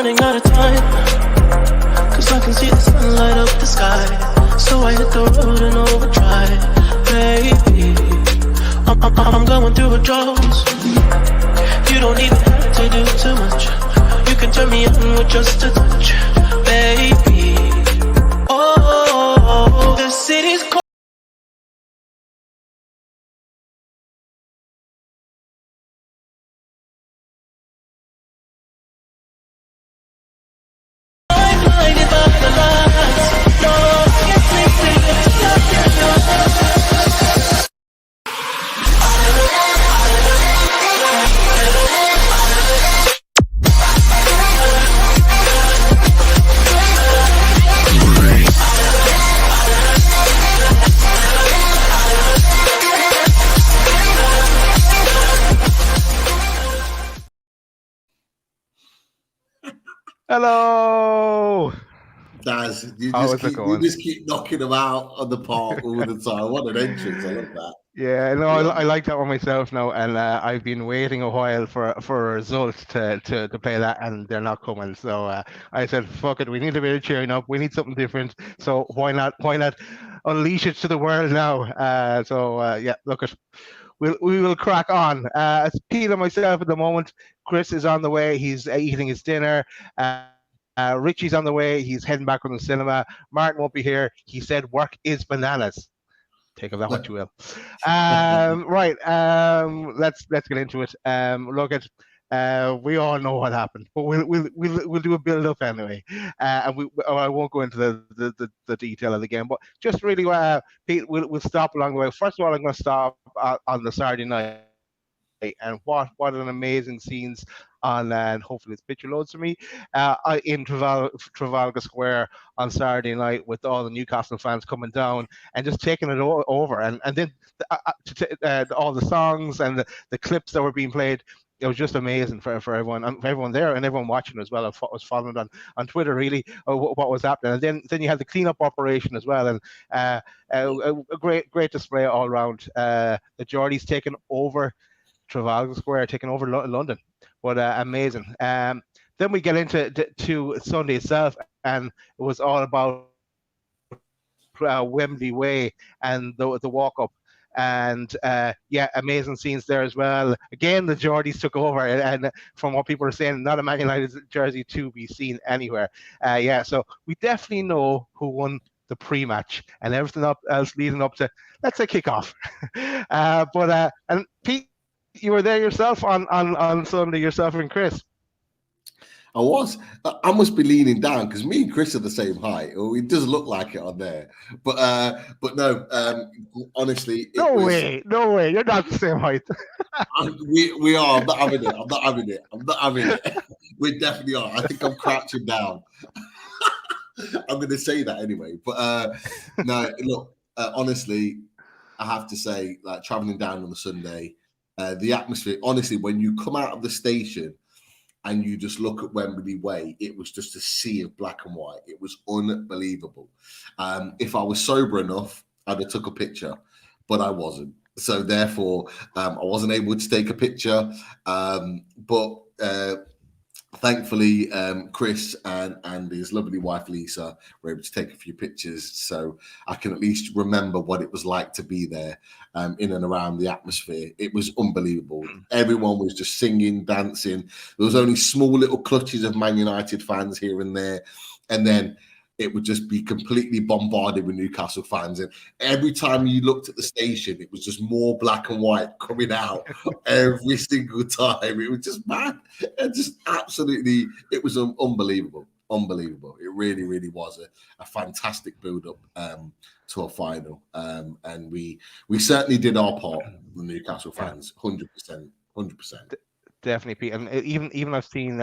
running out of time, cause I can see the sun light up the sky. So I hit the road and overdrive, baby. I'm going through withdrawals. You don't even have to do too much. You can turn me on with just a touch, baby. Oh, the city's cold. Hello, Daz, you How just is it going? keep knocking them out on the park all the time. What an entrance! I love that. Yeah, no, I like that one myself now, and I've been waiting a while for a result to play that, and they're not coming. So I said, "Fuck it, we need a bit of cheering up. We need something different. So why not unleash it to the world now?" Yeah, look at we will crack on. It's Pete and myself at the moment. Chris is on the way. He's eating his dinner. Richie's on the way. He's heading back from the cinema. Martin won't be here. He said work is bananas. Take of that what you will. Right. Let's get into it. Look at. We all know what happened, but we'll do a build up anyway, and I won't go into the detail of the game, but just really, Pete, we'll stop along the way. First of all, I'm going to stop on the Saturday night, and what an amazing scenes on, and hopefully this picture loads for me, in Trafalgar Square on Saturday night with all the Newcastle fans coming down and just taking it over, and then all the songs and the clips that were being played. It was just amazing for everyone there and everyone watching as well. I was following on Twitter really what was happening, and then you had the cleanup operation as well, and a great display all around. The Geordies taking over Trafalgar Square, taking over London. But amazing. Then we get into to Sunday itself, and it was all about Wembley Way and the walk up. And yeah, amazing scenes there as well. Again, the Geordies took over, and from what people are saying, not a Man United jersey to be seen anywhere. Yeah, so we definitely know who won the pre-match and everything else leading up to, let's say, kick-off. And Pete, you were there yourself on Sunday, yourself and Chris. I was. I must be leaning down because me and Chris are the same height. Or it does look like it on there, but no. Honestly, no way. You're not the same height. we are. I'm not having it. We definitely are. I think I'm crouching down. I'm going to say that anyway. But no, look. Honestly, I have to say, like traveling down on the Sunday, the atmosphere. Honestly, when you come out of the station and you just look at Wembley Way, it was just a sea of black and white. It was unbelievable. If I was sober enough, I'd have took a picture, but I wasn't. So therefore, I wasn't able to take a picture. But thankfully, Chris and his lovely wife, Lisa, were able to take a few pictures. So I can at least remember what it was like to be there in and around the atmosphere. It was unbelievable. Everyone was just singing, dancing. There was only small little clutches of Man United fans here and there. And then it would just be completely bombarded with Newcastle fans. And every time you looked at the station, it was just more black and white coming out every single time. It was just mad. And just absolutely, it was unbelievable. Unbelievable. It really, really was a fantastic build-up to a final. And we certainly did our part, the Newcastle fans, 100%. Definitely, Pete. And even I've seen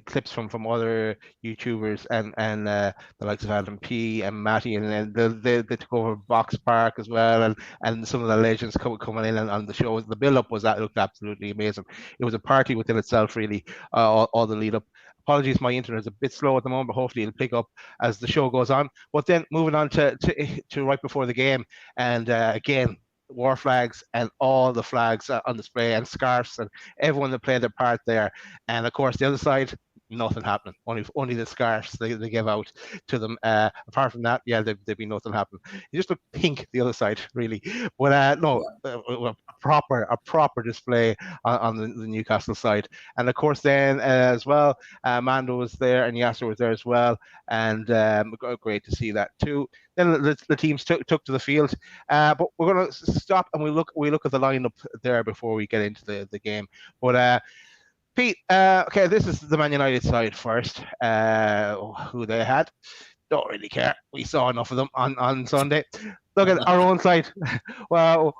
clips from other YouTubers and the likes of Adam P and Matty, and then they took over Box Park as well, and some of the legends coming in on the show. The build up looked absolutely amazing. It was a party within itself, really. All the lead up. Apologies, my internet is a bit slow at the moment, but hopefully it'll pick up as the show goes on. But then moving on to right before the game, and again, war flags and all the flags on display and scarves and everyone that played their part there. And of course, the other side, nothing happening. Only the scarves they give out to them. Apart from that, yeah, there'd be nothing happening. You just look pink the other side, really. But no, a proper display on the Newcastle side. And of course, then as well, Mando was there and Yasser was there as well, and great to see that too. Then the teams took to the field, but we're going to stop and we look at the lineup there before we get into the game. But Pete, okay, this is the Man United side first. Who they had, don't really care. We saw enough of them on Sunday. Look at our own side. Well,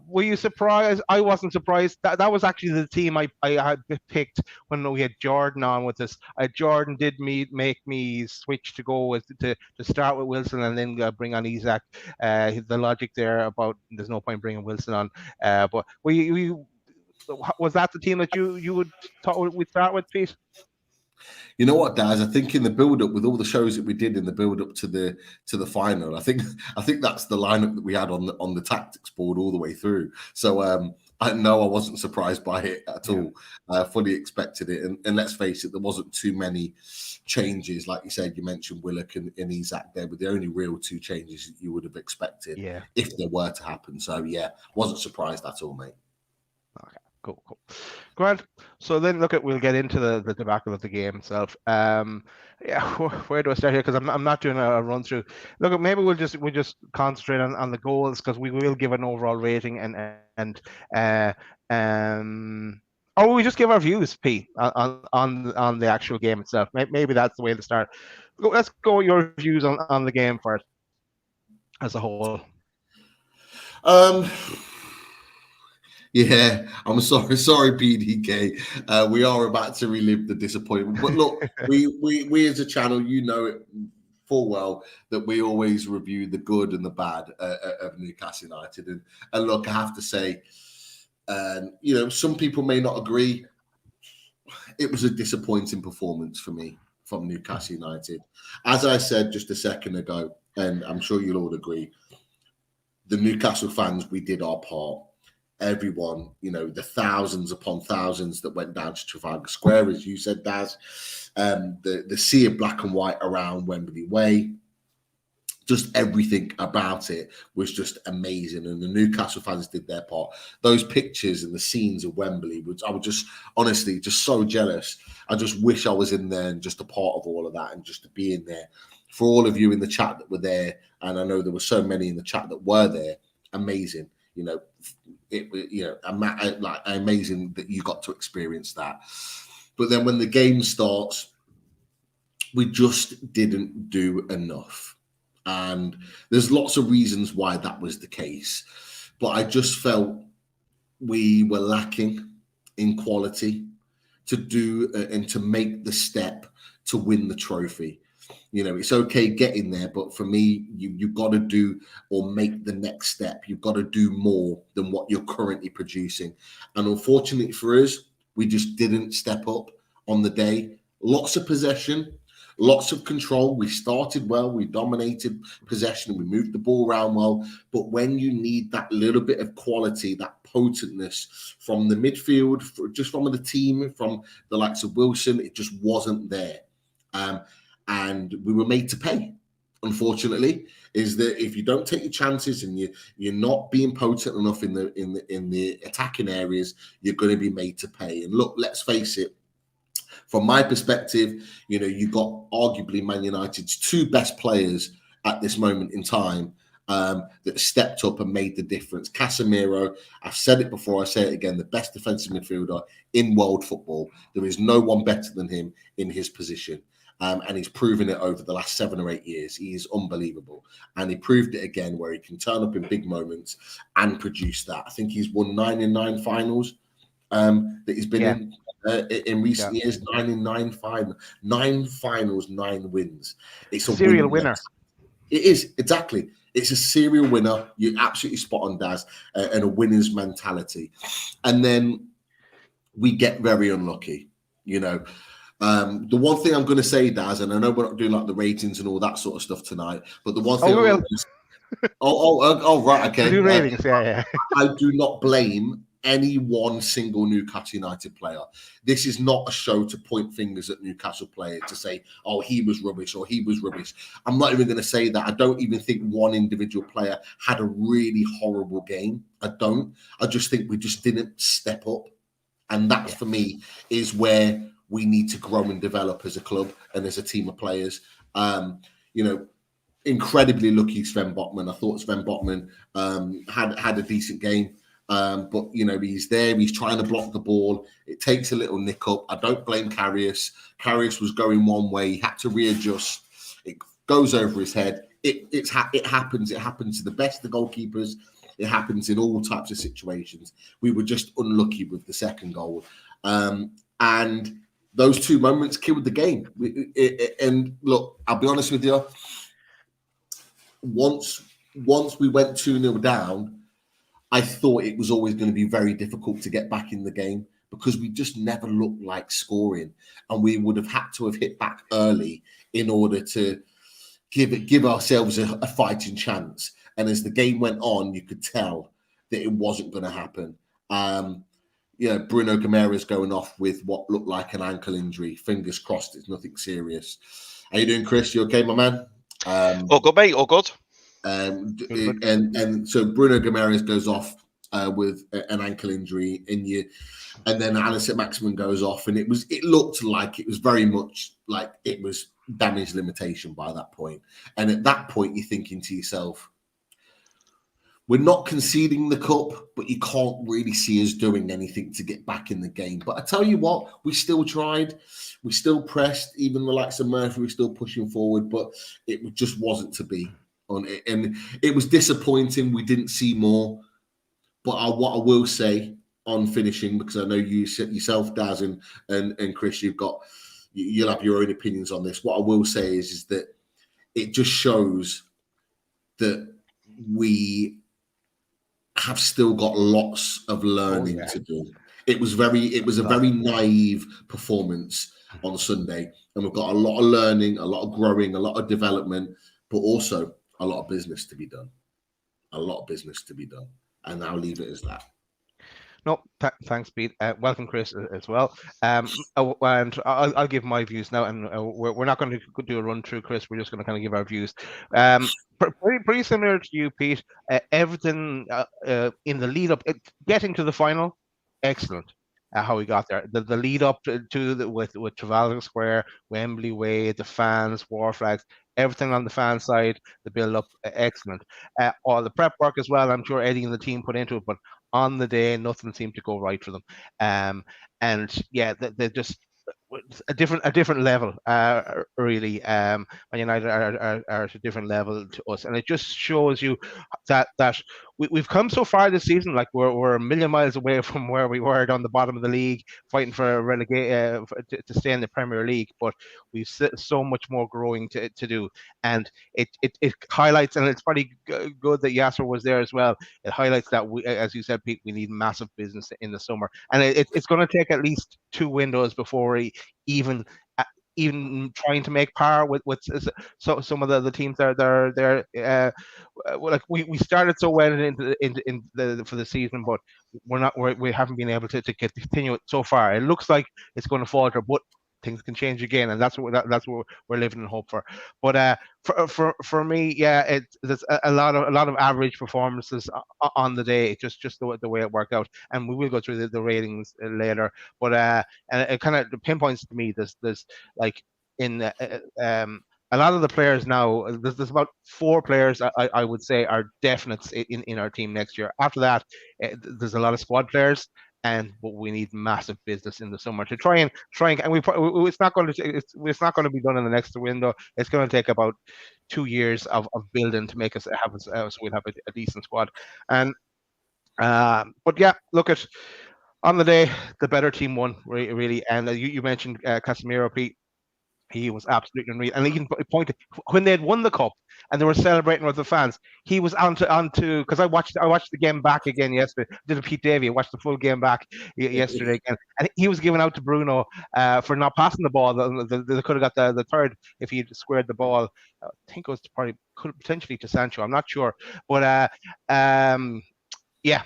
were you surprised? I wasn't surprised. That was actually the team I had picked when we had Jordan on with us. Jordan did make me switch to go with to start with Wilson and then bring on Isak. The logic there about there's no point bringing Wilson on. But was that the team that you would thought we'd start with, Pete? You know what, Daz? I think in the build-up with all the shows that we did in the build-up to the final, I think that's the lineup that we had on the tactics board all the way through. So I know I wasn't surprised by it at all. Fully expected it, and let's face it, there wasn't too many changes. Like you said, you mentioned Willock and Isak. They were the only real two changes that you would have expected if they were to happen. So yeah, wasn't surprised at all, mate. Okay. Cool. Grant. So then we'll get into the debacle of the game itself. Where do I start here? Because I'm not doing a run through. Look, maybe we'll just concentrate on the goals, because we will give an overall rating and or we just give our views, Pete, on the actual game itself. Maybe that's the way to start. Let's go with your views on the game first, as a whole. Yeah, I'm sorry, PDK. We are about to relive the disappointment. But look, we as a channel, you know it full well that we always review the good and the bad of Newcastle United. And look, I have to say, some people may not agree. It was a disappointing performance for me from Newcastle United. As I said just a second ago, and I'm sure you'll all agree, the Newcastle fans, we did our part. Everyone, the thousands upon thousands that went down to Trafalgar Square, as you said, Daz, the sea of black and white around Wembley Way, just everything about it was just amazing. And the Newcastle fans did their part. Those pictures and the scenes of Wembley, I was just honestly just so jealous. I just wish I was in there and just a part of all of that, and just to be in there. For all of you in the chat that were there, and I know there were so many in the chat that were there, amazing. It like amazing that you got to experience that. But then when the game starts, we just didn't do enough. And there's lots of reasons why that was the case. But I just felt we were lacking in quality to do and to make the step to win the trophy. It's okay getting there, but for me, you've got to do or make the next step. You've got to do more than what you're currently producing. And unfortunately for us, we just didn't step up on the day. Lots of possession, lots of control. We started well. We dominated possession. We moved the ball around well. But when you need that little bit of quality, that potentness from the midfield, just from the team, from the likes of Wilson, it just wasn't there. And we were made to pay. Unfortunately, is that if you don't take your chances and you're not being potent enough in the attacking areas, you're going to be made to pay. And look, let's face it. From my perspective, you got arguably Man United's two best players at this moment in time that stepped up and made the difference. Casemiro, I've said it before, I say it again, the best defensive midfielder in world football. There is no one better than him in his position. And he's proven it over the last 7 or 8 years. He is unbelievable. And he proved it again where he can turn up in big moments and produce that. I think he's won 9 in 9 finals that he's been in recent years. 9 in 9 finals. 9 finals, 9 wins. It's a serial winner. It is, exactly. It's a serial winner. You're absolutely spot on, Daz, and a winner's mentality. And then we get very unlucky, The one thing I'm going to say, Daz, and I know we're not doing like the ratings and all that sort of stuff tonight, but the one thing Right, To okay. do ratings, yeah. I do not blame any one single Newcastle United player. This is not a show to point fingers at Newcastle players to say, oh, he was rubbish or he was rubbish. I'm not even going to say that. I don't even think one individual player had a really horrible game. I don't. I just think we just didn't step up. And that's for me is where we need to grow and develop as a club and as a team of players. You know, incredibly lucky Sven Botman. I thought Sven Botman had a decent game. But you know, he's there, he's trying to block the ball. It takes a little nick up. I don't blame Karius. Karius was going one way, he had to readjust. It goes over his head. It happens. It happens to the best of the goalkeepers. It happens in all types of situations. We were just unlucky with the second goal. And those two moments killed the game. And look, I'll be honest with you, once we went 2-0 down, I thought it was always going to be very difficult to get back in the game because we just never looked like scoring, and we would have had to have hit back early in order to give ourselves a fighting chance. And as the game went on, you could tell that it wasn't going to happen. Bruno Guimaraes going off with what looked like an ankle injury. Fingers crossed, it's nothing serious. How you doing, Chris? You okay, my man? All good, mate. All good. And so Bruno Guimaraes goes off with an ankle injury and then Alistair Maximin goes off, and it looked like it was very much like it was damage limitation by that point. And at that point, you're thinking to yourself, we're not conceding the cup, but you can't really see us doing anything to get back in the game. But I tell you what, we still tried. We still pressed. Even the likes of Murphy was still pushing forward, but it just wasn't to be. And it was disappointing. We didn't see more. But what I will say on finishing, because I know you yourself, Daz and Chris, you'll have your own opinions on this. What I will say is that it just shows that we have still got lots of learning to do. It was a very naive performance on Sunday, and we've got a lot of learning, a lot of growing, a lot of development, but also a lot of business to be done. And I'll leave it as that. No, thanks, Pete. Welcome, Chris, as well. And I'll give my views now, and we're not going to do a run through, Chris. We're just going to kind of give our views. Pretty similar to you, Pete. Everything in the lead up, getting to the final, excellent. How we got there, the lead up to with Trafalgar Square, Wembley Way, the fans, war flags, everything on the fan side, the build up, excellent. All the prep work as well, I'm sure Eddie and the team put into it, but on the day, nothing seemed to go right for them. And yeah, they're just a different level, really. Man United are at a different level to us, and it just shows you that we've come so far this season. Like we're a million miles away from where we were down the bottom of the league, fighting for relegation to stay in the Premier League. But we've so much more growing to do, and it highlights, and it's pretty good that Yasser was there as well. It highlights that we, as you said, Pete, we need massive business in the summer, and it's going to take at least 2 windows before we even trying to make par with some of the teams that are there. Like we started so well for the season, but we haven't been able to continue it so far. It looks like it's going to falter, but things can change again, and that's what we're living in hope for. But for me, yeah, there's a lot of average performances on the day. Just the way it worked out, and we will go through the ratings later. But and it kind of pinpoints to me there's like in a lot of the players now. There's about 4 players I would say are definites in our team next year. After that, there's a lot of squad players. But we need massive business in the summer to try and it's not going to be done in the next window. It's going to take about 2 years of building to make us have so we'll have a decent squad. And but yeah, look at on the day the better team won really. And you mentioned Casemiro, Pete. He was absolutely unreal, and he can point when they had won the cup and they were celebrating with the fans. He was onto because I watched the game back again yesterday. Did a Pete Davey, watched the full game back yesterday again, and he was giving out to Bruno for not passing the ball. They could have got the third if he had squared the ball. I think it was probably could potentially to Sancho. I'm not sure, but yeah,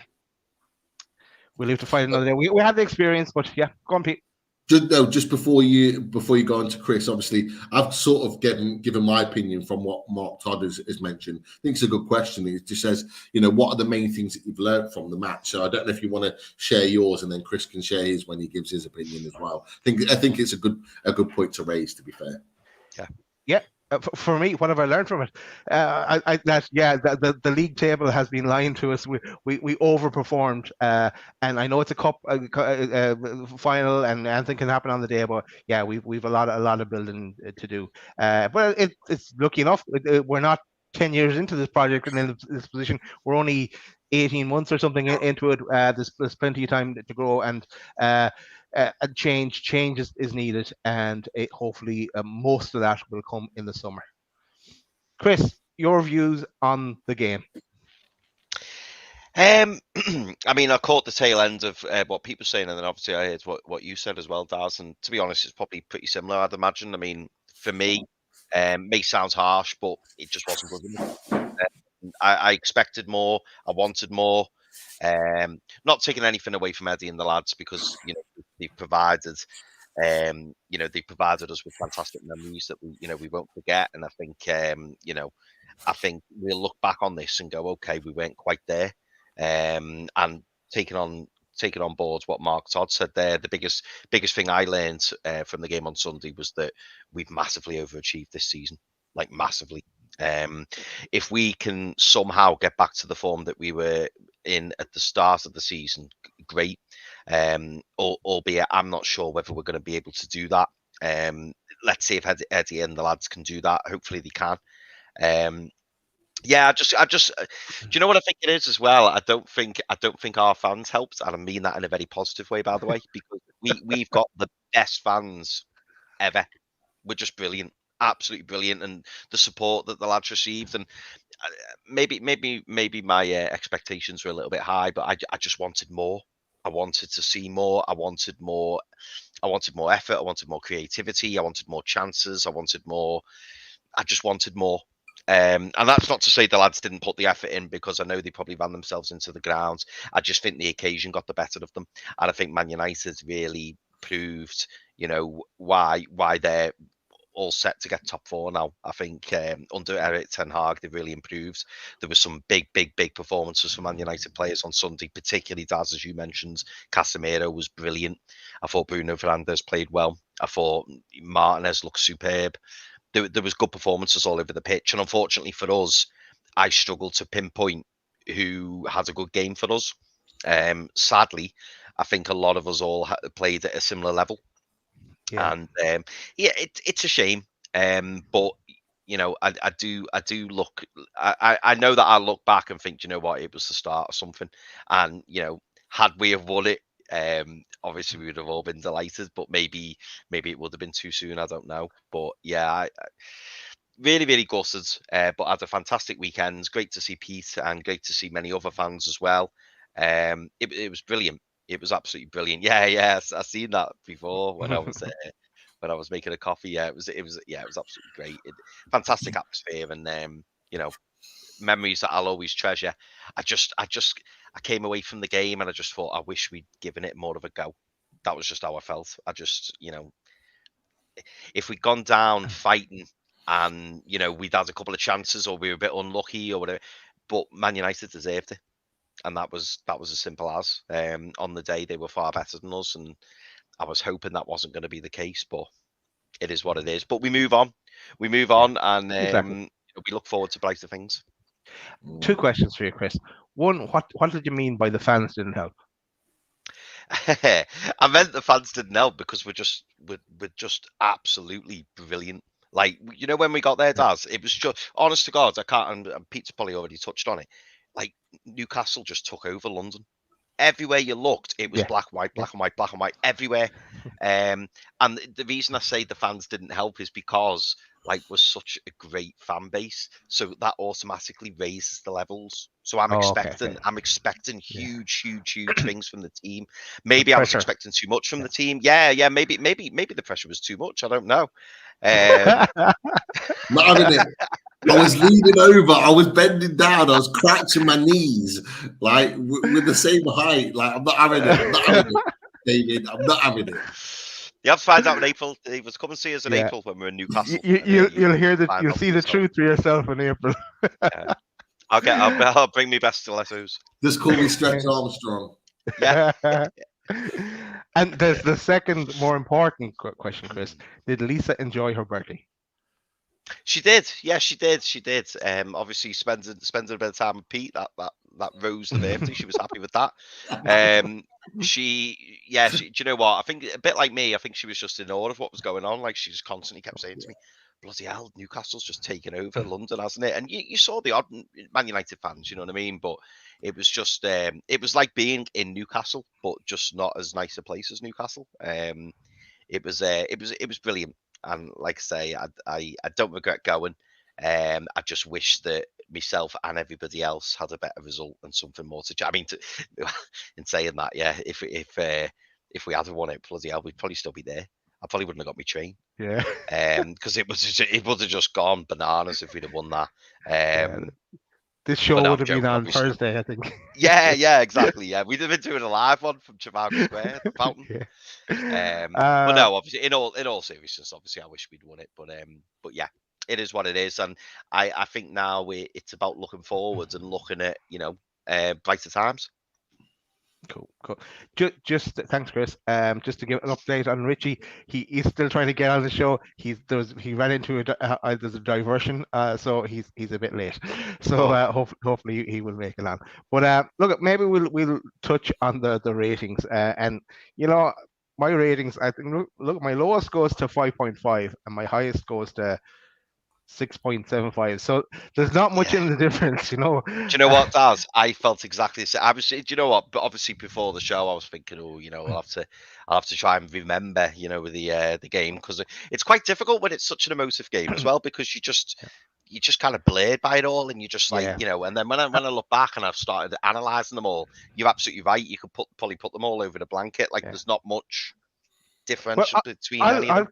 we'll have to fight another day. We had the experience, but yeah, go on, Pete. Just before you go on to Chris, obviously I've sort of given my opinion from what Mark Todd has mentioned. I think it's a good question. He just says, what are the main things that you've learned from the match? So I don't know if you want to share yours, and then Chris can share his when he gives his opinion as well. I think it's a good point to raise, to be fair. Yeah. For me, what have I learned from it? The league table has been lying to us. We overperformed, and I know it's a cup final, and anything can happen on the day. But yeah, we've a lot of building to do. But it's lucky enough. We're not 10 years into this project and in this position. We're only 18 months or something into it. There's plenty of time to grow, and change is needed, and hopefully most of that will come in the summer. Chris, your views on the game? I mean, I caught the tail end of what people were saying, and then obviously I heard what you said as well, Daz. And to be honest, it's probably pretty similar, I'd imagine. I mean, for me, may sound harsh, but it just wasn't good enough. I expected more. I wanted more. Not taking anything away from Eddie and the lads, because they provided us with fantastic memories that we won't forget. And I think we'll look back on this and go, okay, we weren't quite there. And taking on board what Mark Todd said there, the biggest thing I learned from the game on Sunday was that we've massively overachieved this season, like massively. If we can somehow get back to the form that we were in at the start of the season, great. Albeit I'm not sure whether we're going to be able to do that. Let's see if Eddie and the lads can do that. Hopefully they can. I just do you know what I think it is as well? I don't think our fans helped, and I mean that in a very positive way, by the way, because we've got the best fans ever. We're just brilliant. Absolutely brilliant, and the support that the lads received, and maybe my expectations were a little bit high, but I just wanted more. I wanted to see more. I wanted more effort. I wanted more creativity. I wanted more chances. I just wanted more. And that's not to say the lads didn't put the effort in, because I know they probably ran themselves into the ground. I just think the occasion got the better of them, and I think Man United really proved, why they're all set to get top four now. I think under Erik ten Hag, they've really improved. There was some big performances from Man United players on Sunday, particularly Daz, as you mentioned. Casemiro was brilliant. I thought Bruno Fernandes played well. I thought Martinez looked superb. There was good performances all over the pitch, and unfortunately for us, I struggled to pinpoint who had a good game for us. Sadly, I think a lot of us all played at a similar level. Yeah. And it's a shame. But I do look. I know that I look back and think, what, it was the start of something. And had we have won it, obviously we would have all been delighted. But maybe it would have been too soon. I don't know. But yeah, I really gutted. But had a fantastic weekend. Great to see Pete, and great to see many other fans as well. It was brilliant. It was absolutely brilliant. Yeah, I've seen that before when I was making a coffee. Yeah, it was absolutely great. Fantastic atmosphere, and memories that I'll always treasure. I came away from the game and I just thought, I wish we'd given it more of a go. That was just how I felt. I just, if we'd gone down fighting and we'd had a couple of chances, or we were a bit unlucky or whatever, but Man United deserved it. And that was as simple as. On the day, they were far better than us, and I was hoping that wasn't going to be the case, but it is what it is. But we move on. And exactly. We look forward to brighter things. 2 questions for you, Chris. One, what did you mean by the fans didn't help? I meant the fans didn't help because we're just absolutely brilliant. Like, when we got there, Daz, it was just, honest to God, I can't, and Pete's probably already touched on it. Like, Newcastle just took over London. everywhere you looked, it was Yeah. black, white, black and white, black and white everywhere. And the reason I say the fans didn't help is because like was such a great fan base, so that automatically raises the levels. So I'm Oh, okay, expecting, okay. I'm expecting Yeah. huge things from the team. Maybe I was pressure. expecting too much from Yeah. the team. Yeah, maybe the pressure was too much. I don't know. Um, Not having it. I was leaning over. I was bending down. I was crouching my knees, like with the same height. Like I'm not having it. I'm not having it, David. I'm not having it. you have to find out in April. He was come and see us in Yeah. April when we're in Newcastle. You'll hear that. find You'll out see for the yourself. truth for yourself in April. Yeah. I'll bring me best stilettos. Just call me Stretch Armstrong. Yeah. And there's the second more important question, Chris. Did Lisa enjoy her birthday? She did. Yeah, she did. She did. Obviously spending a bit of time with Pete. That rose the birthday. She was happy with that. Do you know what? I think a bit like me. I think she was just in awe of what was going on. Like she just constantly kept saying to me, "Bloody hell, Newcastle's just taken over London, hasn't it?" And you saw the odd Man United fans. You know what I mean? But it was just it was like being in Newcastle, but just not as nice a place as Newcastle. It was brilliant. And like I say, I don't regret going. I just wish that myself and everybody else had a better result and something more to. I mean, in saying that, yeah, if we had won it, bloody hell, we'd probably still be there. I probably wouldn't have got my train. Yeah. Because it would have just gone bananas if we'd have won that. This show but no, would have been joking, on obviously. Thursday, I think. Yeah, exactly. Yeah, we'd have been doing a live one from Trafalgar Square, the fountain. Yeah. But no, obviously, in all seriousness, obviously, I wish we'd won it. But yeah, it is what it is, and I think now it's about looking forwards and looking at brighter times. Cool. Just thanks, Chris. Just to give an update on Richie, he is still trying to get on the show. He ran into there's a diversion, so he's a bit late. So hopefully he will make it on. But look, maybe we'll touch on the ratings, and my ratings. I think look, my lowest goes to 5.5, and my highest goes to 6.75. So there's not much in the difference, Do you know what, Daz? I felt exactly the same. I was, do you know what? But obviously before the show, I was thinking, I'll have to try and remember, with the game, because it's quite difficult when it's such an emotive game as well, because you just kind of blurred by it all, and you just like, and then when I look back and I've started analysing them all, you're absolutely right. You could probably put them all over the blanket. Like there's not much differential between any of them.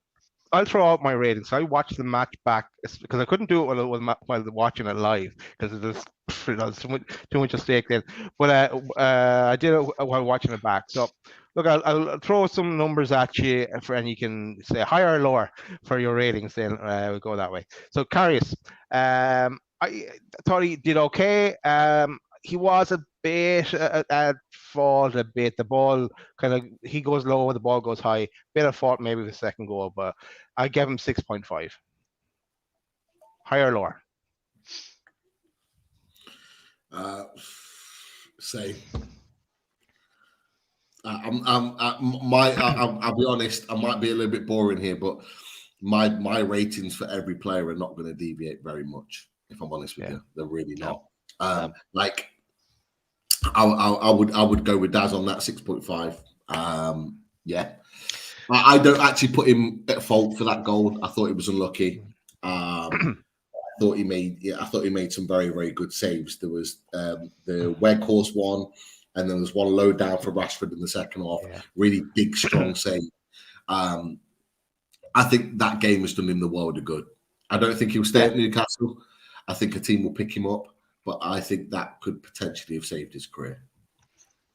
I'll throw out my ratings. I watched the match back because I couldn't do it while watching it live because there's too much at stake then. But I did it while watching it back. So look, I'll throw some numbers at you, and you can say higher or lower for your ratings. Then we'll go that way. So Karius, I thought he did okay. He was a bit at fault a bit. The ball he goes low, the ball goes high. Bit of fault maybe with the second goal, but I gave him 6.5. Higher or lower? Say. I'll be honest. I might be a little bit boring here, but my ratings for every player are not going to deviate very much. If I'm honest with you, they're really not. Like I would go with Daz on that 6.5. Yeah, I don't actually put him at fault for that goal. I thought he was unlucky. I thought he made some very, very good saves. There was the Weghorst one, and then there's one low down for Rashford in the second half. Yeah. Really big, strong save. I think that game has done him the world of good. I don't think he'll stay at Newcastle. I think a team will pick him up, but I think that could potentially have saved his career.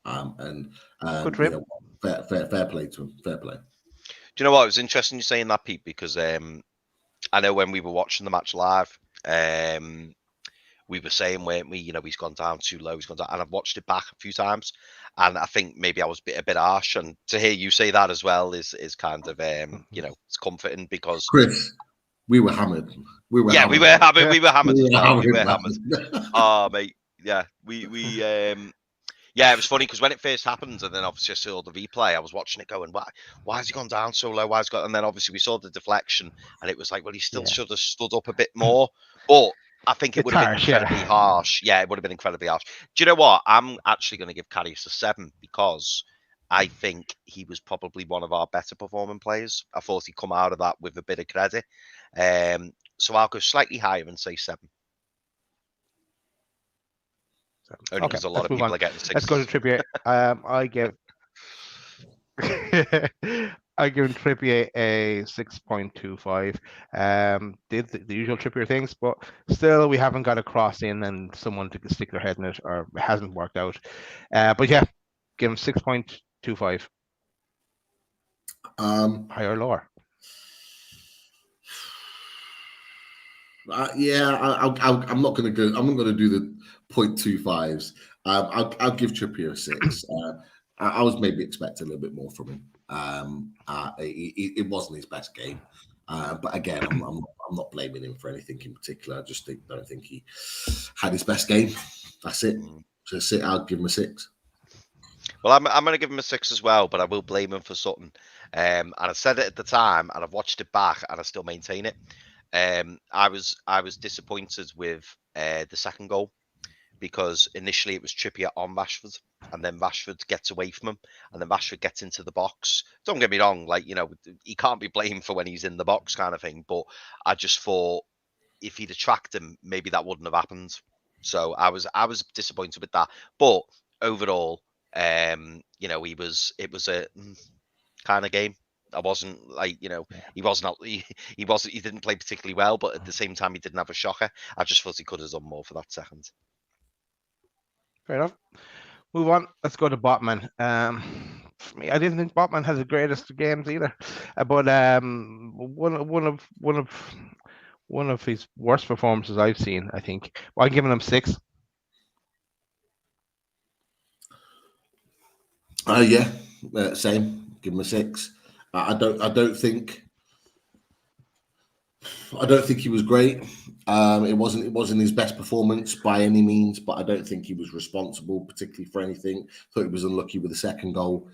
Fair play to him. Fair play. Do you know what? It was interesting you saying that, Pete, because I know when we were watching the match live, we were saying, weren't we? He's gone down too low. He's gone down, and I've watched it back a few times, and I think maybe I was a bit harsh. And to hear you say that as well is kind of it's comforting because Chris, we were hammered. We were hammered. We were hammered. Oh, mate, yeah, yeah, it was funny because when it first happened, and then obviously I saw the replay, I was watching it going, why has he gone down so low? And then obviously we saw the deflection, and it was like, well, he still should have stood up a bit more. But I think it It's would have been harsh, yeah. incredibly harsh. Yeah, it would have been incredibly harsh. Do you know what? I'm actually going to give Karius a 7 because I think he was probably one of our better performing players. I thought he'd come out of that with a bit of credit. So I'll go slightly higher and say 7. Only Okay, because a lot let's of move people on. are getting 6. Let's go to Trippier. I give I give Trippier a 6.25. Did the usual Trippier things, but still we haven't got a cross in and someone to stick their head in it, or it hasn't worked out. But yeah, give him 6.25. Higher or lower? I'm not going to go. I'm not going to do the 0.25s. I'll give Trippier a 6. I was maybe expecting a little bit more from him. It wasn't his best game, but again, I'm not blaming him for anything in particular. I just don't think he had his best game. That's it. Just it. I'll give him a 6. Well, I'm going to give him a 6 as well, but I will blame him for something. And I said it at the time, and I've watched it back, and I still maintain it. I was disappointed with the second goal because initially it was Trippier on Rashford, and then Rashford gets away from him, and then Rashford gets into the box. Don't get me wrong, like, you know, he can't be blamed for when he's in the box kind of thing, but I just thought if he'd have tracked him, maybe that wouldn't have happened. So I was disappointed with that. But overall, you know, it was a kind of game. I wasn't like, you know, he didn't play particularly well, but at the same time, he didn't have a shocker. I just thought he could have done more for that second. Fair enough. Move on. Let's go to Botman. For me, I didn't think Botman has the greatest games either, but one of his worst performances I've seen, I think. Well, I'm giving him 6. Yeah, same. Give him a 6. I don't think he was great. It wasn't his best performance by any means, but I don't think he was responsible particularly for anything. Thought he was unlucky with the second goal.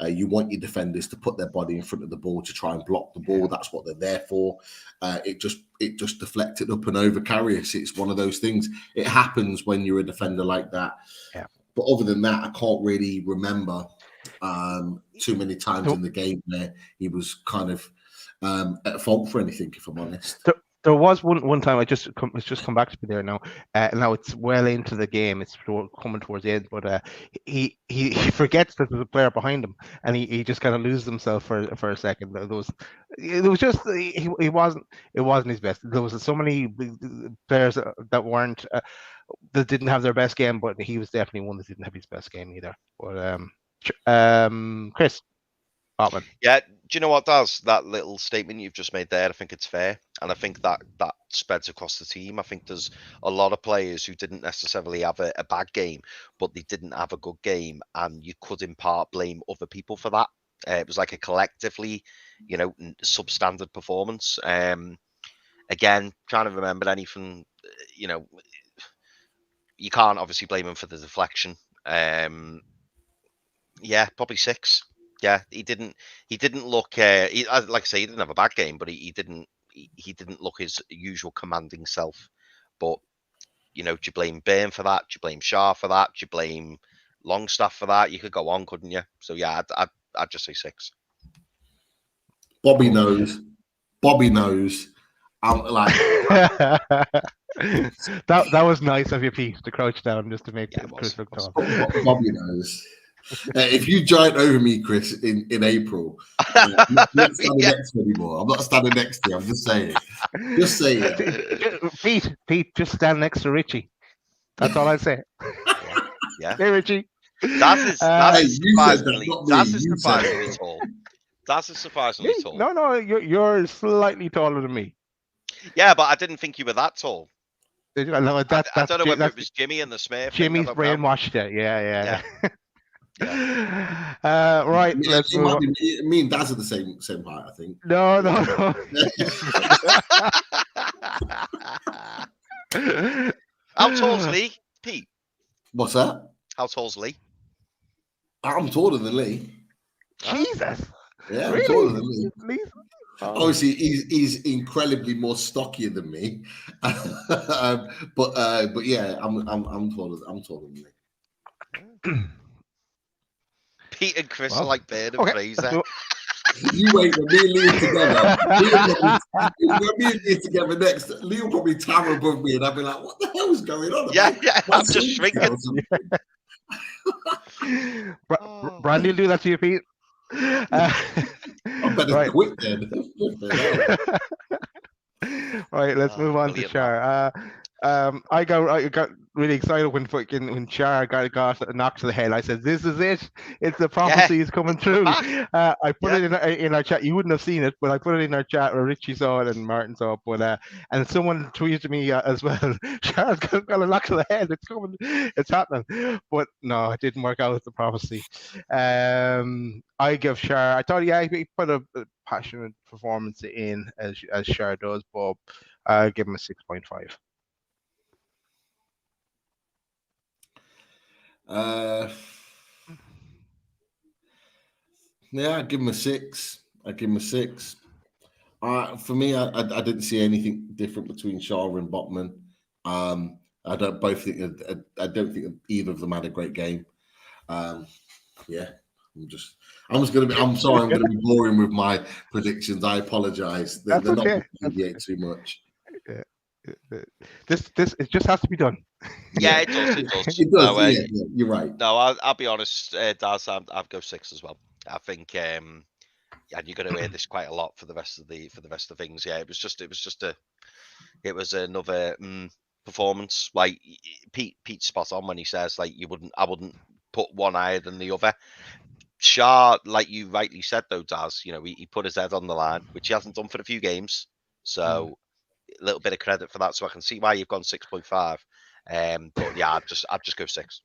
You want your defenders to put their body in front of the ball to try and block the ball. That's what they're there for. It just deflected up and over Karius. It's one of those things. It happens when you're a defender like that. Yeah. But other than that, I can't really remember too many times in the game where he was kind of at fault for anything, if I'm honest. There was one time it's just come back to me there now. Now it's well into the game. It's coming towards the end, but he forgets that there's a player behind him, and he just kind of loses himself for a second. It was just it wasn't his best. There was so many players that weren't that didn't have their best game, but he was definitely one that didn't have his best game either. But Chris Botman. Yeah, do you know what, Daz? That little statement you've just made there, I think it's fair. And I think that spreads across the team. I think there's a lot of players who didn't necessarily have a bad game, but they didn't have a good game. And you could in part blame other people for that. It was like a collectively, you know, substandard performance. Again, trying to remember anything, you know, you can't obviously blame him for the deflection. Yeah, probably 6. Yeah, he didn't look. Like I say, he didn't have a bad game, but he didn't look his usual commanding self. But you know, do you blame Byrne for that? Do you blame Shaw for that? Do you blame Longstaff for that? You could go on, couldn't you? So yeah, I'd just say 6. Bobby knows. I'm like that was nice of you, Pete, to crouch down just to make Chris look tall. Bobby knows. If you giant over me, Chris, in April, I'm not standing next to you anymore. I'm not standing next to you. I'm just saying. Just saying. Pete, just stand next to Richie. That's all I say. Yeah. Hey, Richie. That's surprisingly tall. That's surprisingly tall. No, you're slightly taller than me. Yeah, but I didn't think you were that tall. I don't know whether it was Jimmy and the Smurf. Jimmy's brainwashed it. Yeah. Right. Let's move on. Me and Daz are the same height, I think. No. How tall's Lee, Pete? What's that? How tall's Lee? I'm taller than Lee. Jesus. Yeah, really? I'm taller than Lee. Obviously, he's incredibly more stockier than me, but yeah, I'm taller than me. Pete and Chris are Well, like Bird and okay. Fraser. You wait when me and Liam together. When me and Liam together next, Liam will probably tower above me, and I'll be like, "What the hell is going on?" Yeah, My I'm just shrinking. Brandy will do that to you, Pete. I better Right. quit then. Right, let's move on to Brilliant, Char. I got really excited when Char got knocked to the head. I said, "This is it! It's the prophecy is coming true." I put it in our chat. You wouldn't have seen it, but I put it in our chat where Richie saw it and Martin saw it. But and someone tweeted me as well. Char's got a knock to the head. It's coming. It's happening. But no, it didn't work out with the prophecy. I give Char. I thought, he put a passionate performance in as Char does, but I give him a 6.5. Yeah, I'd give him a 6. For me, I didn't see anything different between Shaw and Botman. I don't think either of them had a great game. Yeah, I'm sorry, I'm gonna be boring with my predictions. I apologize. They're not going to deviate too much. Yeah. It just has to be done. Yeah, it does. It does. It does. Yeah, you're right. No, I'll be honest, Daz. I'll go 6 as well. I think, and you're going to hear this quite a lot for the rest of the things. Yeah, it was another performance. Like Pete's spot on when he says like I wouldn't put one higher than the other. Shah, like you rightly said though, Daz, he put his head on the line, which he hasn't done for a few games. So a little bit of credit for that. So I can see why you've gone 6.5. But yeah, I'd just go 6.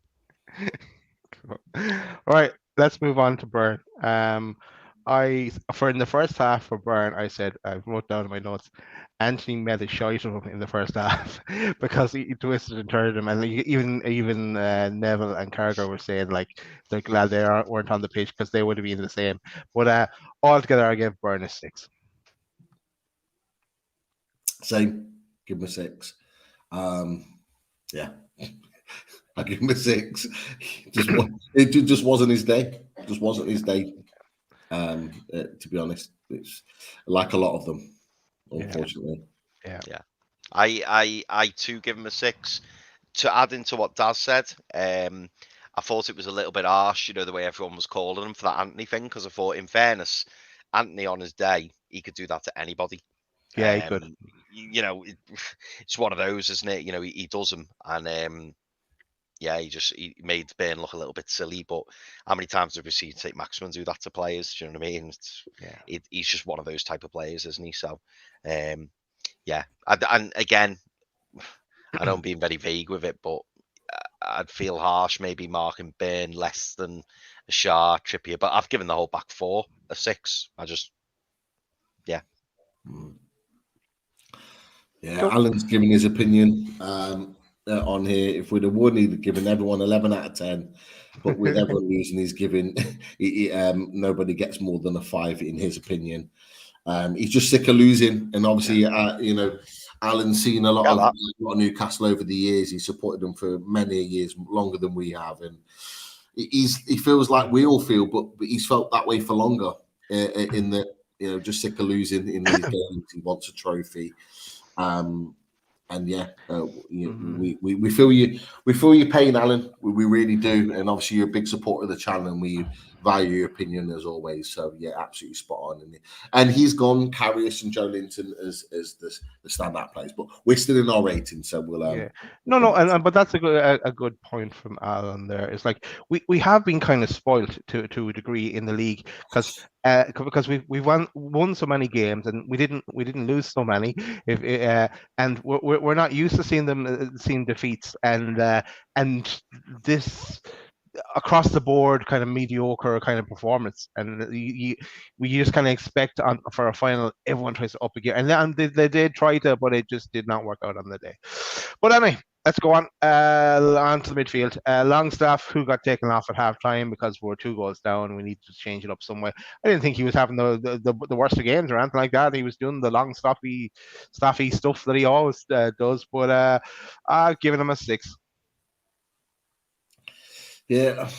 All right, let's move on to Burn. In the first half for Burn, I said I wrote down in my notes, Anthony made a shite of him in the first half because he twisted and turned him, and even Neville and Carragher were saying like they're glad they weren't on the pitch because they would have been the same. But altogether, I give Burn a 6. Same, give him a 6. Yeah. I give him a 6. It just wasn't his day. Just wasn't his day. To be honest, it's like a lot of them, unfortunately. Yeah. I too give him a 6. To add into what Daz said, I thought it was a little bit harsh, the way everyone was calling him for that Anthony thing, because I thought, in fairness, Anthony on his day, he could do that to anybody. Yeah, he could. It's one of those, isn't it? He does them, and he made Burn look a little bit silly. But how many times have we seen St. Maximin do that to players? Do you know what I mean? He's just one of those type of players, isn't he? So, and again, I know I'm being very vague with it, but I'd feel harsh maybe marking Burn less than a Shah, Trippier, but I've given the whole back four a 6. Yeah, Alan's giving his opinion on here. If we'd have won, he'd have given everyone 11 out of 10. But with everyone losing, he's giving nobody gets more than a 5 in his opinion. He's just sick of losing, and obviously, Alan's seen a lot of Newcastle over the years. He's supported them for many years, longer than we have, and he feels like we all feel, but he's felt that way for longer. In that, just sick of losing in these games. He wants a trophy. We feel you. We feel your pain, Alan. We really do. And obviously, you're a big supporter of the channel, and we value your opinion as always. So yeah, absolutely spot on. And he's gone Karius and Joe Linton as the standout players, but we're still in our rating, so we'll. But that's a good point from Alan there. It's like we have been kind of spoiled to a degree in the league because we've won so many games and we didn't lose so many. And we're not used to seeing defeats, and this across the board kind of mediocre kind of performance, and we just kind of expect for a final everyone tries to up again, and they did try to, but it just did not work out on the day. But anyway, let's go on to the midfield. Longstaff, who got taken off at half time because we're 2 goals down. We need to change it up somewhere. I didn't think he was having the worst of games or anything like that. He was doing the long staffy stuff that he always does, but giving him a 6. Yeah,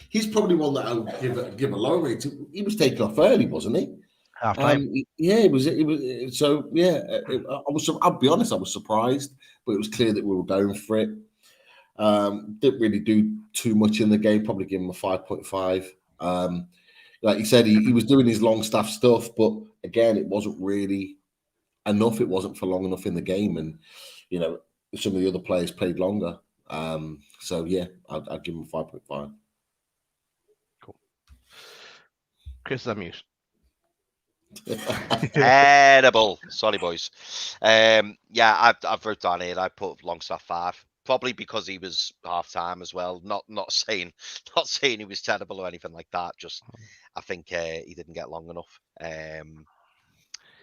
he's probably one that I'll give a low rate to. He was taken off early, wasn't he? Half time. Yeah, it was. So yeah, I'll be honest, I was surprised, but it was clear that we were going for it. Didn't really do too much in the game. Probably give him a 5.5. Like you said, he was doing his long staff stuff, but again, it wasn't really enough. It wasn't for long enough in the game, and some of the other players played longer. So yeah, I'd give him a 5.5. Cool. Chris is on mute. Terrible. Sorry, boys. Yeah, I've wrote down here. I put Longstaff 5, probably because he was half time as well. Not saying he was terrible or anything like that. Just I think he didn't get long enough.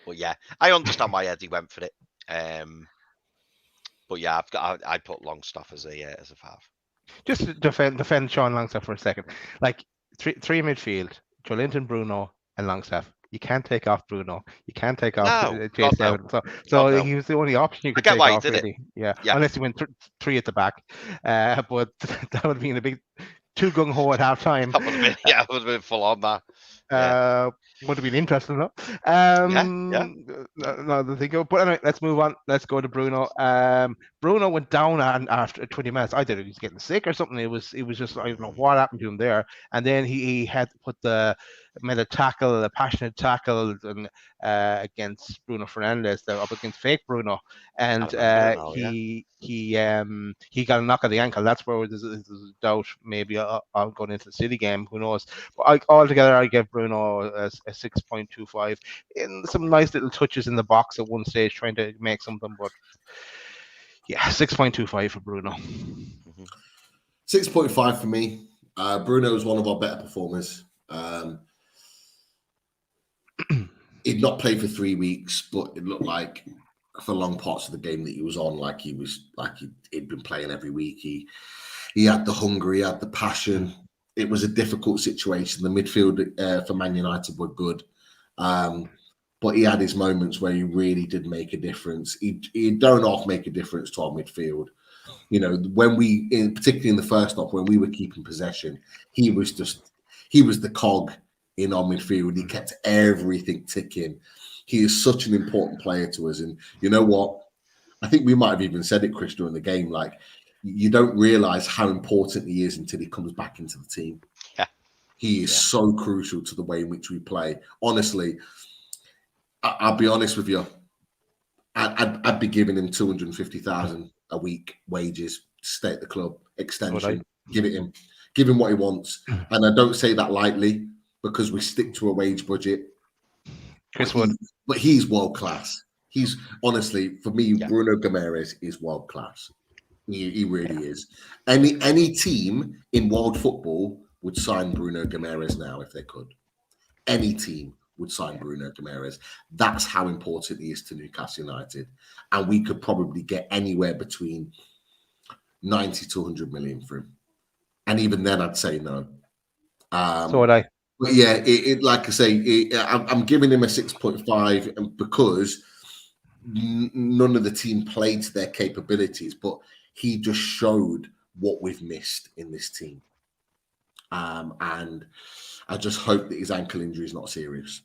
But yeah, I understand why Eddie went for it. But yeah, I put Longstaff as a 5. Just to defend Sean Longstaff for a second. Like three midfield, Joelinton, Bruno, and Longstaff. You can't take off Bruno. You can't take off Chase Evans. So he was the only option you could take off, really. Yeah, unless he went 3 at the back. But that would have been a big too gung ho at half time. It would have been full on that. Would have been interesting, though. No, the thing. But anyway, let's move on. Let's go to Bruno. Bruno went down after 20 minutes. I thought he was getting sick or something. It was just, I don't know what happened to him there. And then he had to made a passionate tackle against Bruno Fernandes, up against fake Bruno, and he got a knock at the ankle. That's where there's a doubt maybe on going into the City game. Who knows? But altogether, I give Bruno a 6.25. In some nice little touches in the box at one stage, trying to make something. But yeah, 6.25 for Bruno. 6.5 for me. Bruno is one of our better performers. He'd not played for 3 weeks, but it looked like for long parts of the game that he was on, he'd been playing every week. He had the hunger, he had the passion. It was a difficult situation. The midfield for Man United were good, but he had his moments where he really did make a difference. He don't often make a difference to our midfield. When particularly in the first half, when we were keeping possession, he was the cog in our midfield. He kept everything ticking. He is such an important player to us. And you know what? I think we might have even said it, Chris, during the game. Like, you don't realize how important he is until he comes back into the team. Yeah. He is so crucial to the way in which we play. Honestly, I'll be honest with you. I'd be giving him 250,000 a week wages to stay at the club. Extension. Give it him. Give him what he wants. And I don't say that lightly, because we stick to a wage budget. Chris Wood. But he's world class. He's honestly, for me, Bruno Guimaraes is world class. He really is. Any team in world football would sign Bruno Guimaraes now if they could. Any team would sign Bruno Guimaraes. That's how important he is to Newcastle United. And we could probably get anywhere between 90 to 100 million for him. And even then, I'd say no. So would I. But yeah, like I say, I'm giving him a 6.5 because none of the team played to their capabilities, but he just showed what we've missed in this team. And I just hope that his ankle injury is not serious.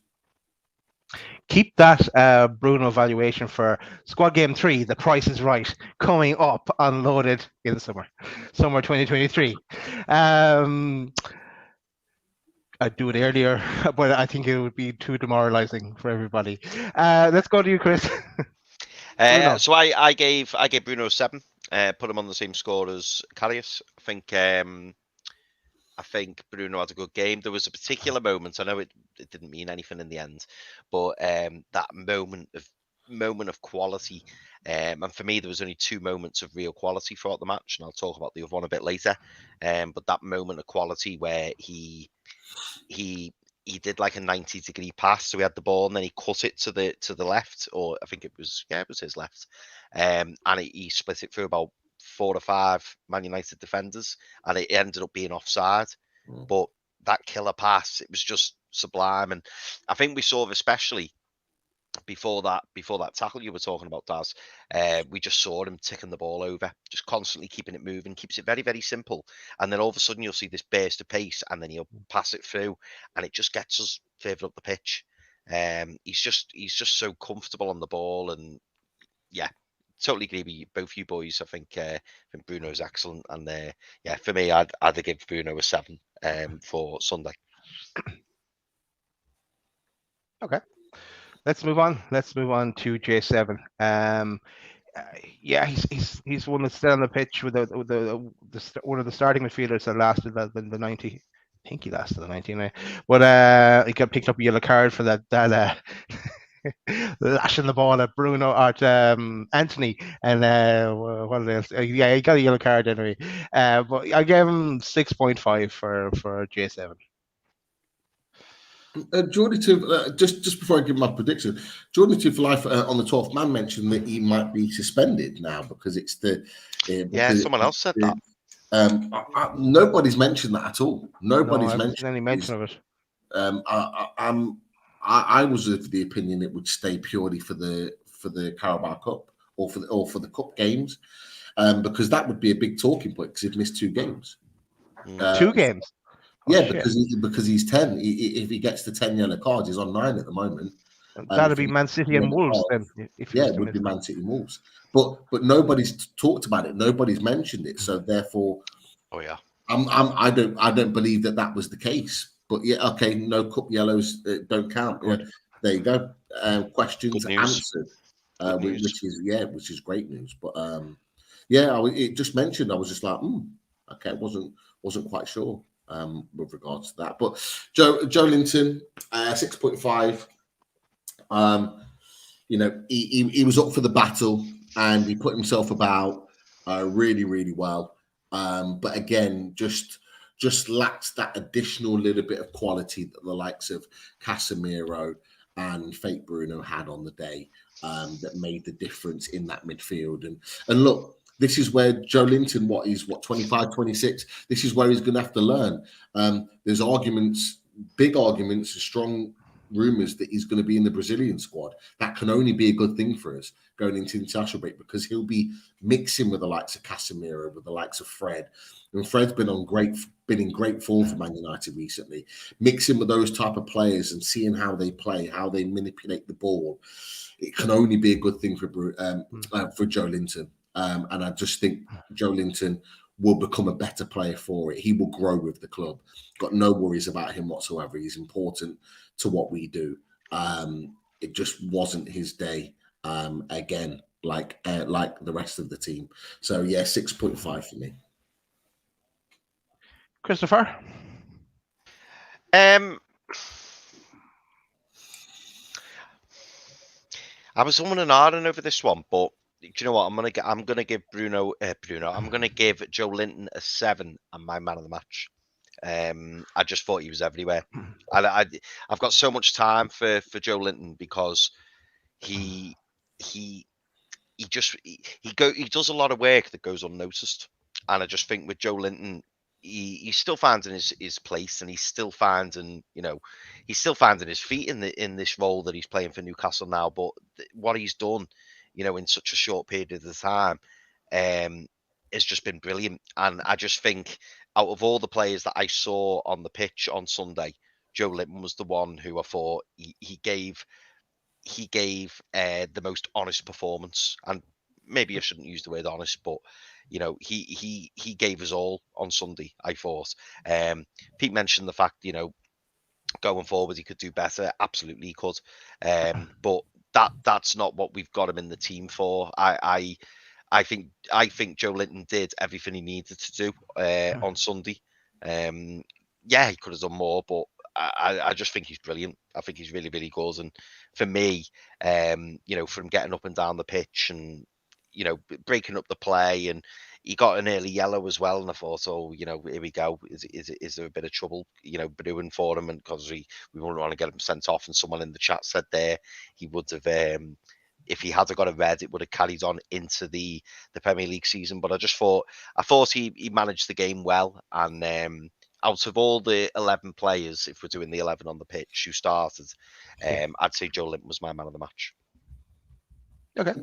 Keep that Bruno valuation for squad game 3. The Price is Right, coming up unloaded in the summer 2023. I'd do it earlier, but I think it would be too demoralizing for everybody. Let's go to you, Chris. So I gave Bruno a 7. Put him on the same score as Karius. I think Bruno had a good game. There was a particular moment. I know it didn't mean anything in the end, but that moment of moment of quality. And for me, there was only 2 moments of real quality throughout the match, and I'll talk about the other one a bit later. But that moment of quality where he did like a 90-degree pass, so he had the ball and then he cut it to the left, or I think it was his left, and he split it through about 4 or 5 Man United defenders, and it ended up being offside. But that killer pass, it was just sublime, and I think we saw, especially before that tackle you were talking about, Daz, we just saw him ticking the ball over, just constantly keeping it moving, keeps it very, very simple. And then all of a sudden you'll see this burst of pace, and then he'll pass it through, and it just gets us further up the pitch. He's just so comfortable on the ball, and yeah, totally agree with both you boys. I think Bruno's excellent, and yeah, for me, I'd give Bruno a 7 for Sunday. Okay. Let's move on. Let's move on to J7. Yeah, he's one that's still on the pitch with one of the starting midfielders that lasted the 90. I think he lasted the 99, but he got picked up a yellow card for that lashing the ball at Bruno at Anthony, and what else? Yeah, he got a yellow card anyway. But I gave him 6.5 for J7. Jordan, just before I give my prediction, Jordan for Life on the 12th man mentioned that he might be suspended now because it's the. Someone else said that. Nobody's mentioned that at all. Nobody's mentioned any mention of it. I was of the opinion it would stay purely for the Carabao Cup or for the cup games, because that would be a big talking point because he'd missed 2 games. 2 games. Yeah, because he's 10. If he gets the 10 yellow cards, he's on 9 at the moment. That'd be Man City and Wolves then. It would be Man City and Wolves. But nobody's talked about it. Nobody's mentioned it. So therefore, I don't believe that was the case. But yeah, okay, no cup yellows don't count. Yeah, there you go. Questions answered, which is great news. But it just mentioned. I was just like, okay, wasn't quite sure. With regards to that, but Joe Linton, 6.5. He was up for the battle and he put himself about really, really well. But again, just lacks that additional little bit of quality that the likes of Casemiro and Fake Bruno had on the day, that made the difference in that midfield. And look. This is where Joe Linton, 25, 26, this is where he's going to have to learn. There's big arguments, and strong rumours that he's going to be in the Brazilian squad. That can only be a good thing for us going into the international break because he'll be mixing with the likes of Casemiro, with the likes of Fred. And Fred's been in great form for Man United recently. Mixing with those type of players and seeing how they play, how they manipulate the ball, it can only be a good thing for Joe Linton. And I just think Joe Linton will become a better player for it. He will grow with the club. Got no worries about him whatsoever. He's important to what we do. It just wasn't his day again, like the rest of the team. So yeah, 6.5 for me. Christopher? I was umming and ahhing over this one, but do you know what? I'm gonna give I'm gonna give Joe Linton a 7 and my man of the match. I just thought he was everywhere. I've got so much time for Joe Linton because he does a lot of work that goes unnoticed, and I just think with Joe Linton, he's still finding his place, and he's still finding his feet in this role that he's playing for Newcastle now. But what he's done, in such a short period of time, has just been brilliant. And I just think out of all the players that I saw on the pitch on Sunday, Joe Linton was the one who I thought he gave the most honest performance. And maybe I shouldn't use the word honest, but he gave us all on Sunday, I thought. Pete mentioned the fact, going forward he could do better. Absolutely he could. But that's not what we've got him in the team for. I think Joe Linton did everything he needed to do on Sunday. He could have done more, but I just think he's brilliant. I think he's really, really good. And for me, from getting up and down the pitch and, breaking up the play, and he got an early yellow as well. And I thought, here we go. Is there a bit of trouble, brewing for him? And because we wouldn't want to get him sent off. And someone in the chat said there he would have, if he had got a red, it would have carried on into the Premier League season. But I thought he managed the game well. And out of all the 11 players, if we're doing the 11 on the pitch who started, I'd say Joe Linton was my man of the match. Okay,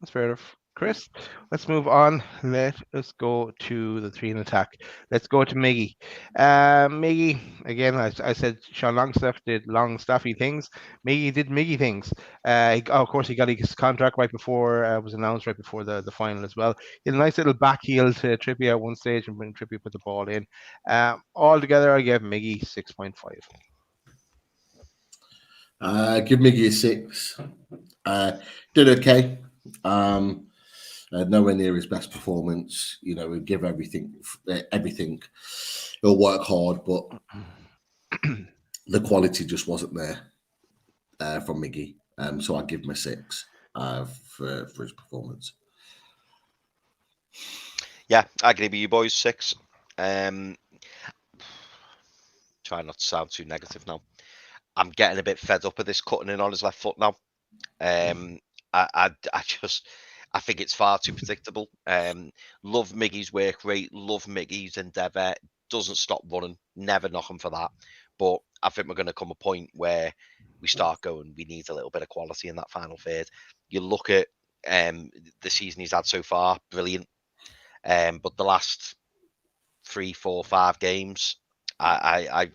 that's fair enough. Chris, let's move on. Let us go to the 3 in attack. Let's go to Miggy. Miggy, again, I said Sean Longstaff did Longstaffy things. Miggy did Miggy things. Of course, he got his contract right before, was announced right before the final as well. He had a nice little back heel to Trippier at one stage, and when Trippier put the ball in. Altogether, I gave Miggy 6.5. Give Miggy a 6. Did okay. Nowhere near his best performance. He'll give everything. He'll work hard, but the quality just wasn't there from Miggy. So I give him a 6 for his performance. Yeah, I agree with you boys. 6. Try not to sound too negative now. I'm getting a bit fed up of this cutting in on his left foot now. I think it's far too predictable. Love Miggy's work rate, love Miggy's endeavour. Doesn't stop running. Never knock him for that. But I think we're going to come a point where we start going, we need a little bit of quality in that final third. You look at the season he's had so far, brilliant. But the last 3, 4, 5 games, I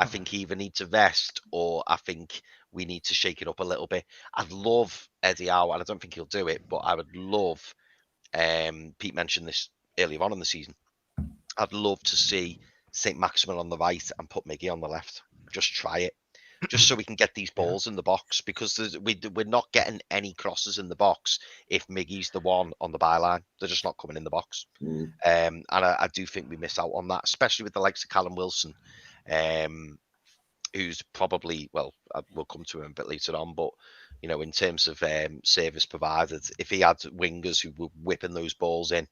think he either needs to rest, or I think we need to shake it up a little bit. I'd love Eddie Howe, and I don't think he'll do it, but I would love, Pete mentioned this earlier on in the season, I'd love to see St. Maximin on the right and put Miggy on the left. Just try it. Just so we can get these balls in the box, because we're not getting any crosses in the box if Miggy's the one on the byline. They're just not coming in the box. And I do think we miss out on that, especially with the likes of Callum Wilson, who's probably, well, we'll come to him a bit later on, but, in terms of service provided, if he had wingers who were whipping those balls in,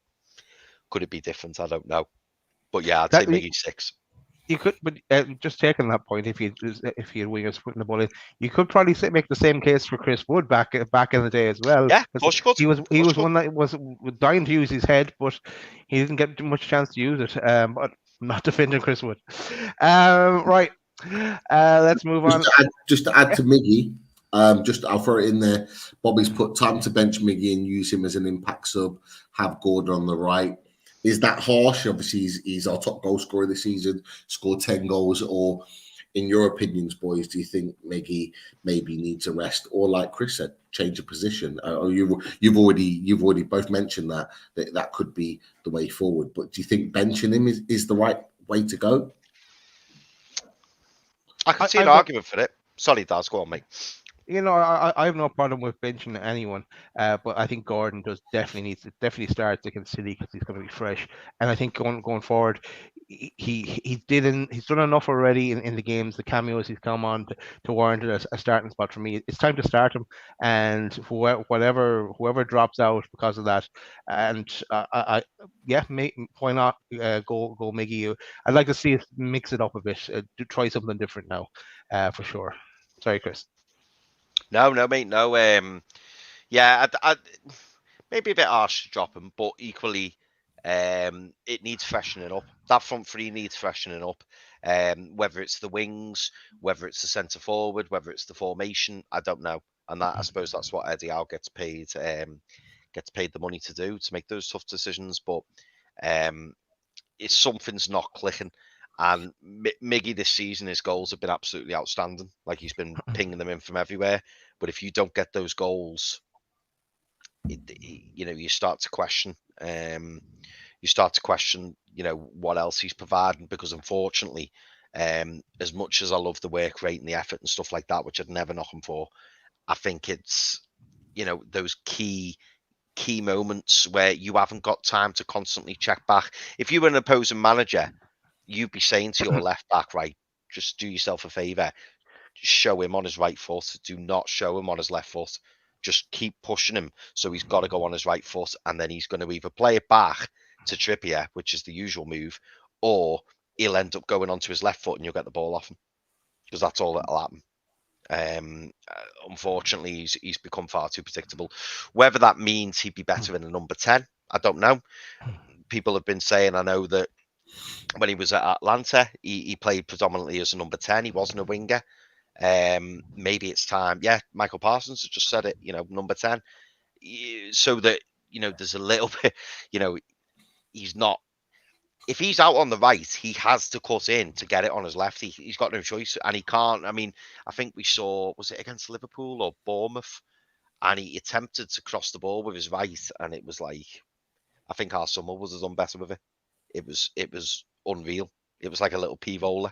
could it be different? I don't know. But yeah, I'd say Miggy 6. You could, but just taking that point, if you had wingers putting the ball in, you could probably make the same case for Chris Wood back in the day as well. Yeah, of course you could. He was one that was dying to use his head, but he didn't get too much chance to use it. But I'm not defending Chris Wood. Right. Let's move on. Just to add to Miggy, I'll throw it in there. Bobby's put time to bench Miggy and use him as an impact sub. Have Gordon on the right. Is that harsh? Obviously, he's our top goal scorer this season, scored 10 goals. Or, in your opinions, boys, do you think Miggy maybe needs a rest, or, like Chris said, change of position? You've already both mentioned that could be the way forward. But do you think benching him is the right way to go? I can see an argument for it. Sorry, Daz, go on, mate. I have no problem with benching anyone, but I think Gordon definitely start against City because he's going to be fresh. And I think going forward, he's done enough already in the games, the cameos he's come on to warrant a starting spot for me. It's time to start him, and whoever drops out because of that, and why not go Miggy? I'd like to see us mix it up a bit, to try something different now, for sure. Sorry, Chris. No, mate, no. Yeah, I maybe a bit harsh to drop him, but equally, it needs freshening up. That front three needs freshening up. Whether it's the wings, whether it's the centre forward, whether it's the formation, I don't know. And that, I suppose, that's what Eddie Howe gets paid the money to do, to make those tough decisions. But it's something's not clicking. And Miggy this season, his goals have been absolutely outstanding. Like, he's been pinging them in from everywhere. But if you don't get those goals, you start to question. What else he's providing. Because unfortunately, as much as I love the work rate and the effort and stuff like that, which I'd never knock him for, I think it's those key moments where you haven't got time to constantly check back. If you were an opposing manager, you'd be saying to your left back, right, just do yourself a favour. Show him on his right foot. Do not show him on his left foot. Just keep pushing him. So he's got to go on his right foot, and then he's going to either play it back to Trippier, which is the usual move, or he'll end up going onto his left foot and you'll get the ball off him, because that's all that'll happen. Unfortunately, he's become far too predictable. Whether that means he'd be better in a number 10, I don't know. People have been saying, I know that when he was at Atlanta, he played predominantly as a number 10. He wasn't a winger. Maybe it's time. Yeah, Michael Parsons has just said it, number 10. So that, there's a little bit, he's not. If he's out on the right, he has to cut in to get it on his left. He's got no choice, and he can't. I mean, I think we saw, was it against Liverpool or Bournemouth? And he attempted to cross the ball with his right, and it was like, I think our summer would have done better with it. It was unreal. It was like a little pivola.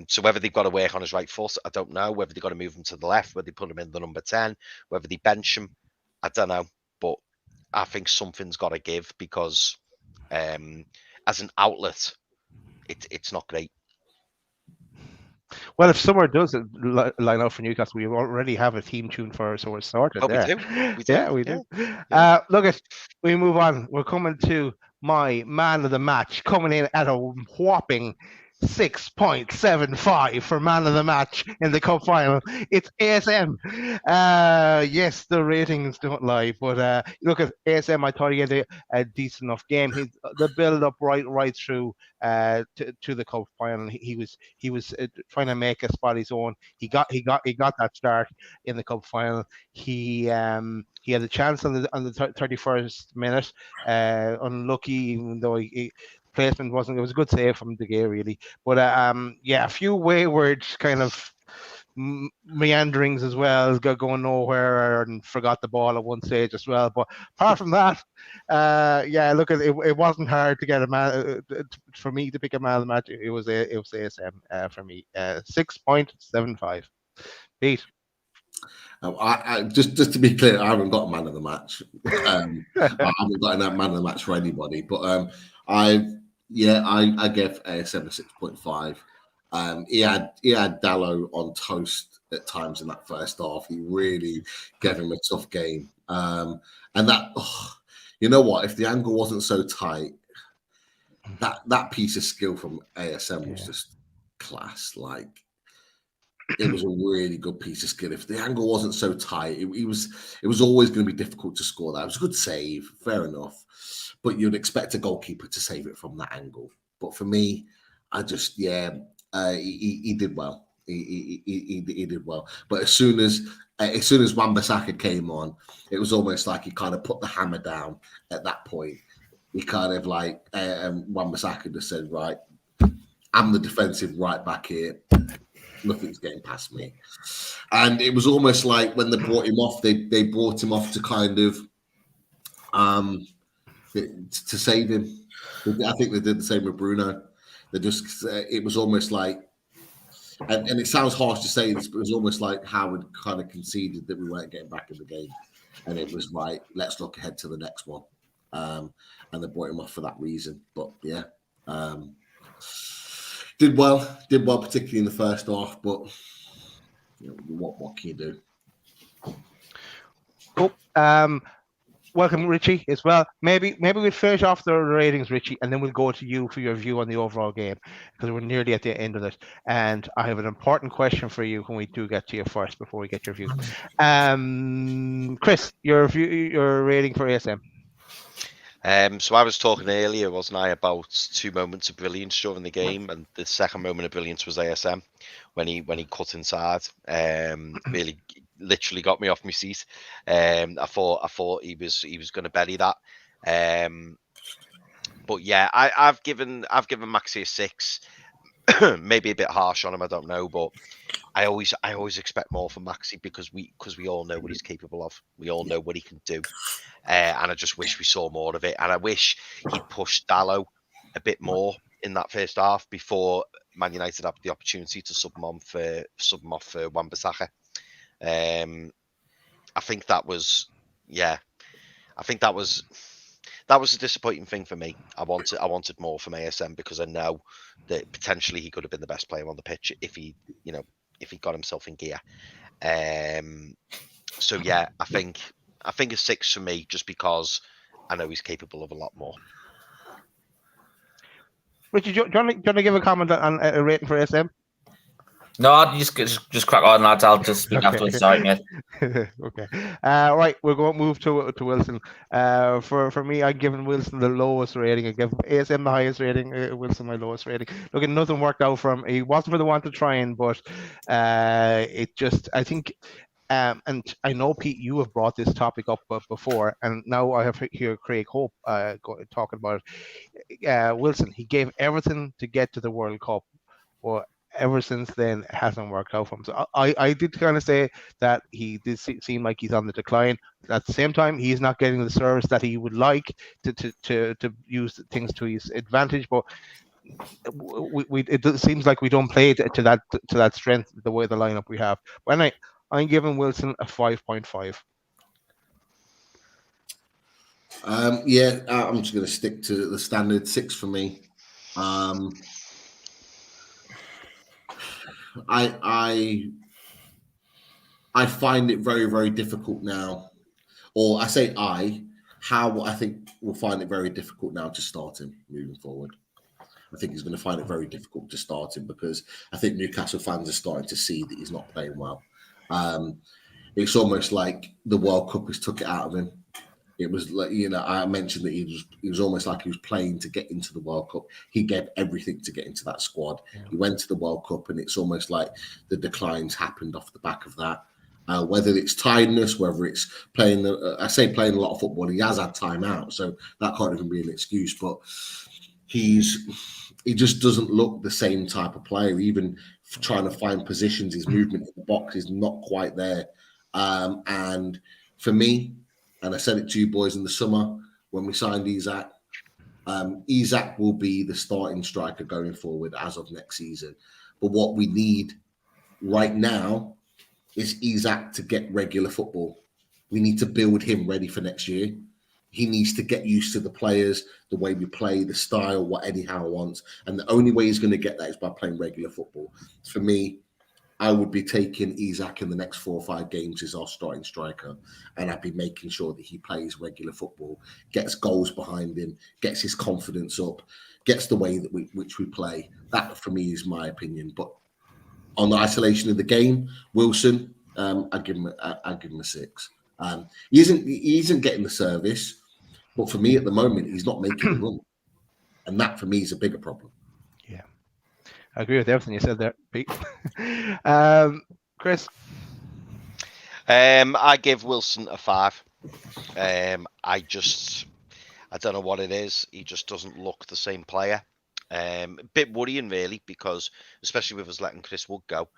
So whether they've got to work on his right foot, I don't know. Whether they've got to move him to the left, whether they put him in the number 10, whether they bench him, I don't know. But I think something's got to give, because as an outlet, it's not great. Well, if Summer does line up for Newcastle, we already have a team tune for us, so we're sorted there. We do. Yeah, we do. Yeah. Look, we move on. We're coming to my man of the match, coming in at a whopping 6.75 for man of the match in the cup final. It's ASM. Yes, the ratings don't lie, but look at ASM. I thought he had a decent enough game. The build up right through to the cup final. He was trying to make a spot his own. He got that start in the cup final. He had a chance on the 31st minute. Unlucky, even though he placement wasn't. It was a good save from De Gea, really. But a few wayward kind of meanderings as well, going nowhere, and forgot the ball at one stage as well. But apart from that, look, it wasn't hard to get a man for me to pick a man of the match. It was ASM for me. 6.75. Pete. I just to be clear, I haven't got a man of the match. I haven't got a man of the match for anybody. But I gave ASM a 6.5. He had Dallo on toast at times in that first half. He really gave him a tough game. And that, you know what? If the angle wasn't so tight, that piece of skill from ASM was just class. Like, it was a really good piece of skill. If the angle wasn't so tight, it was always going to be difficult to score that. It was a good save, fair enough. But you'd expect a goalkeeper to save it from that angle. But for me, I just, he did well. He did well. But as soon as Wan-Bissaka came on, it was almost like he kind of put the hammer down at that point. He kind of like, Wan-Bissaka just said, right, I'm the defensive right back here. Nothing's getting past me. And it was almost like when they brought him off, they brought him off to kind of to save him. I think they did the same with Bruno. It was almost like, and it sounds harsh to say this, but it was almost like Howard kind of conceded that we weren't getting back in the game. And it was like, let's look ahead to the next one. And they brought him off for that reason. But yeah, did well, particularly in the first half. But what can you do? Cool. Welcome, Richie, as well. Maybe we'll finish off the ratings, Richie, and then we'll go to you for your view on the overall game, because we're nearly at the end of it. And I have an important question for you when we do get to you first, before we get your view. Chris, your rating for ASM. So I was talking earlier, wasn't I, about 2 moments of brilliance during the game, and the second moment of brilliance was ASM when he cut inside. Really, literally got me off my seat. I thought he was going to bury that. But yeah, I've given Maxi a 6. Maybe a bit harsh on him, I don't know, but I always expect more from Maxi, because we all know what he's capable of. We all know what he can do. And I just wish we saw more of it. And I wish he'd pushed Dallo a bit more in that first half before Man United had the opportunity to sub him off for Wan-Bissaka. I think that was that was a disappointing thing for me. I wanted more from ASM because I know that potentially he could have been the best player on the pitch if he got himself in gear. So yeah, I think a 6 for me, just because I know he's capable of a lot more. Richard, do you want to give a comment on a rating for SM? No, just crack on, lads. I'll just speak afterwards. Sorry, mate. Okay. Right, we're going to move to Wilson. For me, I've given Wilson the lowest rating. I give ASM the highest rating. Wilson my lowest rating. Look, nothing worked out for him. He wasn't for the one to try in, but it just, I think. And I know, Pete, you have brought this topic up before, and now I have here Craig Hope talking about it. Wilson, he gave everything to get to the World Cup, but ever since then, it hasn't worked out for him. So I did kind of say that he did seem like he's on the decline. At the same time, he's not getting the service that he would like to use things to his advantage, but it seems like we don't play to that strength the way the lineup we have. When I'm giving Wilson a 5.5. Yeah, I'm just going to stick to the standard 6 for me. I find it very, very difficult now, or I say how I think we'll find it very difficult now to start him moving forward. I think he's going to find it very difficult to start him because I think Newcastle fans are starting to see that he's not playing well. It's almost like the World Cup has took it out of him. It was like, I mentioned that he was almost like he was playing to get into the World Cup. He gave everything to get into that squad. Yeah. He went to the World Cup, and it's almost like the declines happened off the back of that. Whether it's tiredness, whether it's playing, playing a lot of football, he has had time out, so that can't even be an excuse. But he just doesn't look the same type of player. Even trying to find positions, his movement in the box is not quite there. And for me, and I said it to you boys in the summer when we signed Isak, Isak will be the starting striker going forward as of next season. But what we need right now is Isak to get regular football. We need to build him ready for next year. He needs to get used to the players, the way we play, the style, what Eddie Howe wants. And the only way he's going to get that is by playing regular football. For me, I would be taking Isak in the next 4 or 5 games as our starting striker, and I'd be making sure that he plays regular football, gets goals behind him, gets his confidence up, gets the way that which we play. That, for me, is my opinion. But on the isolation of the game, Wilson, I'd give him a 6. He isn't getting the service, but for me at the moment, he's not making the run, and that for me is a bigger problem. I agree with everything you said there, Pete. Chris? I give Wilson a 5. I don't know what it is. He just doesn't look the same player. A bit worrying, really, because especially with us letting Chris Wood go,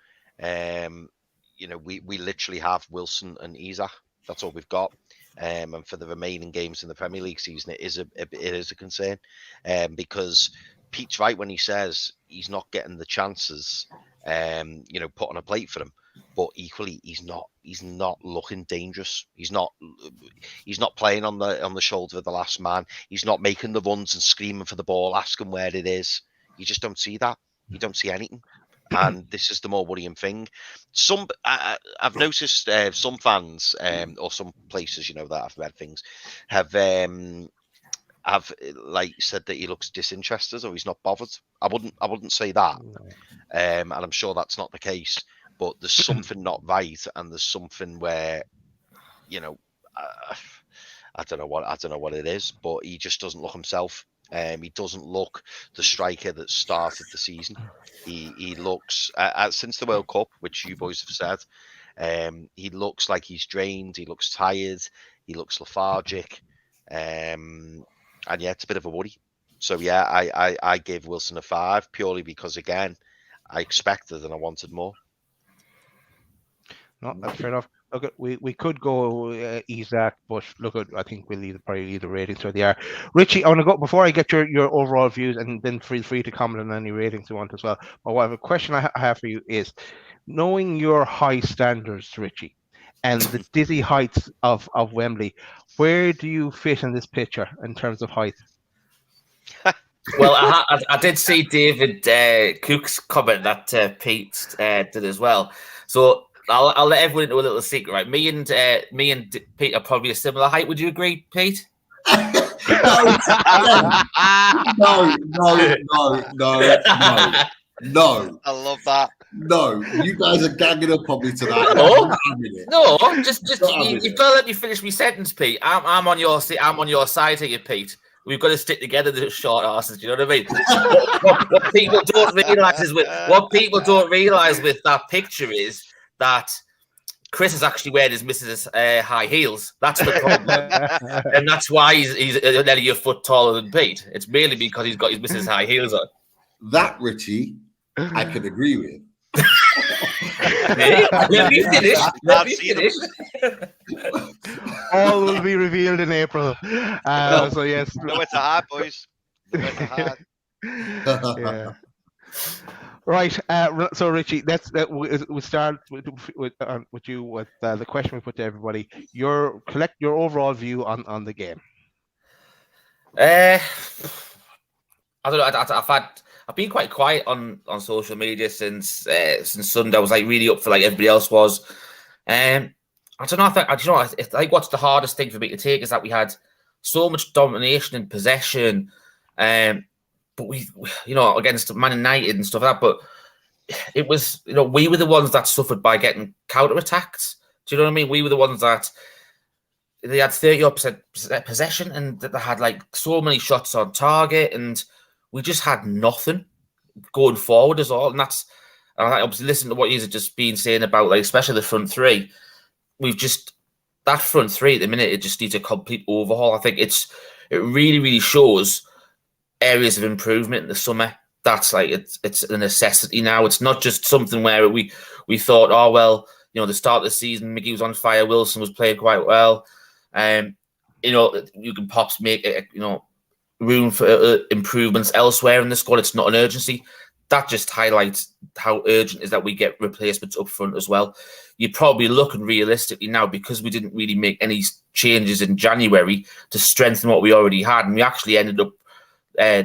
we literally have Wilson and Isak. That's all we've got. And for the remaining games in the Premier League season, it is a concern, because Pete's right when he says he's not getting the chances, put on a plate for him. But equally, he's not looking dangerous. He's not playing on the shoulder of the last man. He's not making the runs and screaming for the ball, asking where it is. You just don't see that. You don't see anything. And this is the more worrying thing. I've noticed some fans or some places, that I've read things, have like said that he looks disinterested or he's not bothered. I wouldn't say that, and I'm sure that's not the case. But there's something not right, and there's something where, I don't know what it is, but he just doesn't look himself. He doesn't look the striker that started the season. He looks since the World Cup, which you boys have said, he looks like he's drained. He looks tired. He looks lethargic. And yeah, it's a bit of a worry. So yeah, I gave Wilson a 5 purely because, again, I expected and I wanted more. No, that's fair enough. Look, we could go Isak, but look, I think we'll probably leave the ratings where they are. Richie, I want to go before I get your overall views, and then feel free to comment on any ratings you want as well. But what a question I have for you is, knowing your high standards, Richie, and the dizzy heights of Wembley. Where do you fit in this picture in terms of height? Well, I did see David Cook's comment that Pete did as well. So I'll let everyone know a little secret, right? Me and Pete are probably a similar height. Would you agree, Pete? No. I love that. No, you guys are gagging up on me tonight. No, just you've got to let me finish my sentence, Pete. I'm on your side here, Pete. We've got to stick together, the short asses. You know what I mean? What people don't realise with that picture is that Chris is actually wearing his missus' high heels. That's the problem, and that's why he's nearly a foot taller than Pete. It's mainly because he's got his missus' high heels on. That, Richie, I can agree with. Let me finish. All will be revealed in April. So yes, no, it's a hard, boys. No, it's a hard. Yeah. Right. So Richie, we'll start with you with the question we put to everybody. Your overall view on the game. I don't know. I've been quite quiet on social media since Sunday. I was like really up for like everybody else was. I don't know. I think what's the hardest thing for me to take is that we had so much domination and possession, but we against Man United and stuff like that. But it was we were the ones that suffered by getting counter-attacked. Do you know what I mean? We were the ones that they had 30% possession and they had like so many shots on target and we just had nothing going forward as all. And I obviously listen to what you've just been saying about, like, especially the front three. That front three at the minute, it just needs a complete overhaul. I think it really, really shows areas of improvement in the summer. That's like, it's a necessity now. It's not just something where we thought, oh, well, the start of the season, Mickey was on fire, Wilson was playing quite well. You can perhaps make room for improvements elsewhere in the squad. It's not an urgency. That just highlights how urgent it is that we get replacements up front as well. You're probably looking realistically now, because we didn't really make any changes in January to strengthen what we already had, and we actually ended up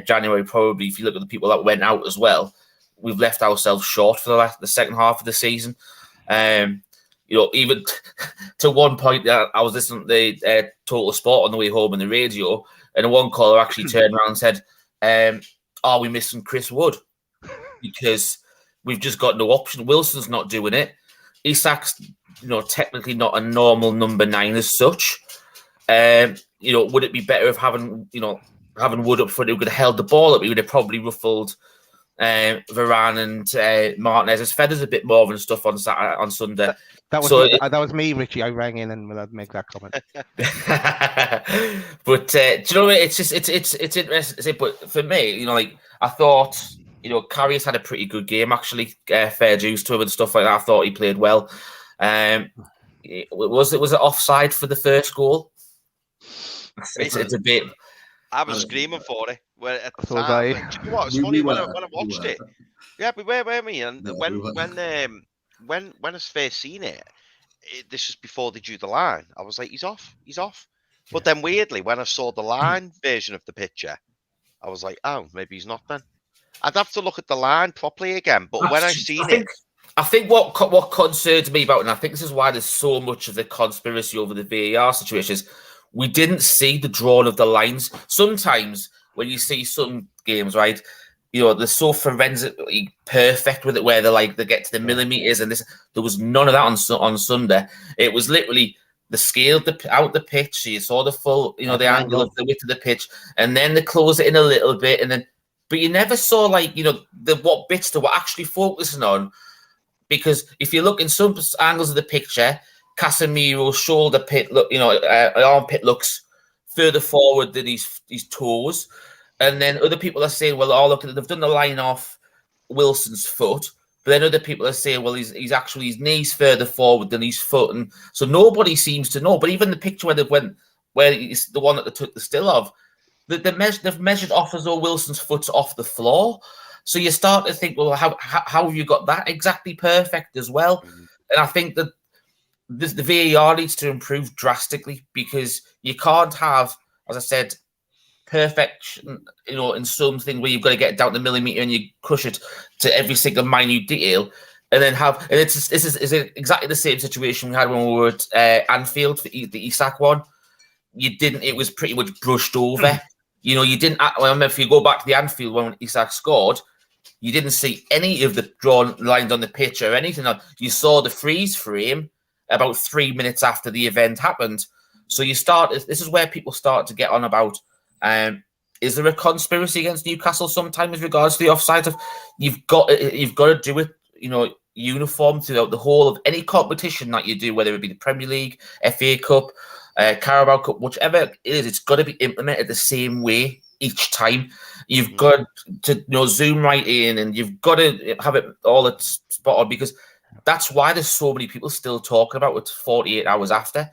January, probably, if you look at the people that went out as well, we've left ourselves short for the second half of the season. Even to one point, I was listening to the Total Sport on the way home on the radio, and one caller actually turned around and said, are we missing Chris Wood? Because we've just got no option. Wilson's not doing it. Isak's, technically not a normal number 9 as such. Would it be better if having Wood up front who could have held the ball up? He would have probably ruffled Varane and Martinez's feathers a bit more and stuff on Sunday. That was me, Richie. I rang in and I'd make that comment. But do you know what? It's interesting. But for me, I thought, Karius had a pretty good game actually. Fair dues to him and stuff like that. I thought he played well. Was it offside for the first goal? It's a bit. I was screaming for it. Well, at the So time, was I. do you know what? It's funny when I watched it. Yeah, but where were we? And when I first seen it, this was before they drew the line. I was like, he's off. But then weirdly, when I saw the line version of the picture, I was like, oh, maybe he's not then. I'd have to look at the line properly again. But when I think what concerns me about it, and I think this is why there's so much of the conspiracy over the VAR situation, is we didn't see the drawing of the lines. Sometimes when you see some games, right, they're so forensically perfect with it, where they get to the millimeters, and there was none of that on Sunday. It was literally the scale out the pitch, so you saw the full, the angle of the width of the pitch, and then they close it in a little bit, but you never saw what bits they were actually focusing on, because if you look in some angles of the picture, Casemiro's shoulder pit armpit looks further forward than his toes. And then other people are saying, well, look, they've done the line off Wilson's foot. But then other people are saying, well, he's actually his knees further forward than his foot. And so nobody seems to know. But even the picture where it's the one that they took the still of, they've measured off as though Wilson's foot's off the floor. So you start to think, well, how have you got that exactly perfect as well? And I think that the VAR needs to improve drastically, because you can't have, as I said, perfection, in something where you've got to get down to millimeter and you crush it to every single minute detail, and then this is exactly the same situation we had when we were at Anfield for the Isak one. It was pretty much brushed over. You didn't. I remember, if you go back to the Anfield when Isak scored, you didn't see any of the drawn lines on the pitch or anything. You saw the freeze frame about 3 minutes after the event happened. So this is where people start to get on about, is there a conspiracy against Newcastle sometimes with regards to the offside? You've got to do it, uniform throughout the whole of any competition that you do, whether it be the Premier League, FA Cup, Carabao Cup, whichever it is. It's got to be implemented the same way each time. You've got to zoom right in, and you've got to have it all at spot on, because that's why there's so many people still talking about it 48 hours after.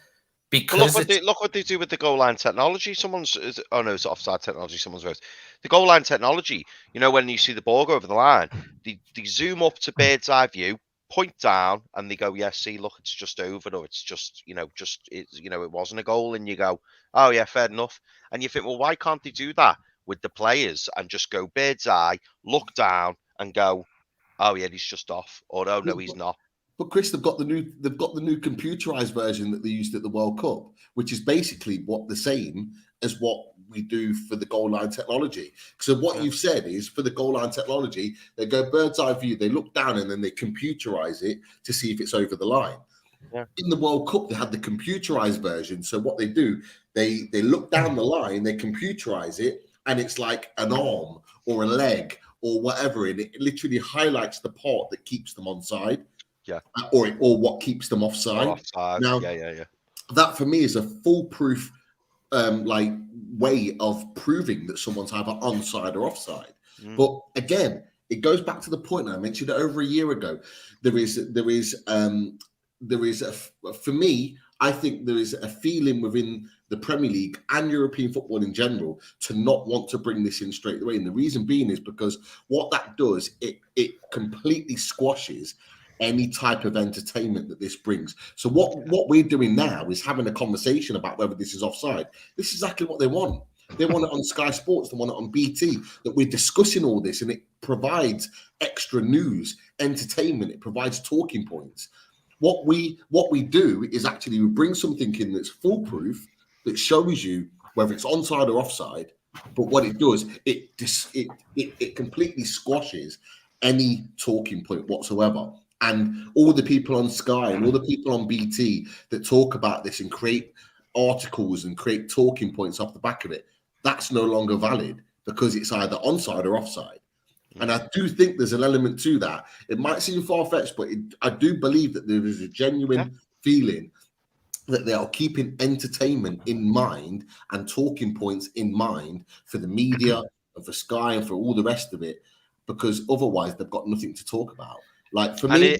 Because look what they do with the goal line technology. It's offside technology. Someone's wrote the goal line technology. When you see the ball go over the line, they zoom up to bird's eye view, point down, and they go, "Yeah, see, look, it's just over, or it's just, it wasn't a goal." And you go, "Oh yeah, fair enough." And you think, well, why can't they do that with the players and just go bird's eye, look down, and go, "Oh yeah, he's just off," or "Oh no, he's not." But Chris, they've got the new computerized version that they used at the World Cup, which is basically the same as what we do for the goal line technology. So what you've said is, for the goal line technology, they go bird's eye view, they look down, and then they computerize it to see if it's over the line. Yeah. In the World Cup, they had the computerized version. So what they do, they look down the line, they computerize it, and it's like an arm or a leg or whatever, and it literally highlights the part that keeps them onside. Yeah, or what keeps them offside. Now, yeah. That for me is a foolproof way of proving that someone's either onside or offside. But again, it goes back to the point I mentioned it over a year ago. For me, I think there is a feeling within the Premier League and European football in general to not want to bring this in straight away. And the reason being is because what that does, it completely squashes any type of entertainment that this brings. So what we're doing now is having a conversation about whether this is offside. This is exactly what they want. They want it on Sky Sports, they want it on BT, that we're discussing all this, and it provides extra news, entertainment, it provides talking points. What we do is actually we bring something in that's foolproof, that shows you whether it's onside or offside. But what it does, it completely squashes any talking point whatsoever. And all the people on Sky and all the people on BT that talk about this and create articles and create talking points off the back of it, that's no longer valid, because it's either onside or offside. And I do think there's an element to that. It might seem far-fetched, but I do believe that there is a genuine feeling that they are keeping entertainment in mind and talking points in mind for the media and for Sky and for all the rest of it, because otherwise they've got nothing to talk about. Like for me,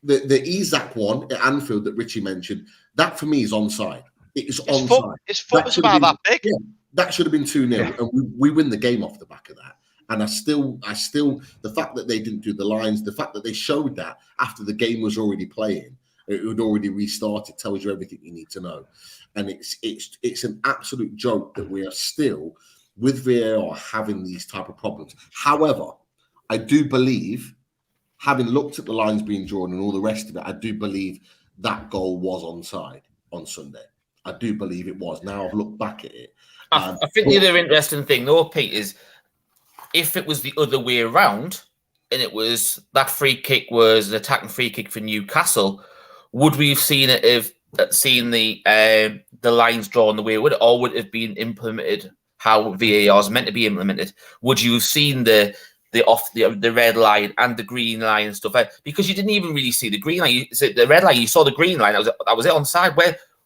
the Isak one at Anfield that Richie mentioned, that for me is onside. It is onside. His foot was about that big. Yeah, that should have been 2-0, and we win the game off the back of that. And I still, the fact that they didn't do the lines, the fact that they showed that after the game was already playing, it had already restarted, tells you everything you need to know. And it's an absolute joke that we are still with VAR having these type of problems. However, I do believe, having looked at the lines being drawn and all the rest of it, I do believe that goal was onside on Sunday. I do believe it was. Now I've looked back at it. I think the other interesting thing, though, Pete, is if it was the other way around and it was that free kick was an attacking free kick for Newcastle, would we have seen it if seen the lines drawn the way it would, or would it have been implemented how VAR is meant to be implemented? Would you have seen the red line and the green line and stuff, because you didn't even really see the green line. The red line, you saw the green line. That was it on side.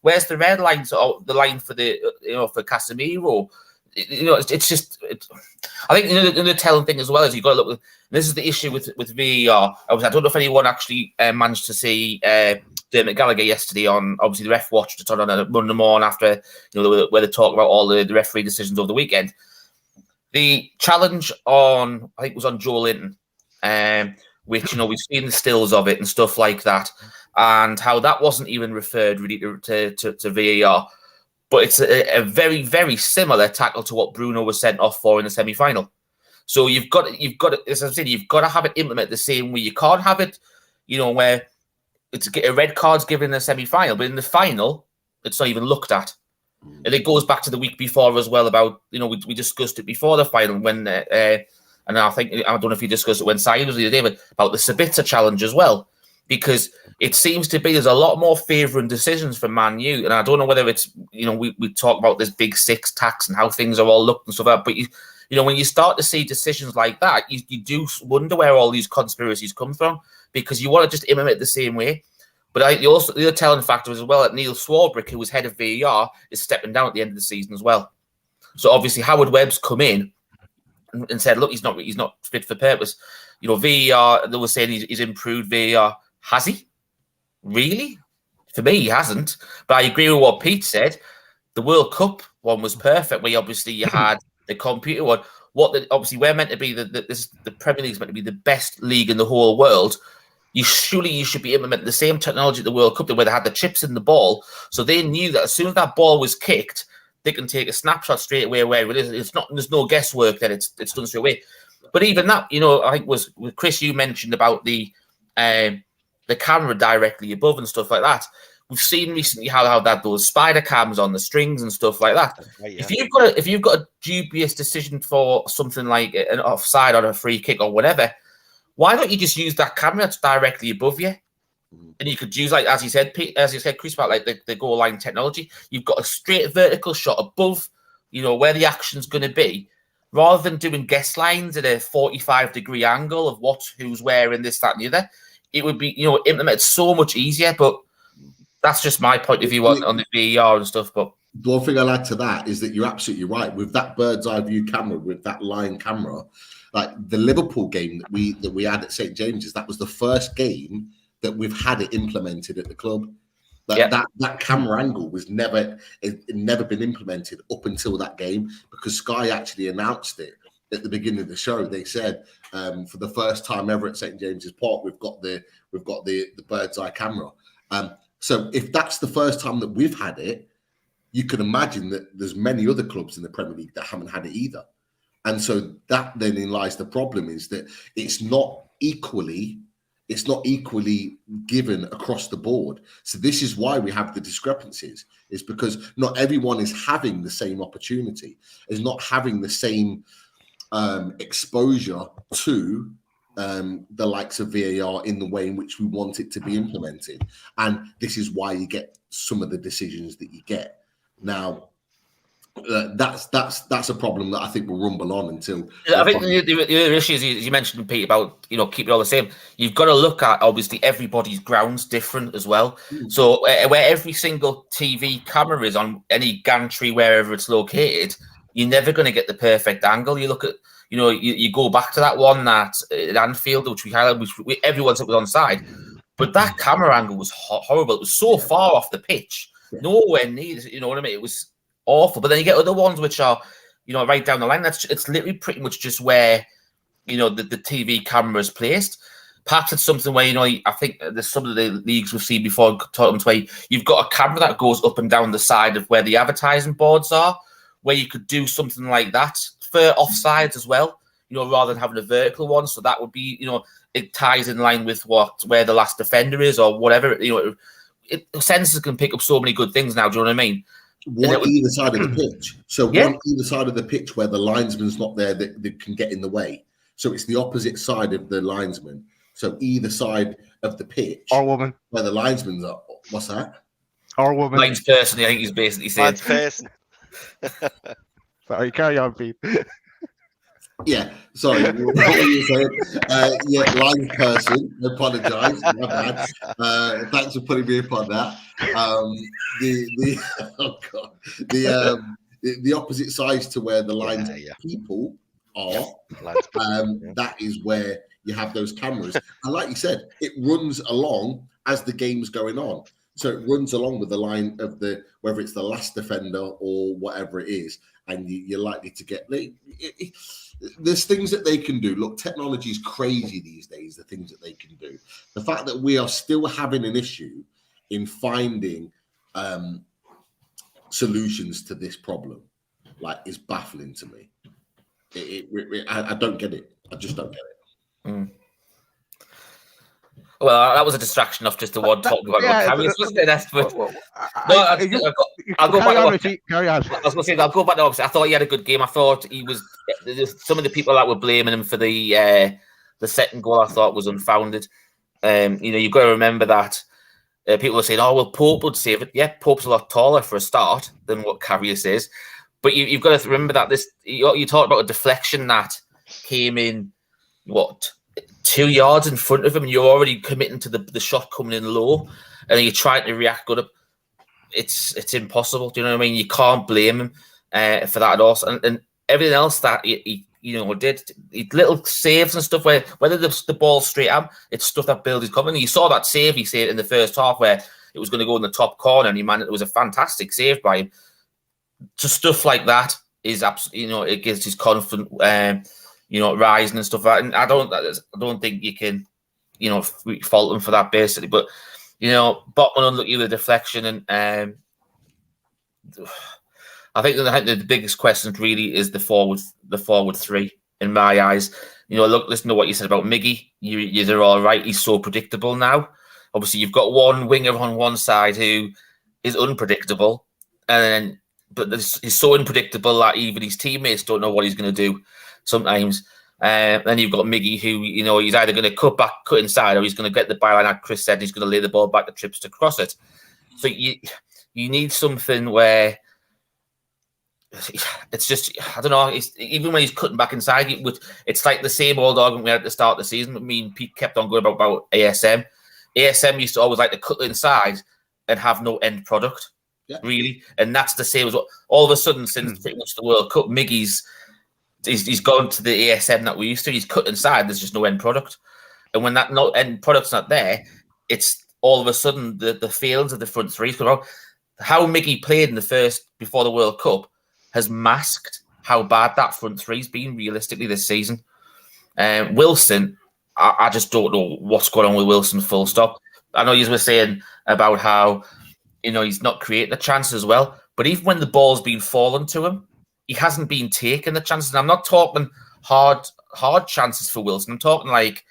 Where's the red line? So the line for for Casemiro. It's just. I think the telling thing as well is you got to look. This is the issue with VAR. I don't know if anyone actually managed to see Dermot Gallagher yesterday on. Obviously, the ref watched it on a Monday morning after where they talk about all the referee decisions over the weekend. The challenge on, I think it was on Joe Linton, which we've seen the stills of it and stuff like that, and how that wasn't even referred really to VAR. But it's a very, very similar tackle to what Bruno was sent off for in the semi-final. So you've got to, as I said, you've got to have it implemented the same way. You can't have it, where it's a red card's given in the semi-final, but in the final, it's not even looked at. And it goes back to the week before as well about, we discussed it before the final when, and I don't know if you discussed it when Saeed was the other day, but about the Sabitzer challenge as well, because it seems to be there's a lot more favouring decisions for Man U, and I don't know whether it's, we talk about this big six tax and how things are all looked and stuff like that, but when you start to see decisions like that, you do wonder where all these conspiracies come from, because you want to just implement it the same way. But the other telling factor as well that Neil Swarbrick, who was head of VAR, is stepping down at the end of the season as well. So obviously Howard Webb's come in and said, look, he's not fit for purpose. VAR, they were saying he's improved VAR. Has he? Really? For me, he hasn't. But I agree with what Pete said. The World Cup one was perfect, where obviously you had the computer one. Obviously we're meant to be the Premier League is meant to be the best league in the whole world. You should be implementing the same technology at the World Cup where they had the chips in the ball, so they knew that as soon as that ball was kicked, they can take a snapshot straight away where it is. It's not. There's no guesswork. Then it's done straight away. But even that, I think was with Chris. You mentioned about the camera directly above and stuff like that. We've seen recently how that those spider cams on the strings and stuff like that. Right, yeah. If you've got a dubious decision for something like an offside or a free kick or whatever, why don't you just use that camera that's directly above you? And you could use, like, as you said, Chris, about like the goal line technology. You've got a straight vertical shot above, where the action's going to be, rather than doing guess lines at a 45-degree angle of who's where and this, that, and the other. It would be, implemented so much easier. But that's just my point of view on the VAR and stuff. But the one thing I'll add to that is that you're absolutely right. With that bird's eye view camera, with that line camera, like the Liverpool game that we had at St. James's, that was the first game that we've had it implemented at the club. That camera angle was never been implemented up until that game, because Sky actually announced it at the beginning of the show. They said for the first time ever at St. James's Park, we've got the bird's eye camera. So if that's the first time that we've had it, you can imagine that there's many other clubs in the Premier League that haven't had it either. And so that then lies the problem, is that it's not equally given across the board. So this is why we have the discrepancies, is because not everyone is having the same opportunity, is not having the same exposure to the likes of VAR in the way in which we want it to be implemented. And this is why you get some of the decisions that you get. Now, that's a problem that I think will rumble on until. I think the issue is, you mentioned, Pete, about keep it all the same. You've got to look at, obviously, everybody's ground's different as well. So where every single TV camera is on any gantry, wherever it's located, you're never going to get the perfect angle. You look at, you go back to that one at Anfield, which we highlighted, which everyone said was onside, but that camera angle was horrible. It was so far off the pitch, nowhere near. You know what I mean? It was awful. But then you get other ones which are, right down the line. It's literally pretty much just where, the TV camera is placed. Perhaps it's something where, I think there's some of the leagues we've seen before, tournaments where you've got a camera that goes up and down the side of where the advertising boards are, where you could do something like that for offsides as well, rather than having a vertical one. So that would be, it ties in line with where the last defender is or whatever. Sensors can pick up so many good things now. Do you know what I mean? Either side of the pitch. So one either side of the pitch where the linesman's not there that can get in the way. So it's the opposite side of the linesman. So either side of the pitch. Or woman. Where the linesman's are. What's that? Or woman. Lines person, I think he's basically saying. Lines person. Sorry, carry on, Pete. Yeah, sorry. What were you saying? Line person. Apologise. My bad. Thanks for putting me up on that. The opposite sides to where the lines people are. That is where you have those cameras, and like you said, it runs along as the game's going on. So it runs along with the line of whether it's the last defender or whatever it is. and you're likely to get. There's things that they can do. Look, technology is crazy these days. The things that they can do. The fact that we are still having an issue in finding solutions to this problem, like, is baffling to me. I don't get it. I just don't get it. Mm. Well, that was a distraction off just the one talk about carriers. I'll go back. Carry on. I was going to say, I'll go back to opposite. I thought he had a good game. I thought he was. Some of the people that were blaming him for the second goal, I thought was unfounded. You've got to remember that people are saying, "Oh, well, Pope would save it." Yeah, Pope's a lot taller for a start than what Karius is. But you've got to remember that you talked about a deflection that came in 2 yards in front of him, and you're already committing to the shot coming in low, and then you're trying to react good. It's impossible. Do you know what I mean? You can't blame him for that at all. And everything else that he did, little saves and stuff, whether the ball's straight at him, it's stuff that builds his confidence. You saw that save he saved in the first half where it was going to go in the top corner, and it was a fantastic save by him. Just stuff like that is absolutely, it gives his confidence, rising and stuff like that. And I don't think you can, fault him for that basically. But Botman unlucky with the deflection, and I think the biggest question really is the forward three in my eyes. Listen to what you said about Miggy. You're all right. He's so predictable now. Obviously, you've got one winger on one side who is unpredictable, but he's so unpredictable that even his teammates don't know what he's going to do sometimes. Then you've got Miggy, who he's either going to cut inside, or he's going to get the byline. Like Chris said, he's going to lay the ball back to Trips to cross it. So you need something where it's just, I don't know. Even when he's cutting back inside, it's like the same old argument we had at the start of the season. Me and Pete kept on going about ASM. ASM used to always like to cut inside and have no end product, really. And that's the same as what all of a sudden since pretty much the World Cup, Miggy's he's gone to the ASM that we used to. He's cut inside. There's just no end product, and when that no end product's not there, it's all of a sudden the failings of the front three come out. How Miggy played in the first before the World Cup has masked how bad that front three's been realistically this season. Wilson, I just don't know what's going on with Wilson. Full stop. I know you were saying about how he's not creating the chances as well, but even when the ball's been fallen to him, he hasn't been taking the chances. And I'm not talking hard chances for Wilson. I'm talking like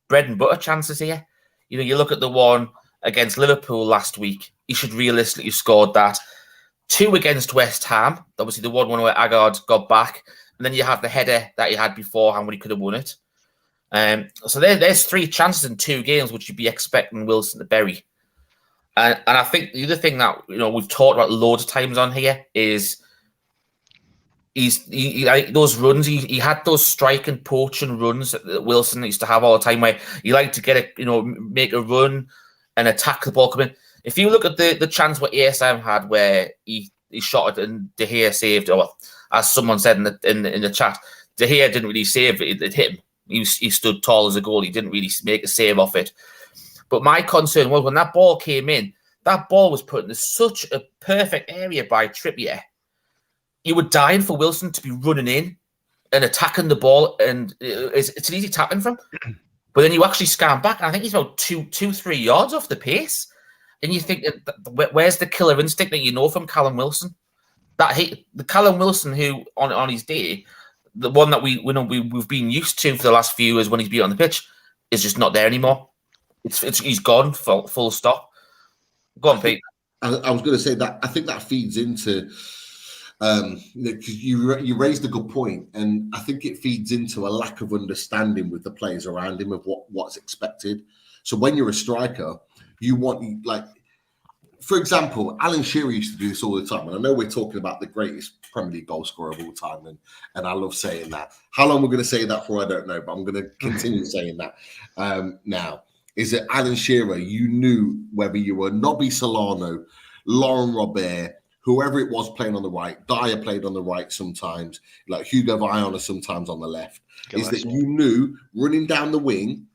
bread and butter chances here. You look at the one against Liverpool last week. He should realistically have scored that. 2 against West Ham. Obviously, the one where Agard got back. And then you have the header that he had beforehand when he could have won it. So there's 3 chances in 2 games which you'd be expecting Wilson to bury. And I think the other thing that we've talked about loads of times on here is those runs. He had those strike and poaching runs that Wilson used to have all the time, where he liked to get make a run and attack the ball coming. If you look at the chance what ASM had, where he shot it and De Gea saved, or as someone said in the chat, De Gea didn't really save it. It hit him. He stood tall as a goal. He didn't really make a save off it. But my concern was when that ball came in, that ball was put in such a perfect area by Trippier. You were dying for Wilson to be running in and attacking the ball, and it's an easy tapping from. But then you actually scan back, and I think he's about 3 yards off the pace. And you think, where's the killer instinct that from Callum Wilson? The Callum Wilson who, on his day, the one that we've been used to for the last few years when he's been on the pitch, is just not there anymore. He's gone, full stop. Go on, Pete. I was going to say that I think that feeds into, because you raised a good point, and I think it feeds into a lack of understanding with the players around him of what's expected. So when you're a striker, you want, like, for example, Alan Shearer used to do this all the time, and I know we're talking about the greatest Premier League goal scorer of all time, and I love saying that. How long we're going to say that for, I don't know, but I'm going to continue saying that now. Is that Alan Shearer, you knew whether you were Nobby Solano, Laurent Robert, whoever it was playing on the right, Dyer played on the right sometimes, like Hugo Viana sometimes on the left, is that you knew running down the wing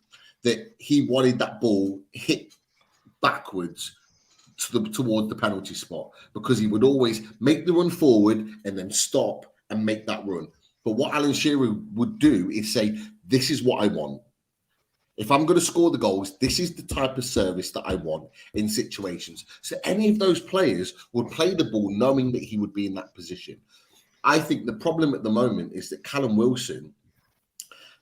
that he wanted that ball hit backwards towards the penalty spot, because he would always make the run forward and then stop and make that run. But what Alan Shearer would do is say, this is what I want. If I'm going to score the goals, this is the type of service that I want in situations. So any of those players would play the ball knowing that he would be in that position. I think the problem at the moment is that Callum Wilson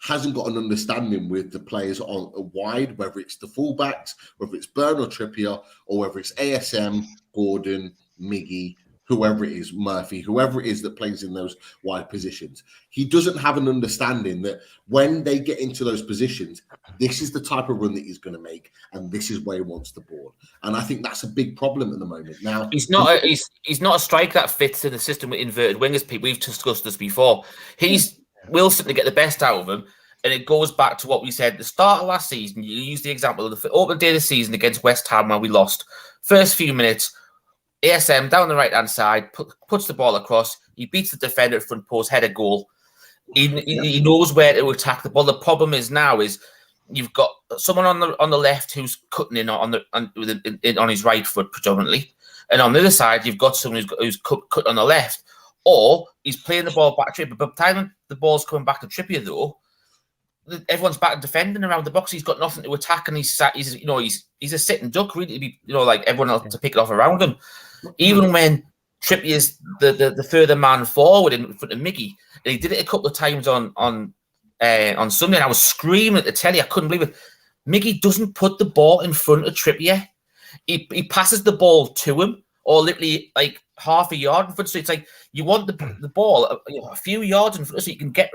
hasn't got an understanding with the players on wide, whether it's the fullbacks, whether it's Burn or Trippier, or whether it's ASM, Gordon, Miggy, whoever it is, Murphy, whoever it is that plays in those wide positions. He doesn't have an understanding that when they get into those positions, this is the type of run that he's going to make, and this is where he wants the ball. And I think that's a big problem at the moment. Now, he's not a striker that fits in the system with inverted wingers. People, we've discussed this before. He's Wilson to get the best out of him. And it goes back to what we said at the start of last season. You use the example of the opening day of the season against West Ham when we lost. First few minutes, ASM down the right-hand side, puts the ball across. He beats the defender at front post, header goal. He knows where to attack the ball. The problem is now is you've got someone on the left who's cutting in on his right foot predominantly. And on the other side, you've got someone who's cut on the left. Or he's playing the ball back to Trippier. But by the time the ball's coming back to Trippier, though, everyone's back defending around the box. He's got nothing to attack, and he's a sitting duck, really. Like everyone else to pick it off around him. Even when Trippier's the further man forward in front of Miggy, and he did it a couple of times on Sunday, and I was screaming at the telly. I couldn't believe it. Miggy doesn't put the ball in front of Trippier. He passes the ball to him, or literally like half a yard in front. So it's like you want the ball a few yards in front, so you can get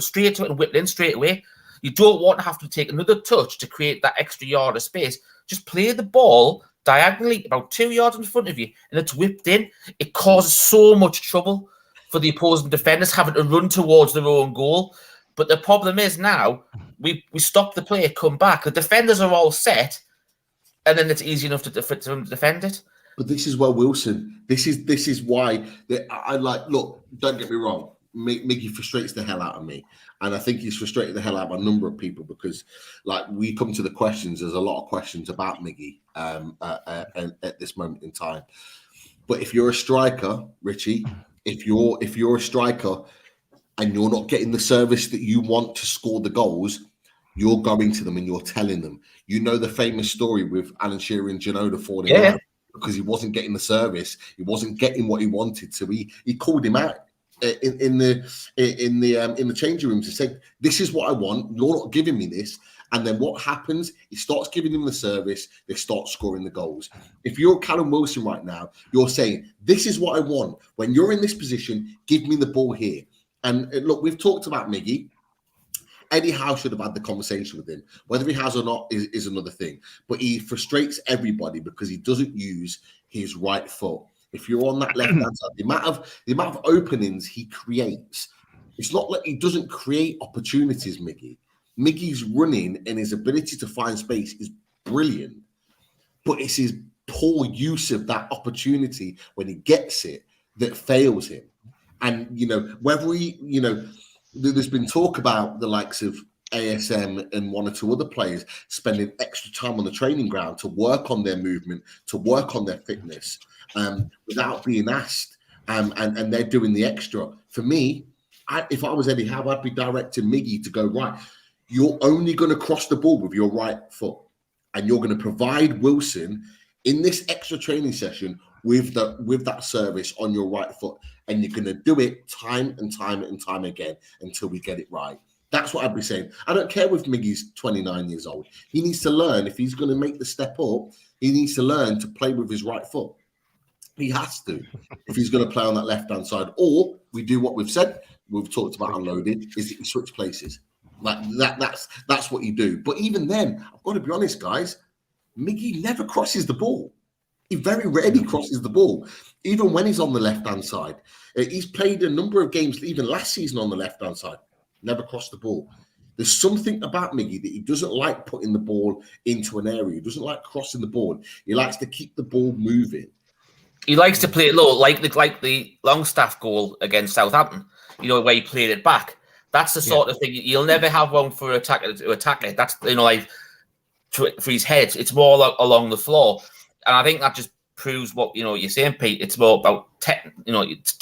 straight to it and whip it in straight away. You don't want to have to take another touch to create that extra yard of space. Just play the ball diagonally about 2 yards in front of you, and it's whipped in. It causes so much trouble for the opposing defenders having to run towards their own goal. But the problem is now we stop the play, come back. The defenders are all set, and then it's easy enough for them to defend it. But this is where Wilson. This is why I like. Look, don't get me wrong. Miggy frustrates the hell out of me, and I think he's frustrated the hell out of a number of people, because, like, we come to the questions. There's a lot of questions about Miggy at this moment in time. But if you're a striker, Richie, if you're a striker and you're not getting the service that you want to score the goals, you're going to them and you're telling them. You know the famous story with Alan Shearer and Ginola falling out because he wasn't getting the service, he wasn't getting what he wanted, so he called him out in the changing rooms to say, this is what I want, you're not giving me this. And then what happens? He starts giving them the service, they start scoring the goals. If you're Callum Wilson right now, you're saying, this is what I want. When you're in this position, give me the ball here. And look, we've talked about Miggy. Eddie Howe should have had the conversation with him. Whether he has or not is another thing. But he frustrates everybody because he doesn't use his right foot. If you're on that left-hand side, the amount of openings he creates, it's not like he doesn't create opportunities, Miggy. Miggy's running and his ability to find space is brilliant, but it's his poor use of that opportunity when he gets it that fails him. And, whether there's been talk about the likes of ASM and one or two other players spending extra time on the training ground to work on their movement, to work on their fitness, without being asked, and they're doing the extra. For me, if I was Eddie Howe, I'd be directing Miggy to go, right, you're only going to cross the ball with your right foot, and you're going to provide Wilson in this extra training session with that service on your right foot, and you're going to do it time and time and time again until we get it right. That's what I'd be saying. I don't care if Miggy's 29 years old. He needs to learn, if he's going to make the step up, he needs to learn to play with his right foot. He has to, if he's going to play on that left-hand side. Or we do what we've said, we've talked about unloading, is that you switch places. Like that's what you do. But even then, I've got to be honest, guys, Miggy never crosses the ball. He very rarely crosses the ball, even when he's on the left-hand side. He's played a number of games, even last season, on the left-hand side. Never crossed the ball. There's something about Miggy that he doesn't like putting the ball into an area. He doesn't like crossing the ball. He likes to keep the ball moving. He likes to play it low, like the Longstaff goal against Southampton, where he played it back. That's the sort of thing. You'll never have one for attacker to attack it. That's, like for his head. It's more along the floor. I think that just proves what you're saying, Pete. It's more about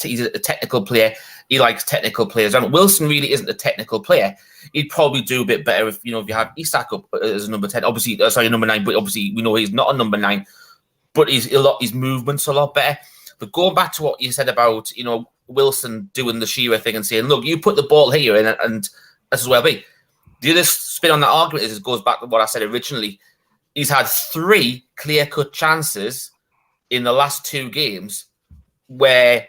he's a technical player. He likes technical players, and Wilson really isn't a technical player. He'd probably do a bit better if you have Isak up as a number 10. Obviously, sorry, number 9. But obviously, we know he's not a number 9. But his movement's a lot better. But going back to what you said about Wilson doing the Shearer thing and saying, look, you put the ball here and this is where I'll be. The other spin on that argument is it goes back to what I said originally. He's had 3 clear-cut chances in the last 2 games where,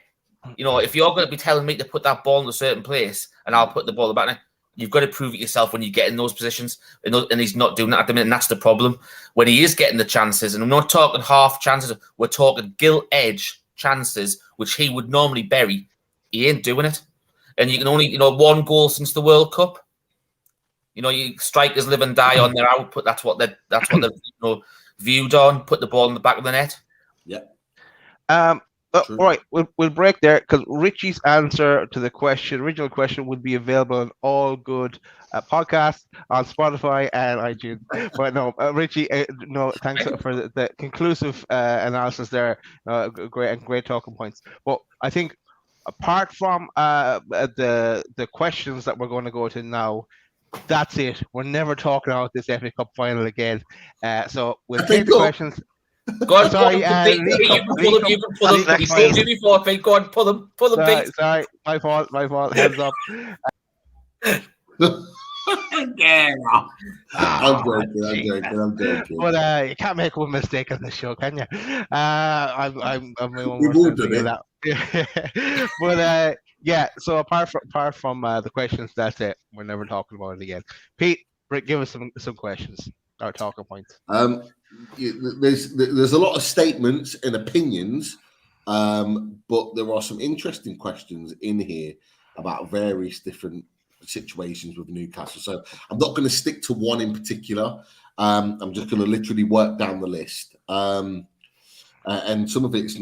if you're going to be telling me to put that ball in a certain place and I'll put the ball in the back, you've got to prove it yourself when you get in those positions. And he's not doing that at the minute, and that's the problem. When he is getting the chances, and I'm not talking half chances, we're talking gilt-edge chances, which he would normally bury, he ain't doing it. And you can only, 1 goal since the World Cup. You strikers live and die on their output. That's what they're viewed on. Put the ball in the back of the net. Yeah. All right, we'll break there because Richie's answer to the original question, would be available on all good podcasts on Spotify and iTunes. But no, Richie, thanks for the conclusive analysis there. Great talking points. But I think apart from the questions that we're going to go to now, that's it. We're never talking about this FA Cup final again. So we'll take the questions. Go on, sorry, you can pull them. You told me before, Pete. Go on, pull them, Pete. Sorry, my fault. Hands up. I'm joking. But you can't make one mistake on this show, can you? I'm my own We've all done that. But yeah. So apart from the questions, that's it. We're never talking about it again. Pete, give us some questions or talking points. There's a lot of statements and opinions, but there are some interesting questions in here about various different situations with Newcastle. So I'm not going to stick to one in particular. I'm just going to literally work down the list. And some of it's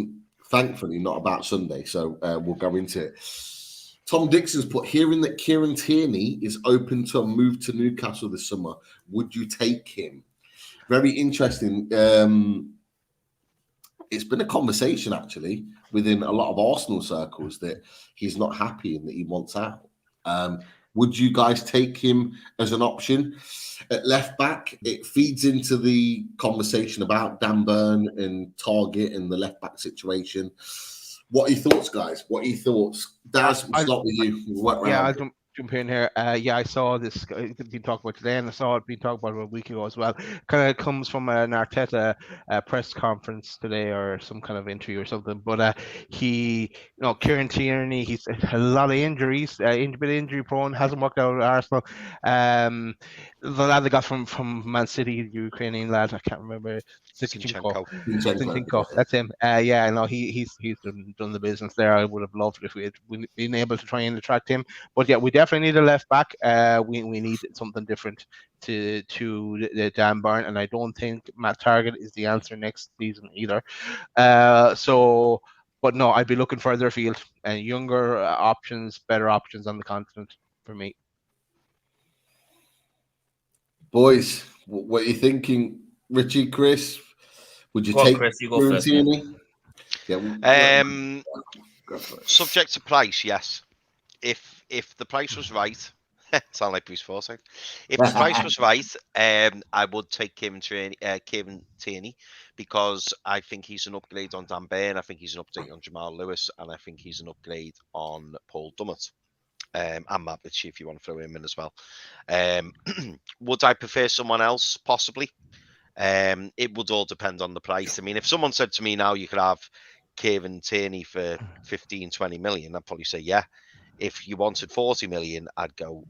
thankfully not about Sunday. So we'll go into it. Tom Dixon's put, hearing that Kieran Tierney is open to a move to Newcastle this summer, would you take him? Very interesting. It's been a conversation actually within a lot of Arsenal circles that he's not happy and that he wants out. Would you guys take him as an option? At left back, it feeds into the conversation about Dan Burn and Target and the left back situation. What are your thoughts, guys? What are your thoughts? Daz, we'll start with you. I'll jump in here. I saw this being talked about today, and I saw it being talked about a week ago as well. Kind of comes from an Arteta press conference today or some kind of interview or something. But Kieran Tierney, he's had a lot of injuries, a bit injury prone, hasn't worked out at Arsenal. The lad they got from Man City, the Ukrainian lad, I can't remember. Zinchenko. That's him. He's done the business there. I would have loved if we had been able to try and attract him. But yeah, we definitely need a left back. We need something different to Dan Burn, and I don't think Matt Target is the answer next season either. But no, I'd be looking further afield and younger options, better options on the continent for me. Boys, what are you thinking? Richie, Chris, would you take Chris, you go first. Yeah. Subject to price, yes. If the price was right, sound like Bruce Forsyth. If the price was right, I would take Kieran Tierney because I think he's an upgrade on Dan Burn. I think he's an upgrade on Jamal Lewis, and I think he's an upgrade on Paul Dummett. And Matt Ritchie, if you want to throw him in as well. Would I prefer someone else? Possibly. It would all depend on the price. I mean, if someone said to me now you could have Kieran Tierney for 15, 20 million, I'd probably say yeah. If you wanted 40 million, I'd go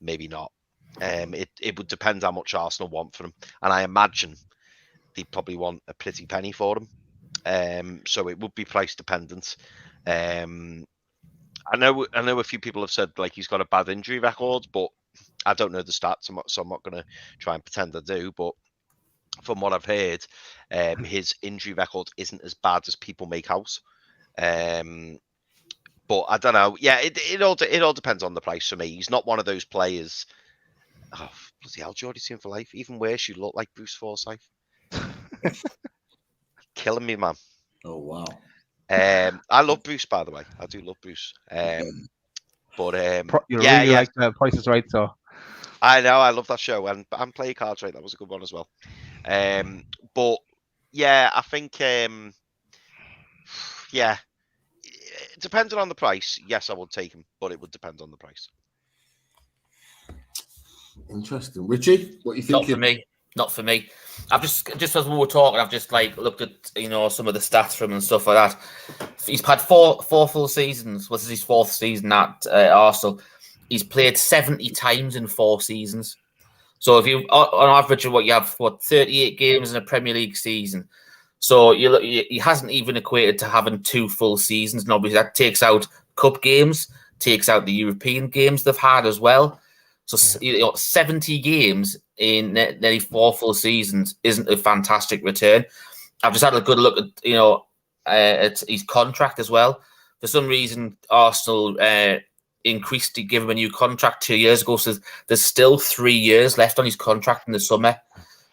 maybe not. It would depend how much Arsenal want for him, and I imagine they'd probably want a pretty penny for him. So it would be price dependent. I know a few people have said like he's got a bad injury record, but I don't know the stats, so I'm not going to try and pretend I do. But from what I've heard, his injury record isn't as bad as people make out. But I don't know. Yeah, it all depends on the price for me. He's not one of those players. Oh, bloody hell, Geordie team for life. Even worse, you look like Bruce Forsyth. Killing me, man. Oh wow. I love Bruce, by the way. I do love Bruce. But You yeah, really like the Price is Right, so. I know, I love that show, and Play Cards Right, that was a good one as well. But yeah, I think yeah, depending on the price, yes, I would take him, but it would depend on the price. Interesting, Richie. What you thinking? Not for me. I've just as we were talking, I've just like looked at some of the stats from him and stuff like that. He's had four full seasons. This is his fourth season at Arsenal. He's played 70 times in 4 seasons. So if you on average, what you have 38 games in a Premier League season. So he hasn't even equated to having 2 full seasons, and obviously that takes out cup games, takes out the European games they've had as well. So 70 games in nearly 4 full seasons isn't a fantastic return. I've just had a good look at his contract as well. For some reason, Arsenal increased to give him a new contract 2 years ago. So there's still 3 years left on his contract in the summer.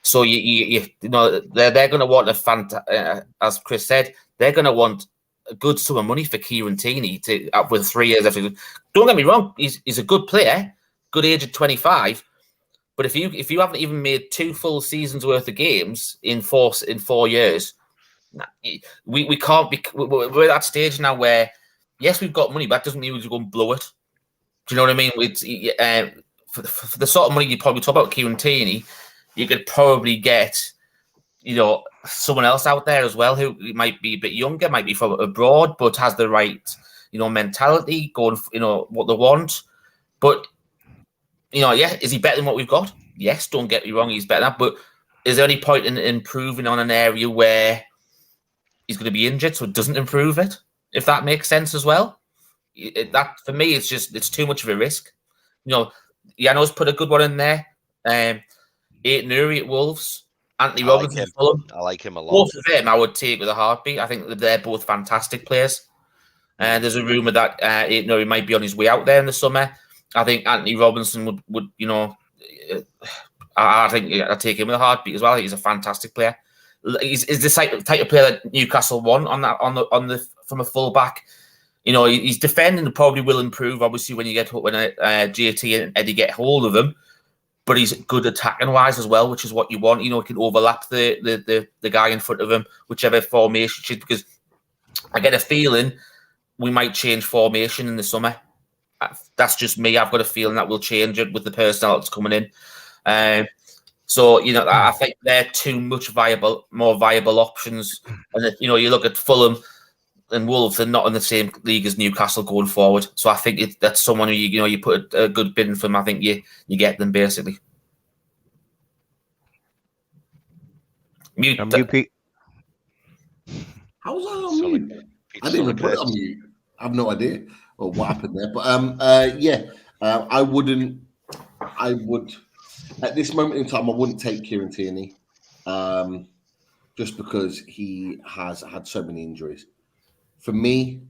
So they're going to want as Chris said, they're going to want a good sum of money for Kieran Tierney with 3 years left. Don't get me wrong, he's a good player, good age of 25. But if you haven't even made 2 full seasons worth of games in 4 years, we can't be. We're at that stage now where yes, we've got money, but that doesn't mean we're going to blow it. Do you know what I mean? It's, for the sort of money you probably talk about Kieran Tierney, you could probably get, someone else out there as well who might be a bit younger, might be from abroad, but has the right, mentality, going, what they want. But, is he better than what we've got? Yes, don't get me wrong, he's better than that. But is there any point in improving on an area where he's going to be injured so it doesn't improve it? If that makes sense as well? That for me, it's too much of a risk. Jano's put a good one in there. Aït-Nouri at Wolves, Anthony Robinson at Fulham. I like him a lot. Both of them I would take with a heartbeat. I think they're both fantastic players. And there's a rumour that Aït-Nouri might be on his way out there in the summer. I think Anthony Robinson would I think I'd take him with a heartbeat as well. He's a fantastic player. He's the type of player that Newcastle want from a full back. He's defending and probably will improve. Obviously, when JT and Eddie get hold of him, but he's good attacking wise as well, which is what you want. He can overlap the guy in front of him, whichever formation. Because I get a feeling we might change formation in the summer. That's just me. I've got a feeling that we'll change it with the personnel that's coming in. So I think they're too much more viable options. And you look at Fulham and Wolves, they're not in the same league as Newcastle going forward. So I think that's someone who you put a good bid in for them. I think you get them basically. Mute. Pete. How was I on mute? I didn't even put it on mute. I have no idea what happened there. But I would at this moment in time I wouldn't take Kieran Tierney, just because he has had so many injuries. For me,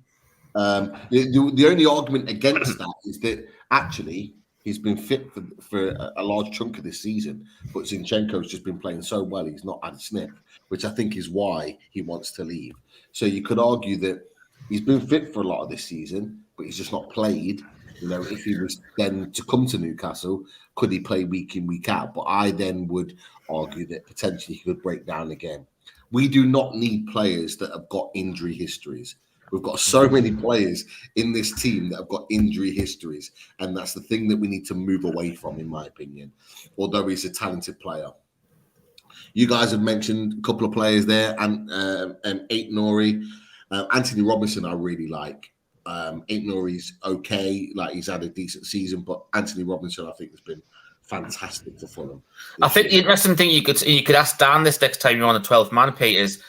the only argument against that is that actually he's been fit for a large chunk of this season, but Zinchenko's just been playing so well he's not had a sniff, which I think is why he wants to leave. So you could argue that he's been fit for a lot of this season, but he's just not played. If he was then to come to Newcastle, could he play week in, week out? But I then would argue that potentially he could break down again. We do not need players that have got injury histories. We've got so many players in this team that have got injury histories, and that's the thing that we need to move away from, in my opinion, although he's a talented player. You guys have mentioned a couple of players there, and Aït-Nouri. Anthony Robinson I really like. Aït-Nouri's okay, like he's had a decent season, but Anthony Robinson I think has been fantastic for Fulham. I think the interesting thing you could ask Dan this next time you're on the 12th man, Pete, is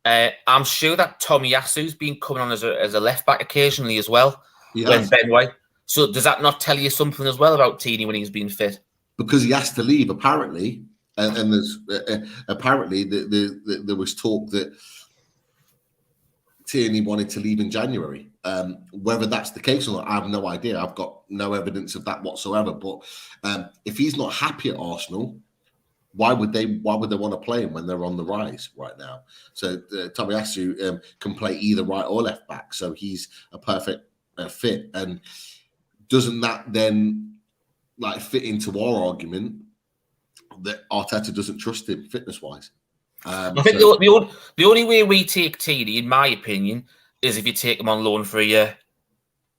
I'm sure that Tomiyasu's been coming on as a left back occasionally as well. When Ben White. So does that not tell you something as well about Tierney when he's been fit? Because he has to leave apparently, and there's apparently there was talk that Tierney wanted to leave in January. Whether that's the case or not, I have no idea. I've got no evidence of that whatsoever. But if he's not happy at Arsenal, Why would they want to play him when they're on the rise right now? So Tomiyasu can play either right or left back, so he's a perfect fit. And doesn't that then like fit into our argument that Arteta doesn't trust him fitness wise? I think the only way we take Tini, in my opinion, is if you take him on loan for a year.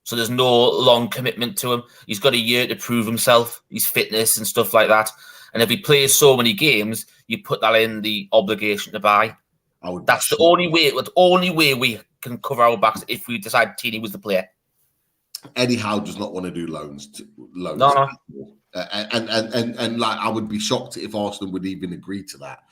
So there's no long commitment to him. He's got a year to prove himself, his fitness and stuff like that. And if he plays so many games, you put that in the obligation to buy. That's the only way. The only way we can cover our backs if we decide Tini was the player. Eddie Howe does not want to do loans. No. And like I would be shocked if Arsenal would even agree to that.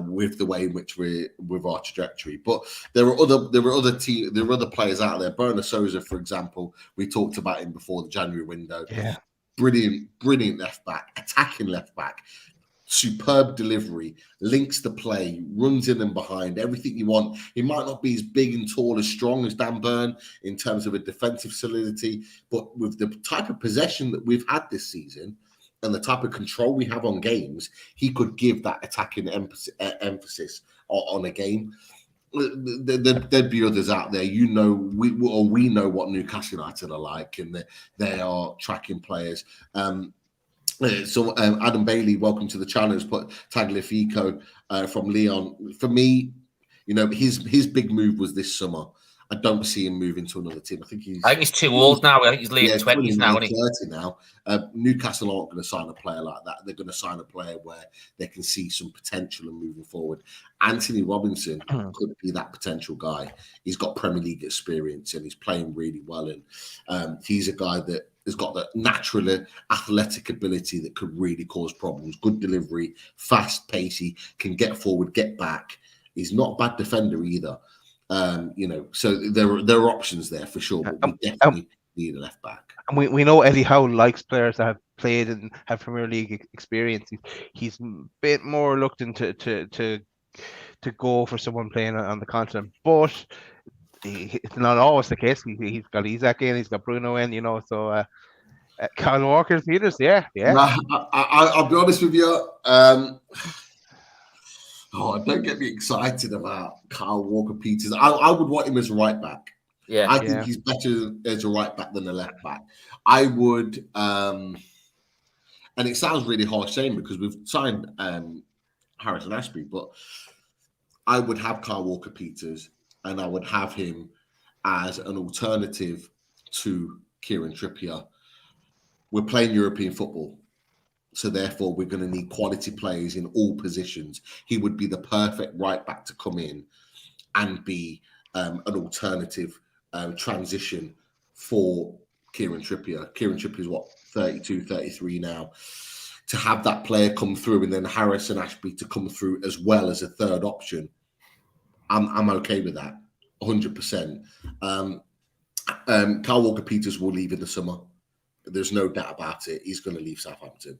With the way in which we're with our trajectory, but there are other players out there. Bernard Souza, for example, we talked about him before the January window. Yeah, brilliant left back, attacking left back, superb delivery, links the play, runs in and behind, everything you want. He might not be as big and tall, as strong as Dan Burn in terms of a defensive solidity, but with the type of possession that we've had this season and the type of control we have on games, he could give that attacking emphasis on a game. There'd be others out there, we know what Newcastle United are like, and they are tracking players. So Adam Bailey, welcome to the channel, has put Tagliafico from Leon. For me, his big move was this summer. I don't see him moving to another team. I think he's too old now. I think he's late 20s now. 30 now. Newcastle aren't going to sign a player like that. They're going to sign a player where they can see some potential in moving forward. Anthony Robinson could be that potential guy. He's got Premier League experience and he's playing really well. And he's a guy that has got the natural athletic ability that could really cause problems. Good delivery, fast, pacey, can get forward, get back. He's not a bad defender either. So there are options there for sure, but we definitely need a left back. And we know Eddie Howe likes players that have played and have Premier League experience. He's a bit more reluctant to go for someone playing on the continent, but it's not always the case. He's got Isaac in, he's got Bruno in, so Kyle Walker's Peters, yeah. I'll be honest with you. Don't get me excited about Kyle Walker-Peters. I would want him as a right back. Yeah, I think he's better as a right back than a left back. I would, and it sounds really harsh saying because we've signed Harrison Ashby, but I would have Kyle Walker-Peters and I would have him as an alternative to Kieran Trippier. We're playing European football. So therefore, we're going to need quality players in all positions. He would be the perfect right back to come in and be an alternative transition for Kieran Trippier. Kieran Trippier is 32, 33 now. To have that player come through and then Harris and Ashby to come through as well as a third option, I'm okay with that, 100%. Kyle Walker-Peters will leave in the summer. There's no doubt about it. He's going to leave Southampton.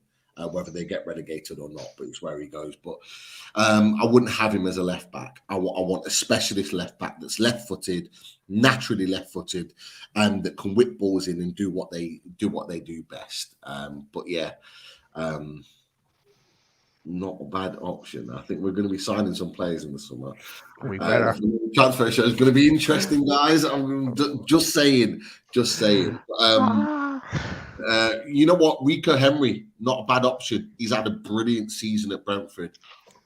Whether they get relegated or not, but it's where he goes. But I wouldn't have him as a left back. I want a specialist left back that's left-footed, naturally left-footed, and that can whip balls in and do what they do best. But yeah, not a bad option. I think we're going to be signing some players in the summer. We better. Transfer show is going to be interesting, guys. I'm just saying. You know what? Rico Henry, not a bad option. He's had a brilliant season at Brentford.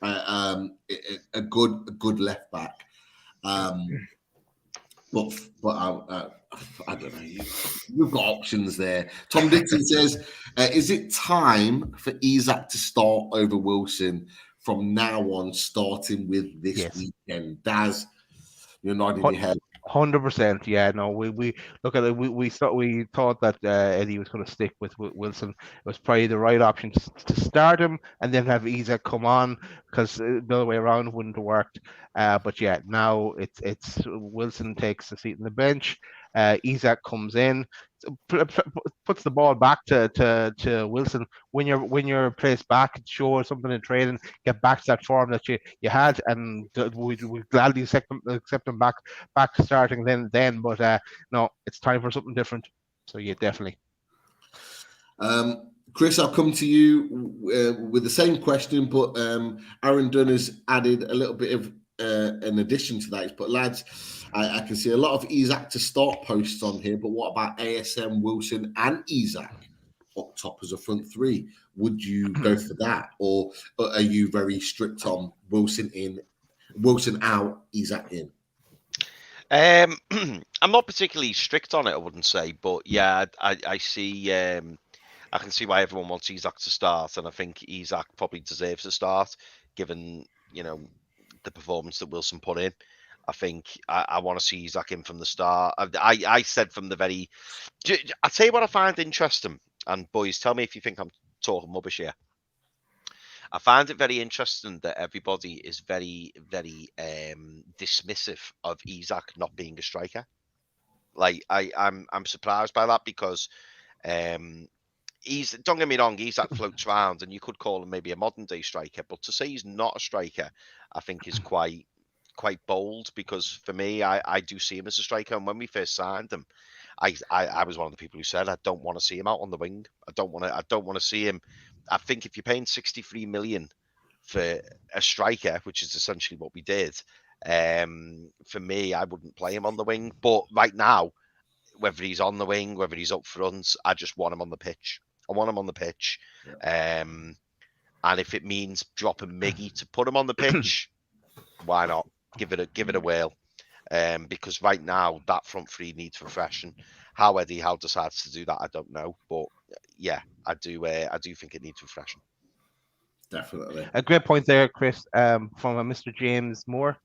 A good left back. But I don't know. We've got options there. Tom Dixon says, is it time for Isaac to start over Wilson from now on, starting with this weekend? Daz, you're nodding your head. 100%. Yeah, no, we look at it. We thought that Eddie was going to stick with Wilson. It was probably the right option to start him and then have Isaac come on, because the other way around wouldn't have worked. But yeah, now it's Wilson takes the seat on the bench. Isaac comes in, puts the ball back to Wilson. When you're placed back, show something in training, get back to that form that you had, and we gladly accept him back to starting then. But no, it's time for something different. So yeah, definitely. Chris, I'll come to you with the same question, but Aaron Dunn has added a little bit of an addition to that. But lads, I can see a lot of Isak to start posts on here, but what about ASM, Wilson and Isak up top as a front three? Would you go for that? Or are you very strict on Wilson out, Isak in? I'm not particularly strict on it, I wouldn't say, but yeah, I see. I can see why everyone wants Isak to start, and I think Isak probably deserves to start, given the performance that Wilson put in. I think I want to see Isak in from the start. I said from the very. I'll tell you what I find interesting, and boys, tell me if you think I'm talking rubbish here. I find it very interesting that everybody is very, very dismissive of Isak not being a striker. Like I'm surprised by that because don't get me wrong, Isak floats around, and you could call him maybe a modern day striker, but to say he's not a striker, I think is quite bold, because for me, I do see him as a striker. And when we first signed him, I was one of the people who said I don't want to see him out on the wing. I don't want to see him. I think if you're paying 63 million for a striker, which is essentially what we did, for me, I wouldn't play him on the wing. But right now, whether he's on the wing, whether he's up front, I just want him on the pitch. I want him on the pitch. Yeah. And if it means dropping Miggy to put him on the pitch, why not? Give it a whirl. Because right now that front three needs refreshing. How Eddie Howe decides to do that, I don't know. But yeah, I do think it needs refreshing. Definitely. A great point there, Chris, from a Mr. James Moore.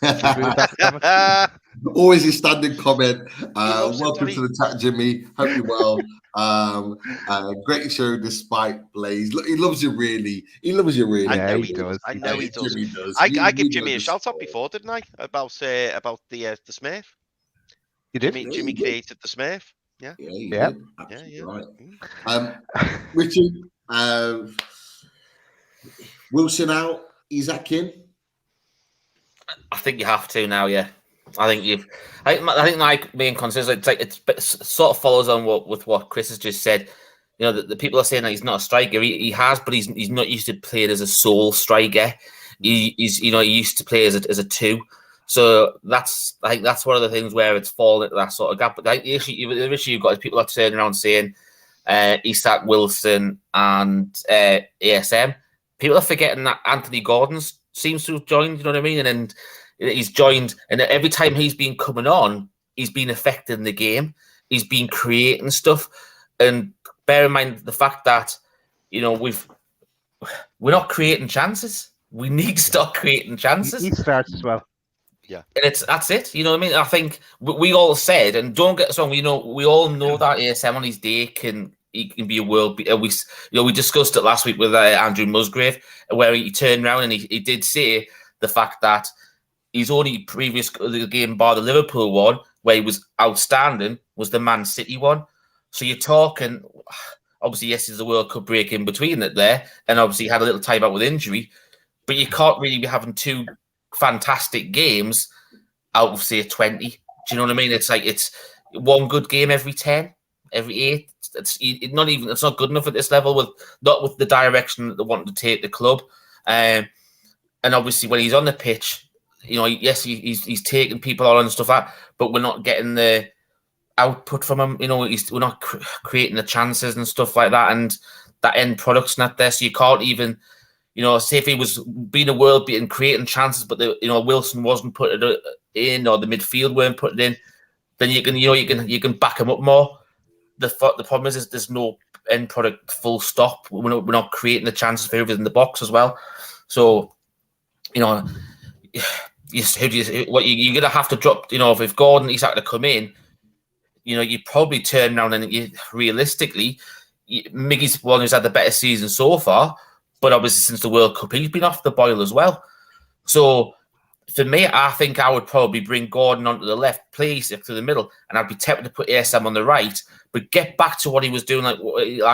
Agree with that always his standing comment. Welcome to the chat, Jimmy. Hope you're well. Great show despite Blaze. Look, he loves you really. He loves you really. I know he does. I know he does. Jimmy does. I give Jimmy a shout out before, didn't I? About the Smith. You did. Jimmy created the Smith. Yeah. Yeah. Right. Richard, Wilson out. Isak in. I think you have to now. Yeah. I think my main concern is it sort of follows on with what Chris has just said. You know, the people are saying that he's not a striker. He has, but he's not used to playing as a sole striker. He used to play as a two. So I think that's one of the things where it's fallen into that sort of gap. But the issue you've got is people are turning around saying Isak, Wilson, and ASM. People are forgetting that Anthony Gordon seems to have joined. You know what I mean? And he's joined, and every time he's been coming on, he's been affecting the game. He's been creating stuff, and bear in mind the fact that we're not creating chances. We need to start creating chances. He starts as well. Yeah, and that's it. You know what I mean? I think we all said, and don't get us wrong. We all know that ASM on his day can be a world beater. We discussed it last week with Andrew Musgrave, where he turned around and he did say the fact that his only previous game, bar the Liverpool one, where he was outstanding, was the Man City one. So you're talking, obviously, yes, there's a World Cup break in between it there, and obviously he had a little time out with injury, but you can't really be having two fantastic games out of, say, 20. Do you know what I mean? It's like it's one good game every 10, every 8. It's not good enough at this level, not with the direction that they want to take the club. And obviously, when he's on the pitch, yes, he's taking people on and stuff like that, but we're not getting the output from him. We're not creating the chances and stuff like that, and that end product's not there. So you can't even, say if he was being a world beating, creating chances, but Wilson wasn't putting it in, or the midfield weren't putting it in, then you can back him up more. The problem is there's no end product. Full stop. We're not creating the chances for whoever's in the box as well. So you're gonna have to drop. If Gordon he's had to come in, you probably turn around and realistically, Miggy's one who's had the better season so far, but obviously since the World Cup he's been off the boil as well. So for me, I think I would probably bring Gordon onto the left, play Isak to the middle, and I'd be tempted to put ASM on the right, but get back to what he was doing like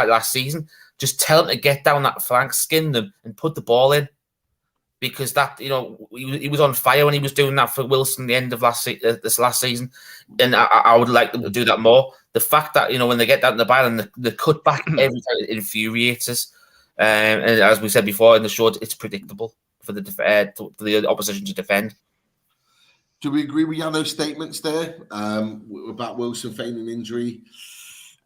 last season. Just tell him to get down that flank, skin them, and put the ball in. because that, he was on fire when he was doing that for Wilson the end of this last season, and I would like them to do that more. The fact that when they get that in the battle and the cut back every time, it infuriates us. And as we said before in the show, it's predictable for the opposition to defend. Do we agree with Yano's statements there about Wilson feigning injury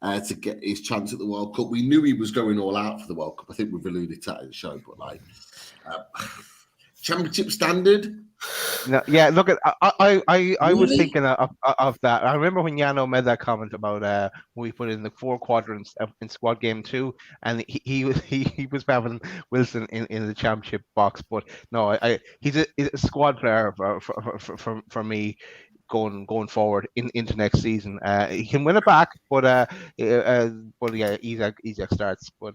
to get his chance at the World Cup? We knew he was going all out for the World Cup. I think we've alluded to that in the show, but championship standard. No, yeah, look, I was thinking of that. I remember when Yano made that comment about when we put in the 4 quadrants in squad game 2, and he was having Wilson in the championship box. But no, he's a squad player for me going forward into next season. He can win it back, but yeah, Isaac starts, but.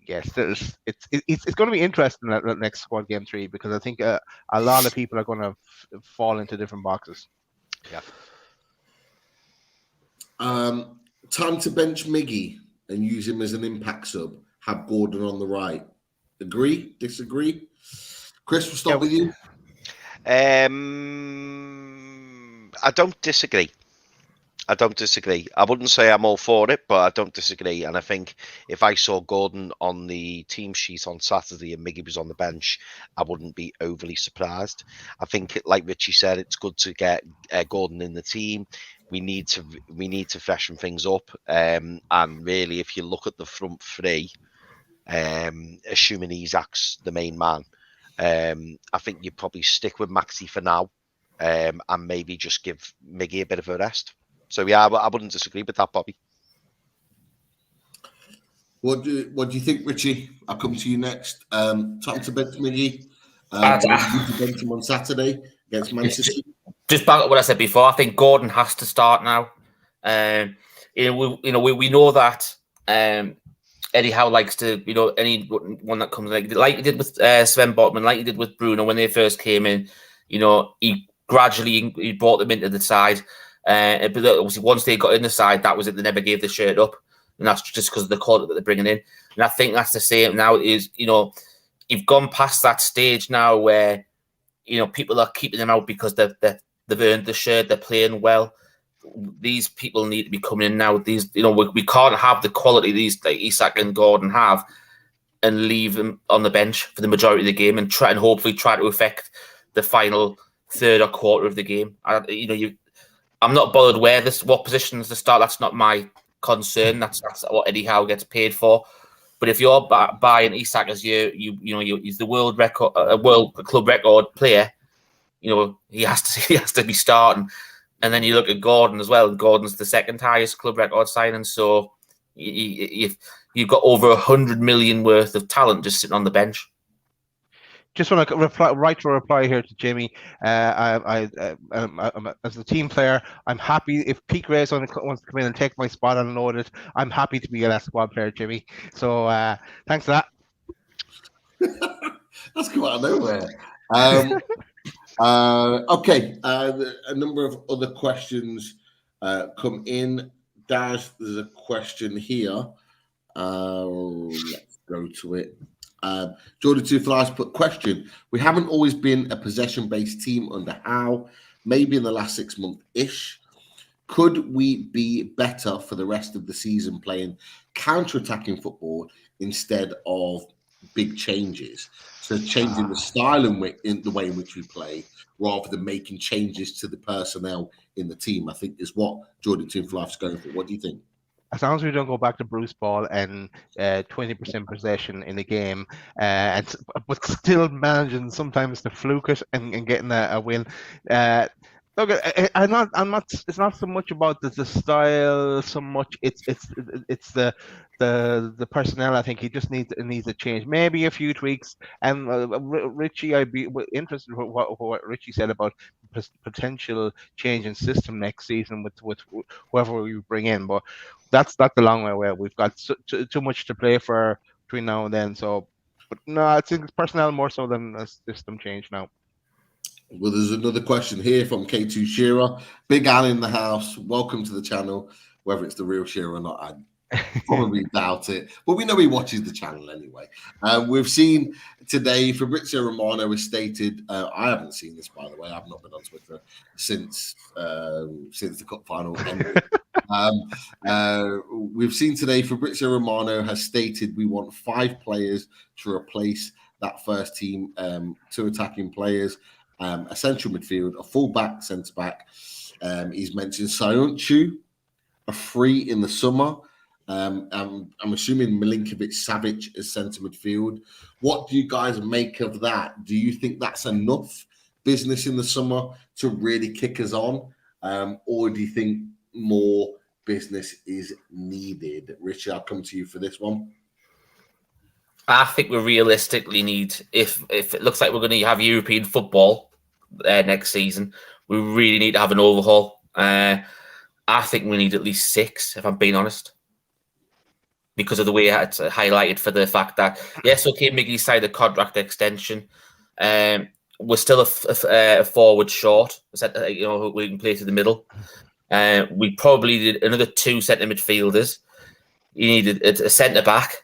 Yes, it's going to be interesting that next squad game 3, because I think a lot of people are going to fall into different boxes. Yeah. Time to bench Miggy and use him as an impact sub. Have Gordon on the right. Agree? Disagree? Chris, we'll start with you. I don't disagree. I wouldn't say I'm all for it, but I don't disagree. And I think if I saw Gordon on the team sheet on Saturday and Miggy was on the bench, I wouldn't be overly surprised. I think, like Richie said, it's good to get Gordon in the team. We need to freshen things up. And really, if you look at the front 3, assuming Isaac's the main man, I think you probably stick with Maxi for now, and maybe just give Miggy a bit of a rest. So yeah, I wouldn't disagree with that, Bobby. What do you think, Richie? I'll come to you next. Time to bench Miggy. Bench him on Saturday against Man City. Just back up what I said before. I think Gordon has to start now. We know that Eddie Howe likes to, anyone that comes like he did with Sven Botman, like he did with Bruno when they first came in. He gradually brought them into the side. But obviously, once they got in the side, that was it. They never gave the shirt up, and that's just because of the quality that they're bringing in. And I think that's the same now. Is you've gone past that stage now where people are keeping them out because they've earned the shirt. They're playing well. These people need to be coming in now. These we can't have the quality these like Isak and Gordon have, and leave them on the bench for the majority of the game and hopefully try to affect the final third or quarter of the game. I'm not bothered what positions to start. That's not my concern. That's what Eddie Howe gets paid for. But if you're buying Isak as he's the world record, world club record player, he has to be starting. And then you look at Gordon as well. Gordon's the second highest club record signing. So you've got over 100 million worth of talent just sitting on the bench. Just want to reply here to Jimmy. As a team player, I'm happy if Pete Grace wants to come in and take my spot unloaded. I'm happy to be a squad player, Jimmy. So thanks for that. That's come out of nowhere. Okay, a number of other questions come in. Daz, there's a question here. Let's go to it. Jordan Two Flies put question. We haven't always been a possession-based team under Howe, maybe in the last 6 months-ish. Could we be better for the rest of the season playing counter-attacking football instead of big changes? So changing the style in the way in which we play rather than making changes to the personnel in the team, I think is what Jordan Two Flies is going for. What do you think? As long as we don't go back to Bruce Ball and 20% possession in the game, but still managing sometimes to fluke it and getting a win. Look, I'm not. It's not so much about the style, so much. It's the personnel. I think he just needs a change, maybe a few tweaks. And Richie, I'd be interested in what Richie said about potential change in system next season with whoever we bring in. But that's the long way away. We've got too much to play for between now and then. So, but no, I think it's personnel more so than a system change now. Well, there's another question here from K2 Shearer. Big Al in the house. Welcome to the channel. Whether it's the real Shearer or not, Probably doubt it, but we know he watches the channel anyway. We've seen today Fabrizio Romano has stated. I haven't seen this, by the way. I've not been on Twitter since the cup final ended. We've seen today Fabrizio Romano has stated we want 5 players to replace that first team, 2 attacking players, a central midfield, a full back, centre back. He's mentioned Sayuncu, a free in the summer. I'm assuming Milinkovic-Savic as centre midfield. What do you guys make of that? Do you think that's enough business in the summer to really kick us on? Or do you think more business is needed? Richard, I'll come to you for this one. I think we realistically need, if it looks like we're going to have European football next season, we really need to have an overhaul. I think we need at least 6, if I'm being honest, because of the way it's highlighted for the fact that, yes, okay, Miggy signed a contract extension. We're still a forward short. We can play to the middle. We probably need another 2 centre midfielders. You need a centre back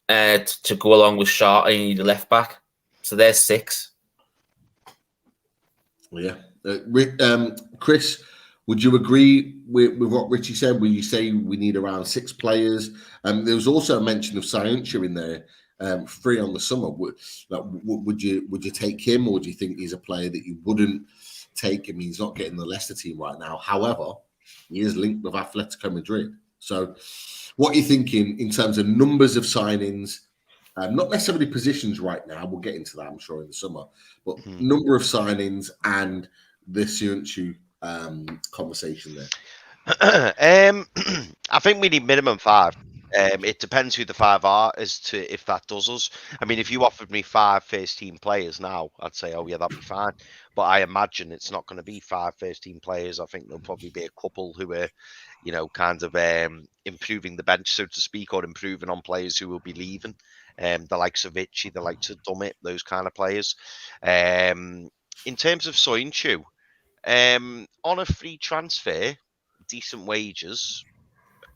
to go along with Shaw, and you need a left back. So there's 6. Yeah. Chris, would you agree with what Richie said? Will you say we need around 6 players? There was also a mention of Sayuncu in there, free on the summer. Would you take him, or do you think he's a player that you wouldn't take him? He's not getting the Leicester team right now. However, he is linked with Atletico Madrid. So what are you thinking in terms of numbers of signings? Not necessarily positions right now. We'll get into that, I'm sure, in the summer. But number of signings and the Sayuncu conversation there. I think we need minimum 5. It depends who the 5 are as to if that does us. I mean, if you offered me 5 first team players now, I'd say, oh yeah, that'd be fine. But I imagine it's not going to be 5 first team players. I think there'll probably be a couple who are, kind of improving the bench, so to speak, or improving on players who will be leaving. The likes of Vichy, the likes of Dummett, those kind of players. In terms of Sayuncu, on a free transfer, decent wages,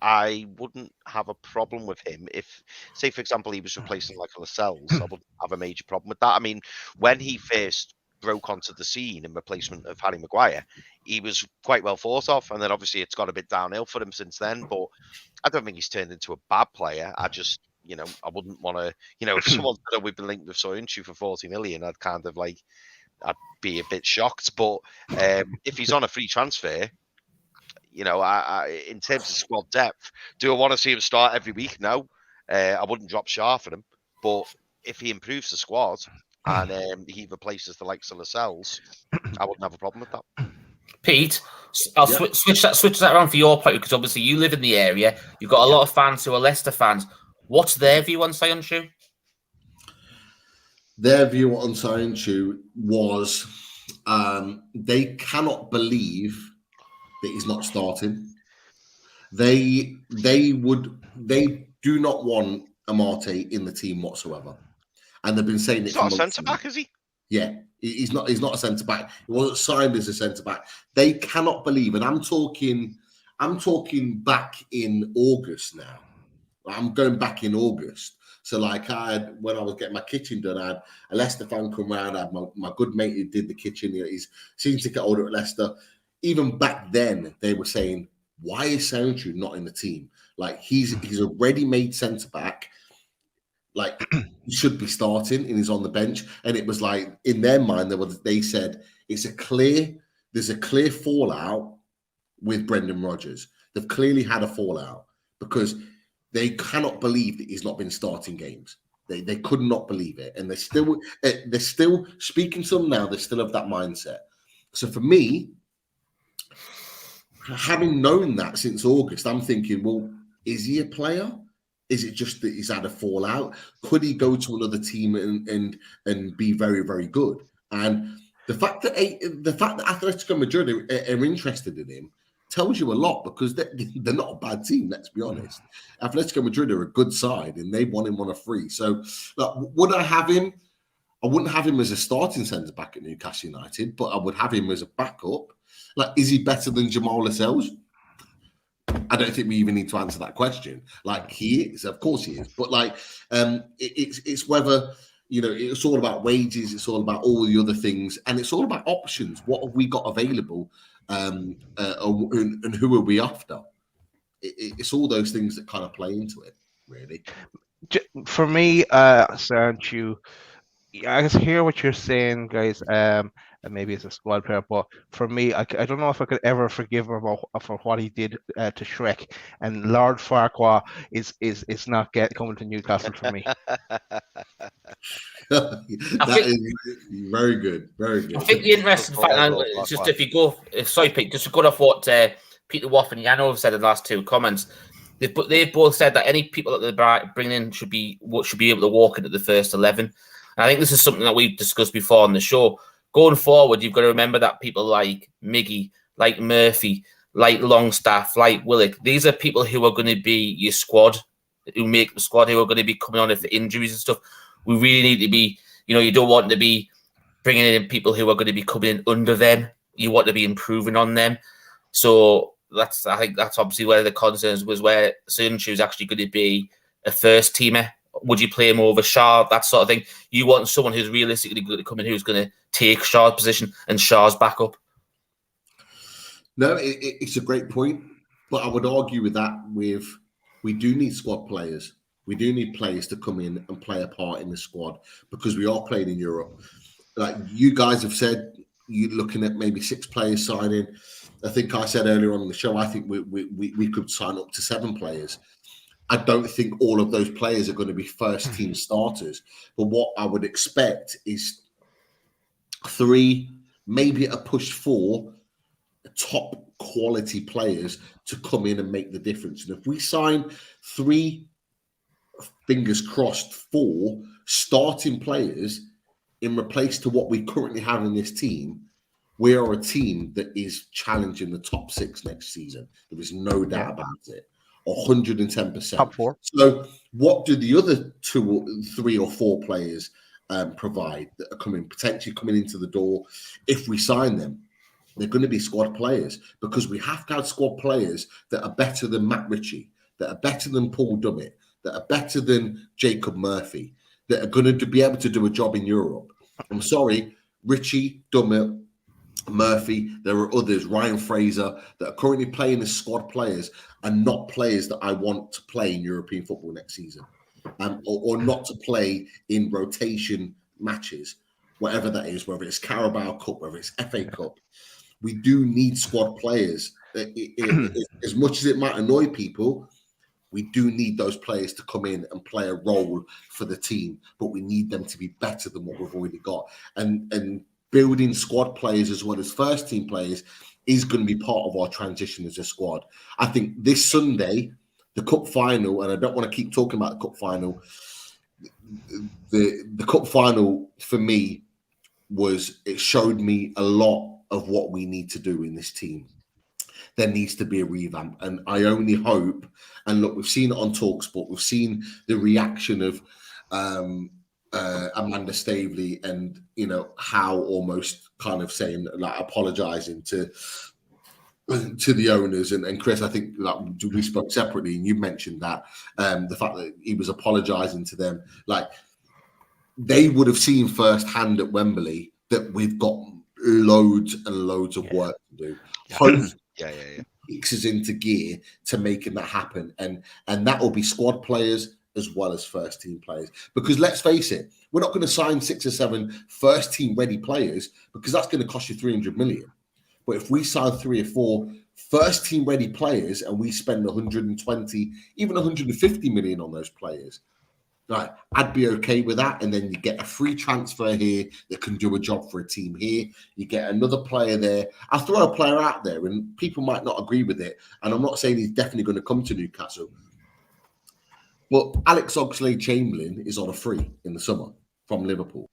I wouldn't have a problem with him if, say, for example, he was replacing like a Lascelles. I wouldn't have a major problem with that. I mean, when he first broke onto the scene in replacement of Harry Maguire, he was quite well thought of, and then obviously it's got a bit downhill for him since then. But I don't think he's turned into a bad player. I just, I wouldn't want to, if someone said we've been linked with Sayuncu for 40 million, I'd kind of like, I'd be a bit shocked. But if he's on a free transfer, I in terms of squad depth, do I want to see him start every week? No. I wouldn't drop Shaw for him. But if he improves the squad and he replaces the likes of Lascelles, I wouldn't have a problem with that. Pete, I'll switch that around for your point, because obviously you live in the area. You've got a lot of fans who are Leicester fans. What's their view on Sayuncu? Their view on Sayuncu was they cannot believe that he's not starting. They do not want Amate in the team whatsoever, and they've been saying he's not a centre back, is he? Yeah, he's not a centre back. He wasn't signed as a centre back. They cannot believe, and I'm talking back in August now. I'm going back in August. So like when I was getting my kitchen done, I had a Leicester fan come round. I had my good mate who did the kitchen. He's seems to get older at Leicester. Even back then, they were saying, why is Sayuncu not in the team? Like, he's a ready-made centre-back. Like, he should be starting, and he's on the bench. And it was like, in their mind, they said, there's a clear fallout with Brendan Rodgers. They've clearly had a fallout because they cannot believe that he's not been starting games. They could not believe it. And they're still speaking to them now. They're still of that mindset. So for me, having known that since August, I'm thinking, well, is he a player? Is it just that he's had a fallout? Could he go to another team and be very, very good? And the fact that Atletico Madrid are interested in him tells you a lot, because they're not a bad team, let's be honest. Atletico Madrid are a good side, and they want him on a free. So, would I have him? I wouldn't have him as a starting centre-back at Newcastle United, but I would have him as a backup. Like, is he better than Jamal Lascelles? I don't think we even need to answer that question. Like, he is, of course he is, but like, it's whether, you know, it's all about wages, it's all about all the other things, and it's all about options. What have we got available, and who are we after? It's all those things that kind of play into it, really. For me, Sanchu, I can hear what you're saying, guys. And maybe it's a squad player, but for me, I don't know if I could ever forgive him for what he did to Shrek. And Lord Farquaad is not coming to Newcastle for me. That is very good, very good. I think the interesting fact, it's just if you go, sorry, Pete, just to go off what Peter Waff and Yano have said in the last two comments. They've both said that any people that they're bringing in should be able to walk into the first 11. And I think this is something that we've discussed before on the show. Going forward, you've got to remember that people like Miggy, like Murphy, like Longstaff, like Willock, these are people who are going to be your squad, who make the squad, who are going to be coming on if the injuries and stuff. We really need to be, you know, you don't want to be bringing in people who are going to be coming in under them. You want to be improving on them. So I think that's obviously where the concerns was, where Sancho is actually going to be a first teamer. Would you play him over Shaw? That sort of thing. You want someone who's realistically going to come in, who's going to take Shaw's position and Shaw's backup. No, it's a great point, but I would argue with that. We do need squad players. We do need players to come in and play a part in the squad, because we are playing in Europe. Like you guys have said, you're looking at maybe 6 players signing. I think I said earlier on in the show, I think we could sign up to 7 players. I don't think all of those players are going to be first team starters, but what I would expect is 3, maybe a push 4 top quality players to come in and make the difference. And if we sign 3, fingers crossed, 4 starting players in replace to what we currently have in this team, we are a team that is challenging the top 6 next season. There is no doubt about it. 110%. Top 4. So what do the other 2 or 3 or 4 players provide that are potentially coming into the door if we sign them? They're going to be squad players, because we have to have squad players that are better than Matt Ritchie, that are better than Paul Dummett, that are better than Jacob Murphy, that are going to be able to do a job in Europe. I'm sorry, Ritchie, Dummett, Murphy, there are others, Ryan Fraser, that are currently playing as squad players and not players that I want to play in European football next season, or not to play in rotation matches, whatever that is, whether it's Carabao Cup, whether it's FA Cup. We do need squad players. As much as it might annoy people, we do need those players to come in and play a role for the team, but we need them to be better than what we've already got. And building squad players as well as first team players is going to be part of our transition as a squad. I think this Sunday, the cup final, and I don't want to keep talking about the cup final, the cup final for me it showed me a lot of what we need to do in this team. There needs to be a revamp, and I only hope, and look, we've seen it on TalkSport, we've seen the reaction of Amanda Staveley, and you know how almost kind of saying, like, apologizing to the owners, and Chris, I think like we spoke separately and you mentioned that the fact that he was apologizing to them, like they would have seen firsthand at Wembley that we've got loads and loads of work to do. Hopefully kicks us into gear to making that happen, and that will be squad players as well as first team players, because let's face it, we're not going to sign 6 or 7 first team ready players, because that's going to cost you 300 million. But if we sign 3 or 4 first team ready players and we spend 120, even 150 million on those players, right, I'd be okay with that. And then you get a free transfer here that can do a job for a team here. You get another player there. I'll throw a player out there, and people might not agree with it, and I'm not saying he's definitely going to come to Newcastle, but Alex Oxlade-Chamberlain is on a free in the summer from Liverpool.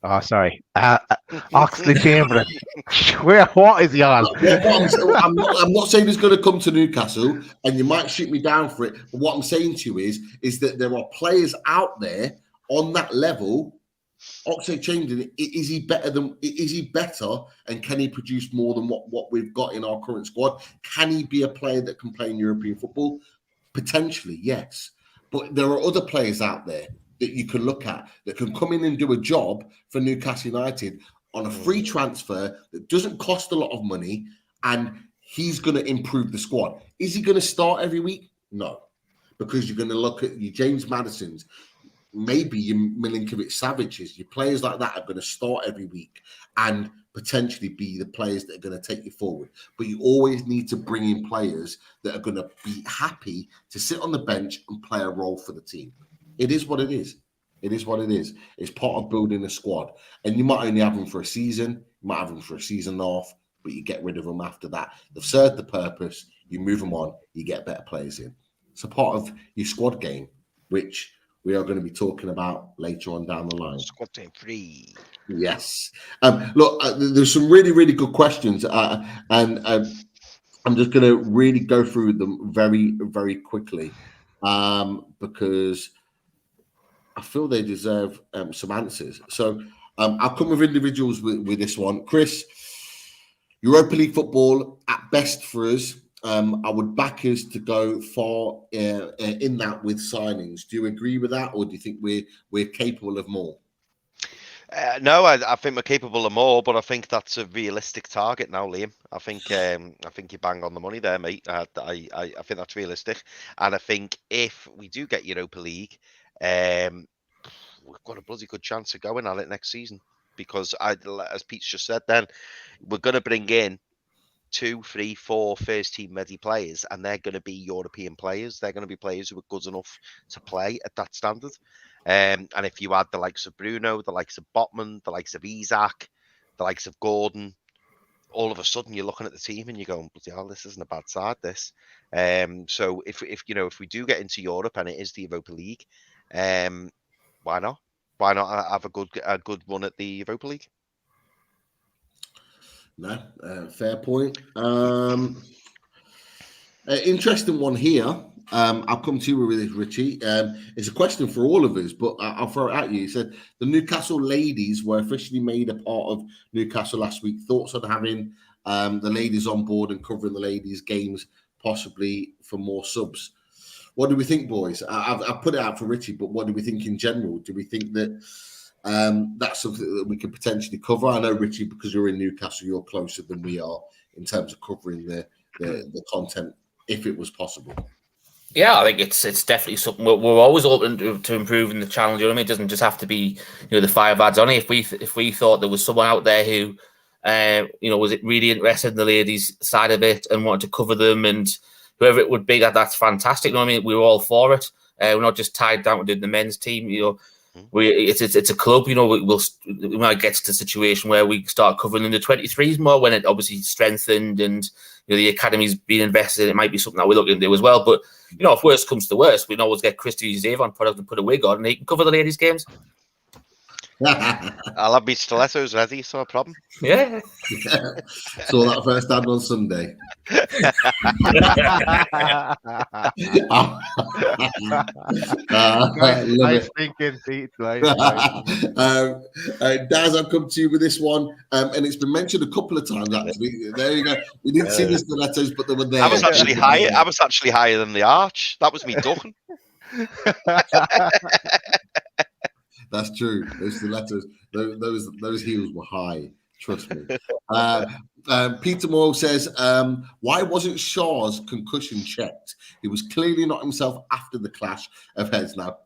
Oh, sorry. Oxlade-Chamberlain. What is he on? I'm not saying he's going to come to Newcastle, and you might shoot me down for it. But what I'm saying to you is that there are players out there on that level Oxlade-Chamberlain, is he better than? Is he better? And can he produce more than what we've got in our current squad? Can he be a player that can play in European football? Potentially, yes. But there are other players out there that you can look at that can come in and do a job for Newcastle United on a free transfer that doesn't cost a lot of money, and he's going to improve the squad. Is he going to start every week? No, because you're going to look at your James Maddisons, maybe your Milinkovic-Savics, your players like that are going to start every week and potentially be the players that are going to take you forward. But you always need to bring in players that are going to be happy to sit on the bench and play a role for the team. It is what it is. It is what it is. It's part of building a squad. And you might only have them for a season. You might have them for a season and a half, but you get rid of them after that. They've served the purpose. You move them on. You get better players in. It's a part of your squad game, which we are going to be talking about later on down the line. Squad team 3. Yes. Look, there's some really, really good questions. And I'm just going to really go through them very, very quickly because I feel they deserve some answers. So I'll come with individuals with this one. Chris, Europa League football at best for us. I would back us to go far in that with signings. Do you agree with that, or do you think we're capable of more? No, I think we're capable of more, but I think that's a realistic target now, Liam. I think you bang on the money there, mate. I think that's realistic, and I think if we do get Europa League, we've got a bloody good chance of going at it next season. Because as Pete's just said, then we're going to bring in 2, 3, 4 first team ready players, and they're going to be European players. They're going to be players who are good enough to play at that standard. And if you add the likes of Bruno, the likes of Botman, the likes of Isak, the likes of Gordon, all of a sudden you're looking at the team and you're going, bloody hell, this isn't a bad side, this. So if we do get into Europe and it is the Europa League, why not? Why not have a good run at the Europa League? No, fair point. Interesting one here. I'll come to you with this, Richie. It's a question for all of us, but I'll throw it at you. He said the Newcastle ladies were officially made a part of Newcastle last week. Thoughts on having the ladies on board and covering the ladies' games, possibly for more subs? What do we think, boys? I've put it out for Richie, but what do we think in general? Do we think that that's something that we could potentially cover? I know, Richie, because you're in Newcastle, you're closer than we are in terms of covering the content, if it was possible. Yeah, I think it's definitely something we're always open to improving the channel. You know what I mean? It doesn't just have to be the 5 ads on it. If we thought there was someone out there who was it really interested in the ladies' side of it and wanted to cover them, and whoever it would be, that's fantastic. You know what I mean? We were all for it. We're not just tied down to the men's team. It's a club. We might get to the situation where we start covering the 23s more when it obviously strengthened and the academy's being invested in. It might be something that we're looking to do as well. But if worst comes to worst, we can always get Chris to use Avon product and put a wig on, and he can cover the ladies' games. I'll have my stilettos ready, so no problem. Yeah. Saw that first ad on Sunday. Nice thinking, Pete. Daz, I'll come to you with this one, and it's been mentioned a couple of times actually. There you go. We didn't see the stilettos, but they were there. I was actually higher. I was actually higher than the arch. That was me done. That's true. Those stilettos, those heels were high. Trust me. Peter Moore says, why wasn't Shaw's concussion checked? He was clearly not himself after the clash of heads. Now,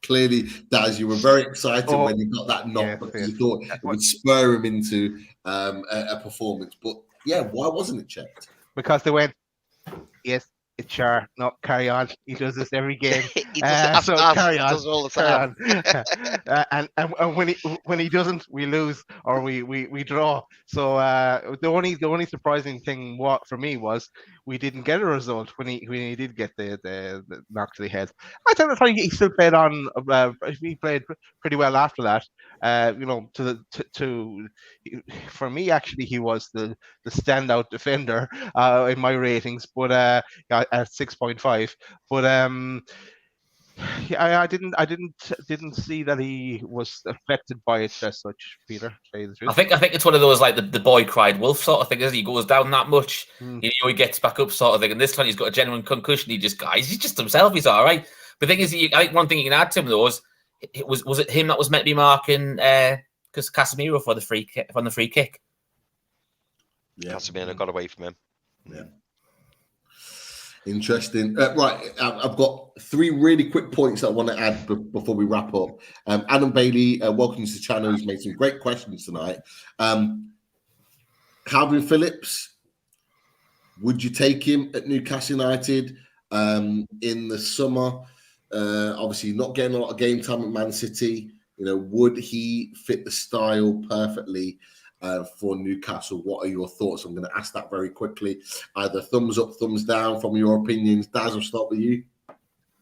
clearly, Daz, you were very excited when you got that knock because you thought it would spur him into a performance. But yeah, why wasn't it checked? Because they went, yes, it's sure. No, carry on. He does this every game. He does it carry on. Does all the time. And when he doesn't, we lose or we draw. So the only surprising thing for me was we didn't get a result when he did get the knock to the head. I thought he still played on. He played pretty well after that. For me actually he was the standout defender in my ratings, but at 6.5. But Yeah, I didn't see that he was affected by it as such, Peter. To tell you the truth. I think it's one of those like the boy cried wolf sort of thing. As he goes down that much, Hmm. he gets back up sort of thing. And this time he's got a genuine concussion. He's just himself. He's all right. But the thing is, I think one thing you can add to him though was it him that was meant to be marking because Casemiro for the free kick. Yeah, Casemiro got away from him. yeah. Interesting. Right, I've got 3 really quick points that I want to add before we wrap up. Adam Bailey, welcome to the channel. He's made some great questions tonight. Calvin Phillips, would you take him at Newcastle United in the summer? Obviously, not getting a lot of game time at Man City. Would he fit the style perfectly for Newcastle? What are your thoughts? I'm going to ask that very quickly. Either thumbs up, thumbs down from your opinions. Daz, I'll start with you.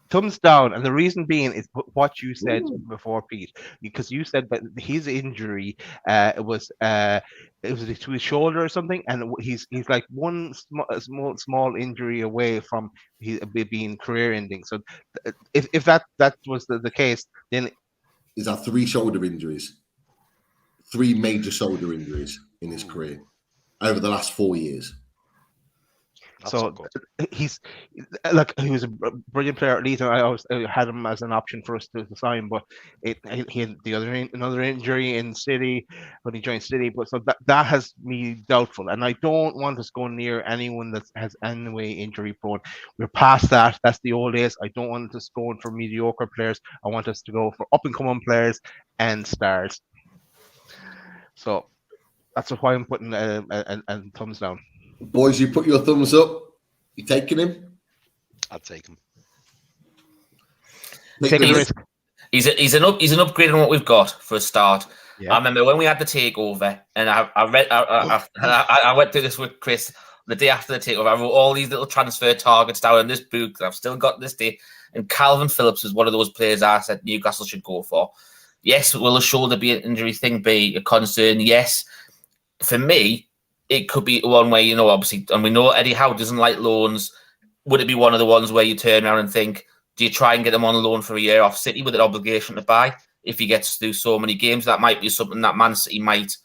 Thumbs down, and the reason being is what you said before, Pete, because you said that his injury was to his shoulder or something, and he's like one small injury away from being career ending. So if that was the case, then He's had 3 shoulder injuries, 3 major shoulder injuries in his career over the last 4 years. He's like, he was a brilliant player at Leeds, and I always had him as an option for us to sign, but he had another injury in City when he joined City, but so that has me doubtful, and I don't want us going near anyone that has any way injury prone. We're past that. That's the old days. I don't want us going for mediocre players. I want us to go for up and coming players and stars. So that's why I'm putting a thumbs down. Boys, you put your thumbs up. You taking him? I'd take him. He's an upgrade on what we've got for a start. Yeah. I remember when we had the takeover, and I went through this with Chris the day after the takeover. I wrote all these little transfer targets down in this book that I've still got this day. And Calvin Phillips was one of those players I said Newcastle should go for. Yes, will a shoulder be an injury thing be a concern? Yes. For me, it could be one where, obviously, and we know Eddie Howe doesn't like loans. Would it be one of the ones where you turn around and think, do you try and get him on loan for a year off City with an obligation to buy? If he gets through so many games, that might be something that Man City might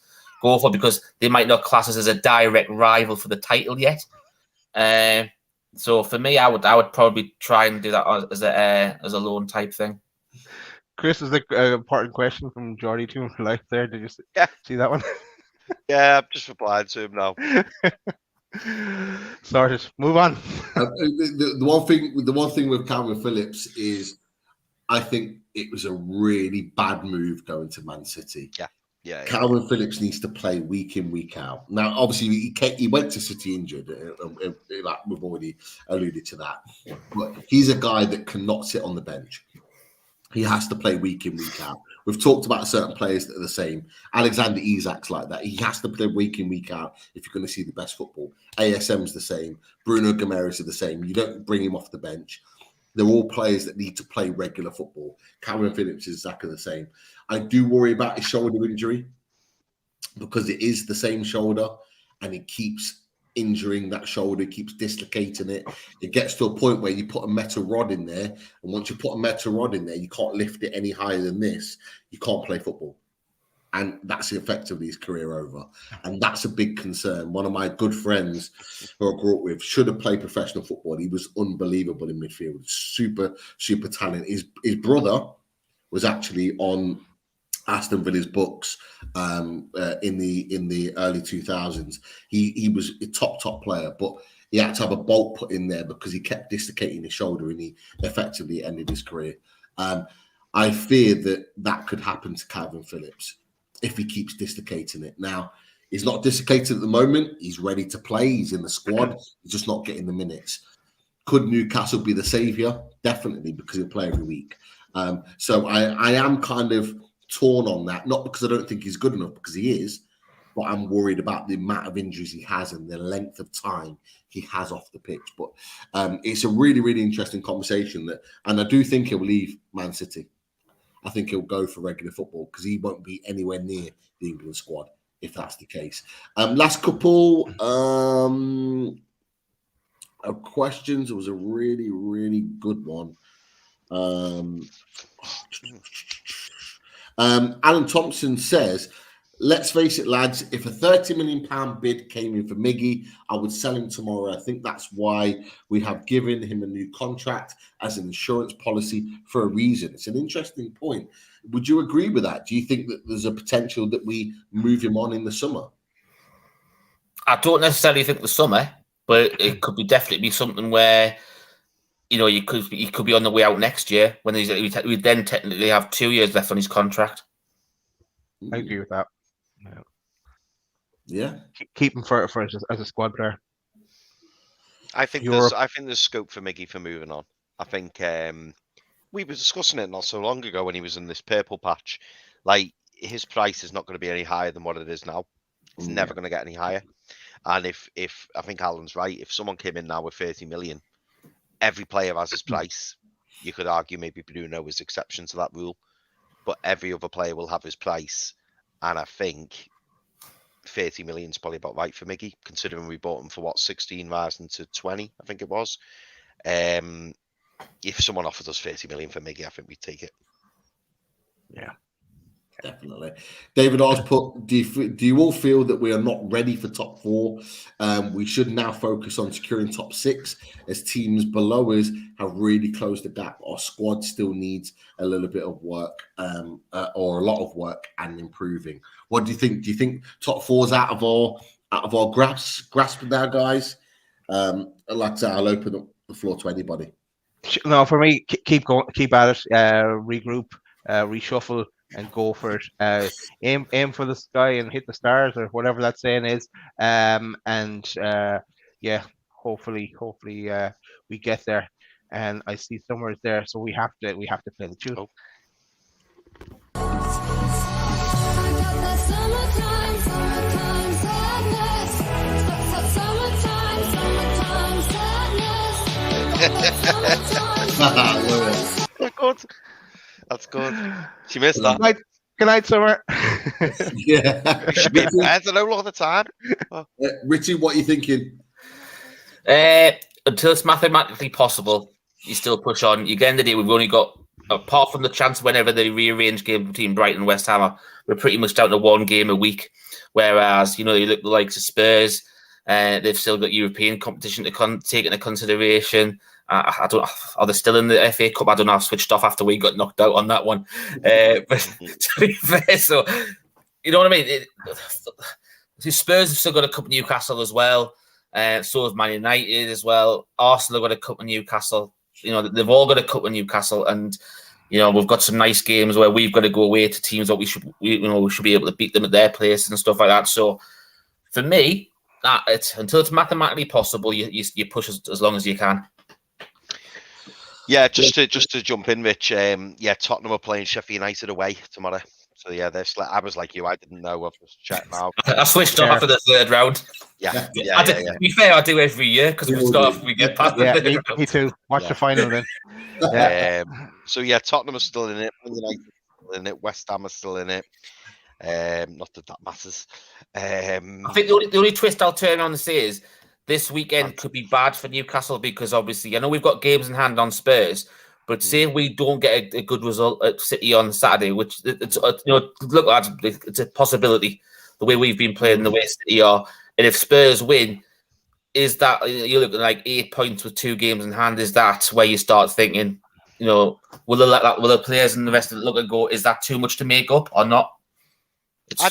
go for, because they might not class us as a direct rival for the title yet. So for me, I would probably try and do that as a loan type thing. Chris, is a important question from Jordy to life there. Did you see that one? Yeah, I've just replied to him now. Sorted. Move on. The one thing with Calvin Phillips is, I think it was a really bad move going to Man City. Yeah. Calvin Phillips needs to play week in, week out. Now, obviously, he went to City injured. We've already alluded to that. But he's a guy that cannot sit on the bench. He has to play week in, week out. We've talked about certain players that are the same. Alexander Isak's like that. He has to play week in, week out if you're going to see the best football. ASM's the same. Bruno Guimaraes are the same. You don't bring him off the bench. They're all players that need to play regular football. Calvin Phillips is exactly the same. I do worry about his shoulder injury because it is the same shoulder and it keeps injuring that shoulder, keeps dislocating it. It gets to a point where you put a metal rod in there, and once you put a metal rod in there, you can't lift it any higher than this. You can't play football. And that's effectively his career over. And that's a big concern. One of my good friends who I grew up with should have played professional football. He was unbelievable in midfield. Super, super talent. His brother was actually on Aston Villa's books in the early 2000s. He was a top player, but he had to have a bolt put in there because he kept dislocating his shoulder, and he effectively ended his career. I fear that could happen to Calvin Phillips if he keeps dislocating it. Now, he's not dislocated at the moment. He's ready to play. He's in the squad. He's just not getting the minutes. Could Newcastle be the saviour? Definitely, because he'll play every week. So I am kind of torn on that, not because I don't think he's good enough, because he is, but I'm worried about the amount of injuries he has and the length of time he has off the pitch. But it's a really, really interesting conversation, and I do think he'll leave Man City. I think he'll go for regular football because he won't be anywhere near the England squad if that's the case. Last couple of questions. It was a really, really good one. Alan Thompson says, let's face it, lads, if a £30 million bid came in for Miggy, I would sell him tomorrow. I think that's why we have given him a new contract as an insurance policy for a reason. It's an interesting point. Would you agree with that? Do you think that there's a potential that we move him on in the summer? I don't necessarily think the summer, but it could be definitely be something where, you know, he could be on the way out next year when we then technically have 2 years left on his contract. I agree with that. Yeah. Keep him for as a squad player. I think there's scope for Miggy for moving on. I think we were discussing it not so long ago when he was in this purple patch. Like, his price is not going to be any higher than what it is now. It's never going to get any higher. And if I think Alan's right, if someone came in now with 30 million, every player has his price. You could argue maybe Bruno is exception to that rule, but every other player will have his price. And I think 30 million is probably about right for Miggy, considering we bought him for what, 16 rising to 20, I think it was. If someone offered us 30 million for Miggy, I think we'd take it. Yeah, definitely. David Oz put, do you all feel that we are not ready for top four? We should now focus on securing top six, as teams below us have really closed the gap. Our squad still needs a little bit of work, or a lot of work, and improving. What do you think? Do you think top four's out of our grasp now, guys? Like I said, I'll open up the floor to anybody. No, for me, keep going, keep at it, regroup, reshuffle, and go for it. Aim for the sky and hit the stars, or whatever that saying is. Yeah, hopefully we get there. And I see somewhere there, so we have to play the tune. That's good. She missed that. Good night, Summer. Yeah. You should be in bed all the time. Richie, what are you thinking? Until it's mathematically possible, you still push on. You get in the day, we've only got, apart from the chance whenever they rearrange games between Brighton and West Ham, we're pretty much down to one game a week. Whereas, you know, you look at the likes of Spurs, they've still got European competition to take into consideration. I don't. Are they still in the FA Cup? I don't know. I've switched off after we got knocked out on that one. But to be fair, so you know what I mean. Spurs have still got a cup of Newcastle as well. So has Man United as well. Arsenal have got a cup of Newcastle. You know, they've all got a cup of Newcastle, and you know we've got some nice games where we've got to go away to teams that we should be able to beat them at their place and stuff like that. So for me, until it's mathematically possible, you push as long as you can. Yeah, just to jump in, Rich. Tottenham are playing Sheffield United away tomorrow. So yeah, I was like you. I didn't know. I've just checked now. I switched off after the third round. Yeah. To be fair, I do every year because we get past the third round. Me too. Watch the final then. Tottenham are still in it. United are still in it. West Ham are still in it. Not that matters. I think the only twist I'll turn on and say is this weekend could be bad for Newcastle because obviously I know we've got games in hand on Spurs, but say we don't get a good result at City on Saturday, which it's look, lads, it's a possibility the way we've been playing, the way City are, and if Spurs win, is that you're looking like 8 points with 2 games in hand? Is that where you start thinking, you know, will the players and the rest of it look and go, is that too much to make up or not? I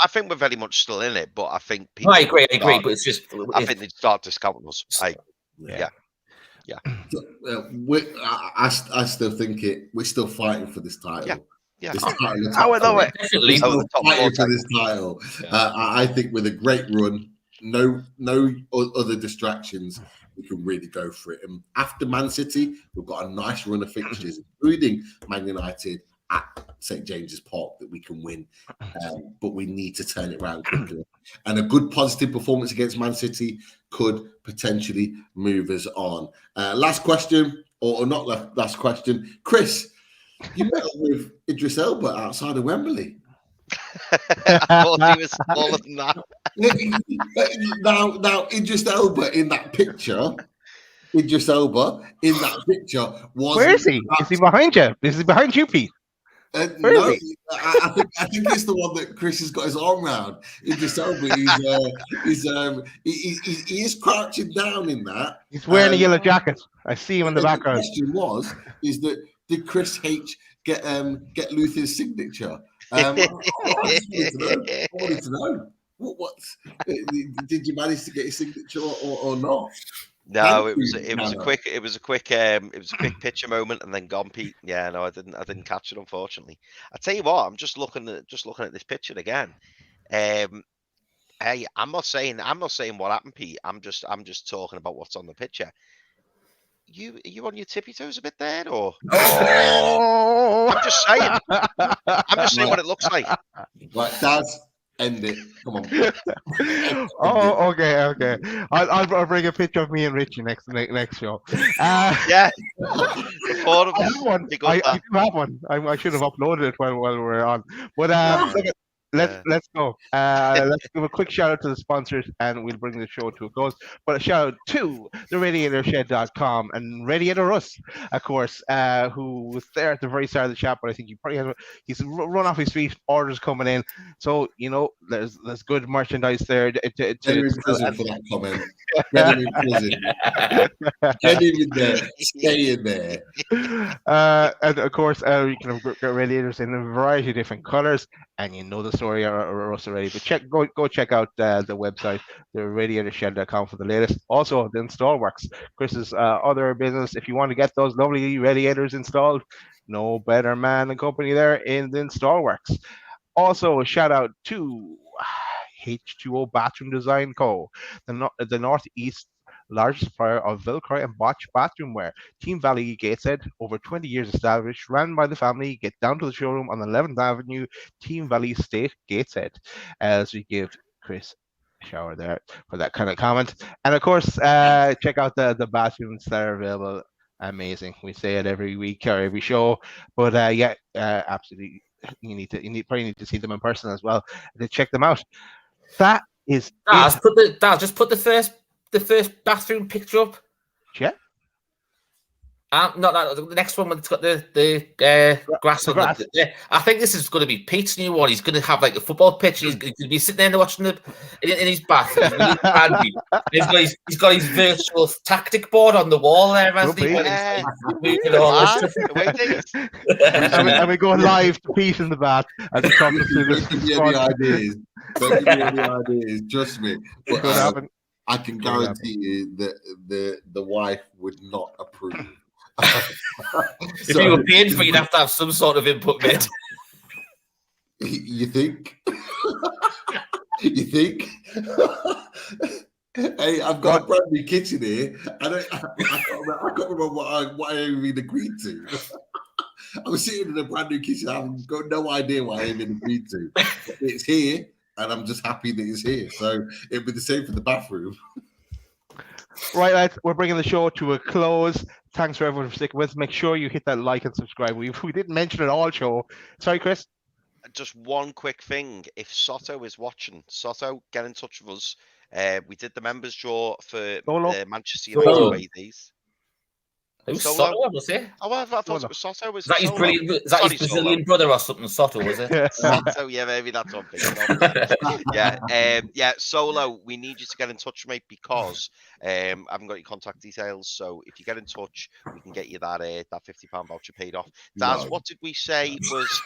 think we're very much still in it, but I think people. I agree, but it's just. I think they start discounting us. Yeah. I still think we're still fighting for this title. Yeah. We're definitely fighting for this title. Yeah. I think with a great run, no other distractions, we can really go for it. And after Man City, we've got a nice run of fixtures, including Man United at St. James's Park, that we can win, but we need to turn it around quickly. And a good positive performance against Man City could potentially move us on. Last question, or not last question. Chris, you met up with Idris Elba outside of Wembley. I thought he was smaller than that. Now Idris Elba in that picture Idris Elba in that picture was. Where is he? Is he behind you? Is he behind you, Pete? Where No, is he? I think it's the one that Chris has got his arm around. Idris Elba he is crouching down in that. He's wearing a yellow jacket. I see him in the background. The question is that did Chris H get Luther's signature? I wanted to know. What did you manage to get his signature or not? No, it was a quick picture moment and then gone, Pete. Yeah, no, I didn't catch it, unfortunately. I tell you what, I'm just looking at this picture again. Hey, I'm not saying what happened, Pete. I'm just talking about what's on the picture. Are you on your tippy toes a bit there, or? Oh! I'm just saying what it looks like. Right, Daz. End it. Come on. Oh, okay. I'll bring a picture of me and Richie next show. Yeah. I do have one. I should have uploaded it while we're on. But let's go. Let's give a quick shout out to the sponsors and we'll bring the show to a close. But a shout out to the RadiatorShed.com and Radiator Russ, of course, who was there at the very start of the chat, but I think he's run off his feet, orders coming in. So, there's good merchandise there. Get him in prison for that comment. Get him in prison. Get him in there. Stay in there. And of course, you can get radiators in a variety of different colors. And you know the story or us already, but go check out the website, the RadiatorShed.com for the latest. Also, the Install Works, Chris's other business. If you want to get those lovely radiators installed, no better man and company there in the Install Works. Also, a shout out to H2O Bathroom Design Co., the Northeast largest supplier of Velcro and Botch bathroomware. Team Valley Gateshead, over 20 years established, ran by the family. Get down to the showroom on 11th Avenue, Team Valley State, Gateshead. As we give Chris a shower there for that kind of comment. And of course, check out the bathrooms that are available. Amazing. We say it every week or every show, but absolutely, you probably need to see them in person as well to check them out. That is. Just put the first bathroom picture up. Yeah. Not the next one when it's got the grass on it. I think this is going to be Pete's new one. He's going to have like a football pitch. He's going to be sitting there watching in his bath. He's got his virtual tactic board on the wall there, hasn't he? And we go live to Pete in the bath as he talks through this. Don't give me any ideas. Don't give me any ideas. Trust me. But, I can guarantee you that the wife would not approve. If you were paid for, you'd have to have some sort of input, mate. You think? You think? Hey, I've got a brand new kitchen here. I can't remember what I even agreed to. I was sitting in a brand new kitchen. I've got no idea what I even agreed to. It's here, and I'm just happy that it's here. So it'll be the same for the bathroom. Right, lads, we're bringing the show to a close. Thanks for everyone for sticking with us. Make sure you hit that like and subscribe. We didn't mention it all show. Sorry, Chris. Just one quick thing. If Soto is watching, Soto, get in touch with us. We did the members draw for the Manchester United away days. Who's Soto, was it? Oh, I thought it was Soto. Is that his Brazilian brother or something? Soto, was it? Soto, yeah, maybe that's something. Yeah, Solo, we need you to get in touch, mate, because I haven't got your contact details. So if you get in touch, we can get you that £50 voucher paid off. Daz, what did we say was?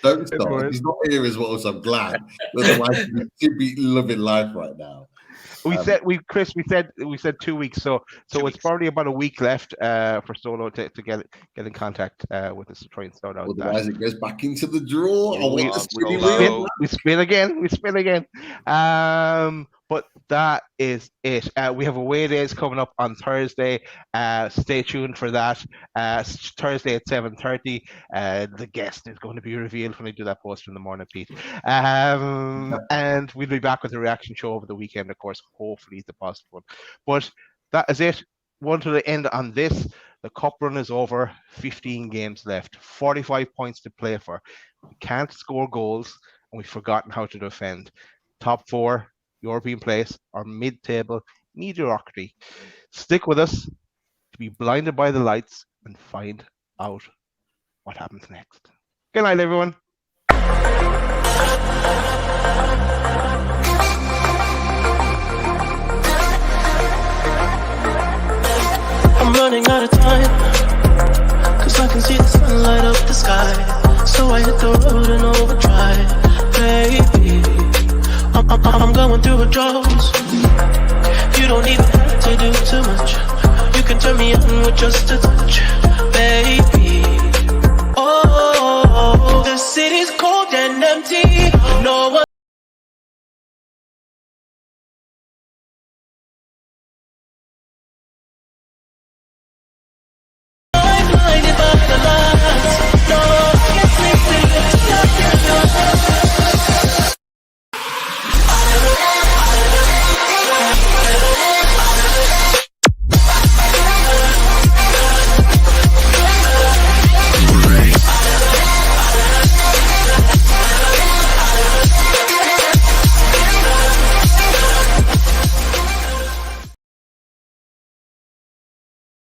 Don't stop. He's not here as well, so I'm glad. Otherwise, he should be loving life right now. We said 2 weeks, so it's probably about a week left for Solo to get in contact with us to try and sort out. Otherwise, it goes back into the draw. We spin again. But that is it. We have away days coming up on Thursday. Stay tuned for that. Thursday at 7:30. The guest is going to be revealed when I do that post in the morning, Pete. And we'll be back with a reaction show over the weekend, of course. Hopefully, the positive one. But that is it. One to the end on this. The cup run is over. 15 games left. 45 points to play for. We can't score goals, and we've forgotten how to defend. Top four European place or mid-table mediocrity. Stick with us to be blinded by the lights and find out what happens next. Good night, everyone. I'm running out of time, 'cause I can see the sun light up the sky.